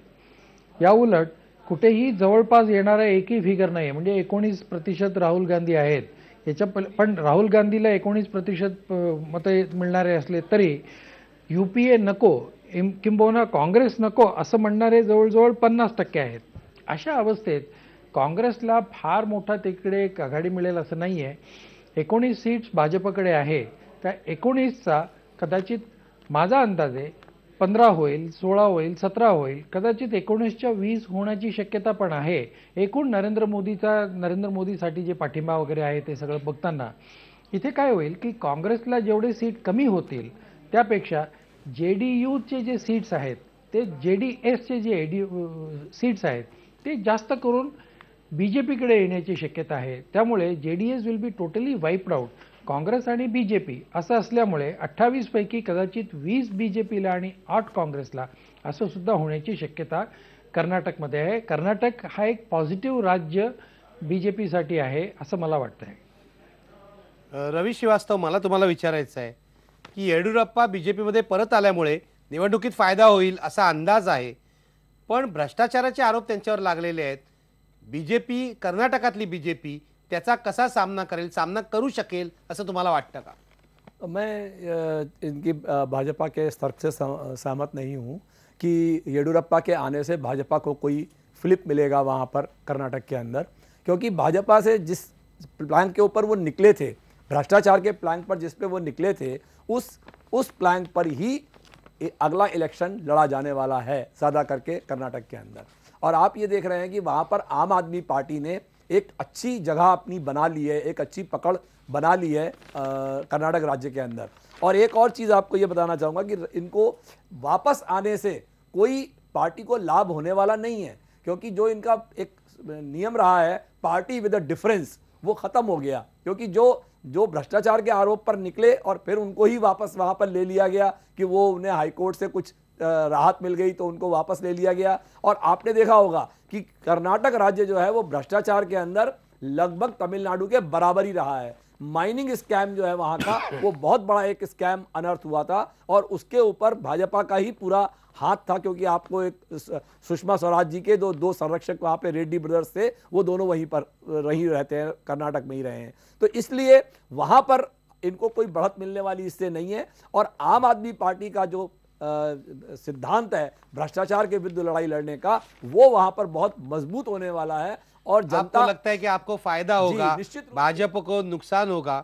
या उलट कुठेही जवळपास येणारा एकही फिगर नाही. म्हणजे 19% राहुल गांधी आहेत याच्या पण राहुल गांधीला 19% मतं मिळणारे असले तरी UPA नको किंबहुना काँग्रेस नको असं म्हणणारे जवळजवळ 50% आहेत. अशा अवस्थेत काँग्रेसला फार मोठा तिकडे एक आघाडी मिळेल असं नाही आहे. 19 सीट्स भाजपकडे आहे. त्या 19चा कदाचित माझा अंदाज आहे 15 होईल, 16 होईल, 17 होईल, कदाचित 19च्या 20 होण्याची शक्यता पण आहे. एकूण नरेंद्र मोदीसाठी जे पाठिंबा वगैरे आहे ते सगळं बघताना इथे काय होईल की काँग्रेसला जेवढे सीट कमी होतील त्यापेक्षा JDUचे जे सीट्स आहेत ते JDSचे जे सीट्स आहेत ते जास्त करून BJPकडे येण्याची शक्यता आहे. त्यामुळे JDS will be totally wiped out. Congress आणि BJP असं असल्यामुळे 28 पैकी कदाचित 20 BJPला आणि 8 काँग्रेसला असं सुद्धा होण्याची शक्यता कर्नाटकमध्ये आहे. कर्नाटक हा एक पॉझिटिव्ह राज्य BJPसाठी आहे असं मला वाटतंय. रवी श्रीवास्तव, मला तुम्हाला विचारायचं आहे की येडियुरप्पा BJPमध्ये परत आल्यामुळे निवडणुकीत फायदा होईल असा अंदाज आहे, पण भ्रष्टाचाराचे आरोप त्यांच्यावर लागलेले आहेत. BJP, कर्नाटकातली BJP त्याचा कसा सामना करू शकेल असं तुम्हाला वाटतं का? मैं इनकी भाजपा के तर्क से सहमत नहीं हूँ कि येडियुरप्पा के आने से भाजपा को कोई फ्लिप मिलेगा वहाँ पर कर्नाटक के अंदर, क्योंकि भाजपा से जिस प्लैंक के ऊपर वो निकले थे, भ्रष्टाचार के प्लैंक पर जिस पे वो निकले थे, उस प्लैंक पर ही अगला इलेक्शन लड़ा जाने वाला है ज़्यादा करके कर्नाटक के अंदर. और आप ये देख रहे हैं कि वहाँ पर आम आदमी पार्टी ने एक अच्छी जगह अपनी बना ली है, एक अच्छी पकड़ बना ली है कर्नाटक राज्य के अंदर. और एक और चीज़ आपको ये बताना चाहूँगा कि इनको वापस आने से कोई पार्टी को लाभ होने वाला नहीं है, क्योंकि जो इनका एक नियम रहा है पार्टी विद अ डिफरेंस वो ख़त्म हो गया. क्योंकि जो भ्रष्टाचार के आरोप पर निकले और फिर उनको ही वापस वहाँ पर ले लिया गया कि वो उन्हें हाईकोर्ट से कुछ राहत मिल गई तो उनको वापस ले लिया गया. और आपने देखा होगा कि कर्नाटक राज्य जो है वो भ्रष्टाचार के अंदर लगभग तमिलनाडु के बराबर ही रहा है. माइनिंग स्कैम जो है वहाँ का वो बहुत बड़ा एक स्कैम अनर्थ हुआ था और उसके ऊपर भाजपा का ही पूरा हाथ था, क्योंकि आपको एक सुषमा स्वराज जी के दो संरक्षक वहाँ पे रेड्डी ब्रदर्स थे, वो दोनों वहीं पर रहते हैं, कर्नाटक में ही रहे हैं. तो इसलिए वहाँ पर इनको कोई बढ़त मिलने वाली इससे नहीं है. और आम आदमी पार्टी का जो सिद्धांत है भ्रष्टाचार के विरुद्ध लड़ाई लड़ने का, वो वहां पर बहुत मजबूत होने वाला है. और जनता लगता है की आपको फायदा होगा, भाजप को नुकसान होगा.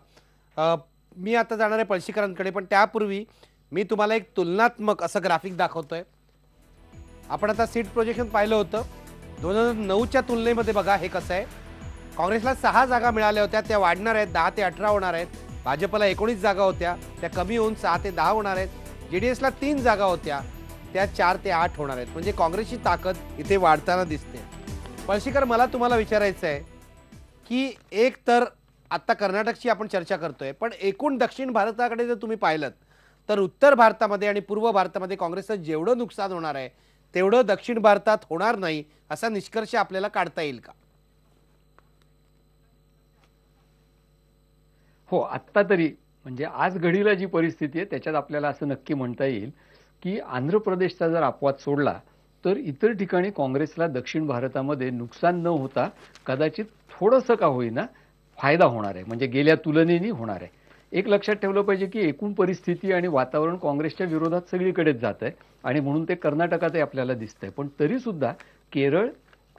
मी आता जाणार आहे पळशीकरांकडे, पण त्यापूर्वी मी तुम्हाला एक तुलनात्मक असं ग्राफिक दाखवतोय. आपण आता सीट प्रोजेक्शन पाहिलं होतं 2009च्या तुलनेमध्ये. बघा हे कसं आहे. काँग्रेसला 6 जागा मिळाल्या होत्या, त्या वाढणार आहेत, 10 ते 18 होणार आहेत. भाजपला 19 जागा होत्या, त्या कमी होऊन 6 ते 10 होणार आहेत. JDSला 3 जागा होत्या, त्या 4 ते 8 होणार आहेत. म्हणजे काँग्रेसची ताकद इथे वाढताना दिसते. पळशीकर, मला तुम्हाला विचारायचं आहे की एक तर आता कर्नाटकची आपण चर्चा करतोय, पण एकूण दक्षिण भारताकडे जर तुम्ही पाहिलं तर उत्तर भारतामध्ये आणि पूर्व भारतामध्ये काँग्रेसचं जेवढं नुकसान होणार आहे तेवढं दक्षिण भारतात होणार नाही असा निष्कर्ष आपल्याला काढता येईल का? हो, आत्ता तरी म्हणजे आज घडीला जी परिस्थिती आहे त्याच्यात आपल्याला असं नक्की म्हणता येईल की आंध्र प्रदेशचा जर अपवाद सोडला तर इतर ठिकाणी काँग्रेसला दक्षिण भारतामध्ये नुकसान न होता कदाचित थोडंसं का होईना फायदा होणार आहे, म्हणजे गेल्या तुलनेने होणार आहे. एक लक्षात ठेवलं पाहिजे की एकूण परिस्थिती आणि वातावरण काँग्रेसच्या विरोधात सगळीकडेच जात आहे आणि म्हणून ते कर्नाटकातही आपल्याला दिसतंय. पण तरी सुद्धा केरळ,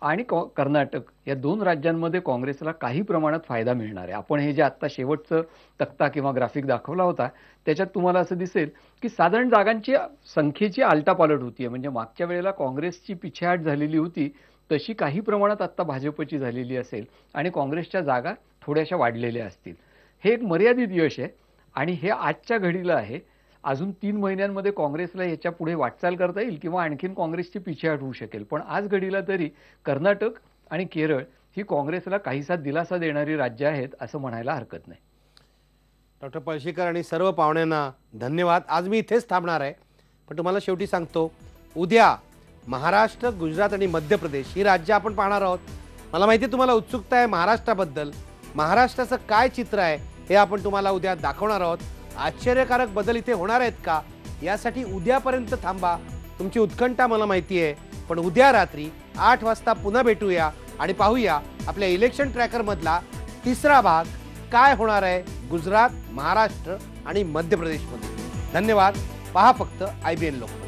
आणि कर्नाटक या 2 राज्यांमध्ये काँग्रेसला काही प्रमाणात फायदा मिळणार आहे. आपण हे जे आत्ता शेवटचं तक्ता किंवा ग्राफिक दाखवला होता त्याच्यात तुम्हाला असं दिसेल की साधारण जागांची संख्येची आलटापालट होतीये. म्हणजे मागच्या वेळेला काँग्रेसची पिछेहाट झालेली होती तशी काही प्रमाणात आता भाजपची झालेली असेल आणि काँग्रेसच्या जागा थोड्याशा वाढलेल्या असतील. हे एक मर्यादित यश आहे आणि हे आजच्या घडीला आहे. अजून 3 महिन्यांमध्ये काँग्रेसला याच्या पुढे वाटचाल करता येईल किंवा आणखीन काँग्रेसची पिछेहाट होऊ शकेल. पण आज घडीला तरी कर्नाटक आणि केरळ ही काँग्रेसला काहीसा दिलासा देणारी राज्य आहेत असं म्हणायला हरकत नाही. डॉक्टर पळशीकर आणि सर्व पाहुण्यांना धन्यवाद. आज मी इथेच थांबणार आहे, पण तुम्हाला शेवटी सांगतो, उद्या महाराष्ट्र, गुजरात आणि मध्य प्रदेश ही राज्य आपण पाहणार आहोत. मला माहिती आहे तुम्हाला उत्सुकता आहे महाराष्ट्राबद्दल. महाराष्ट्राचं काय चित्र आहे हे आपण तुम्हाला उद्या दाखवणार आहोत. आश्चर्यकारक बदल इथे होणार आहेत का यासाठी उद्यापर्यंत थांबा. तुमची उत्कंठा मला माहिती आहे. पण उद्या रात्री 8 वाजता पुन्हा भेटूया आणि पाहूया आपल्या इलेक्शन ट्रॅकर मधला तिसरा भाग काय होणार आहे गुजरात, महाराष्ट्र आणि मध्य प्रदेशमध्ये. धन्यवाद. पहा फक्त IBN लोकमत.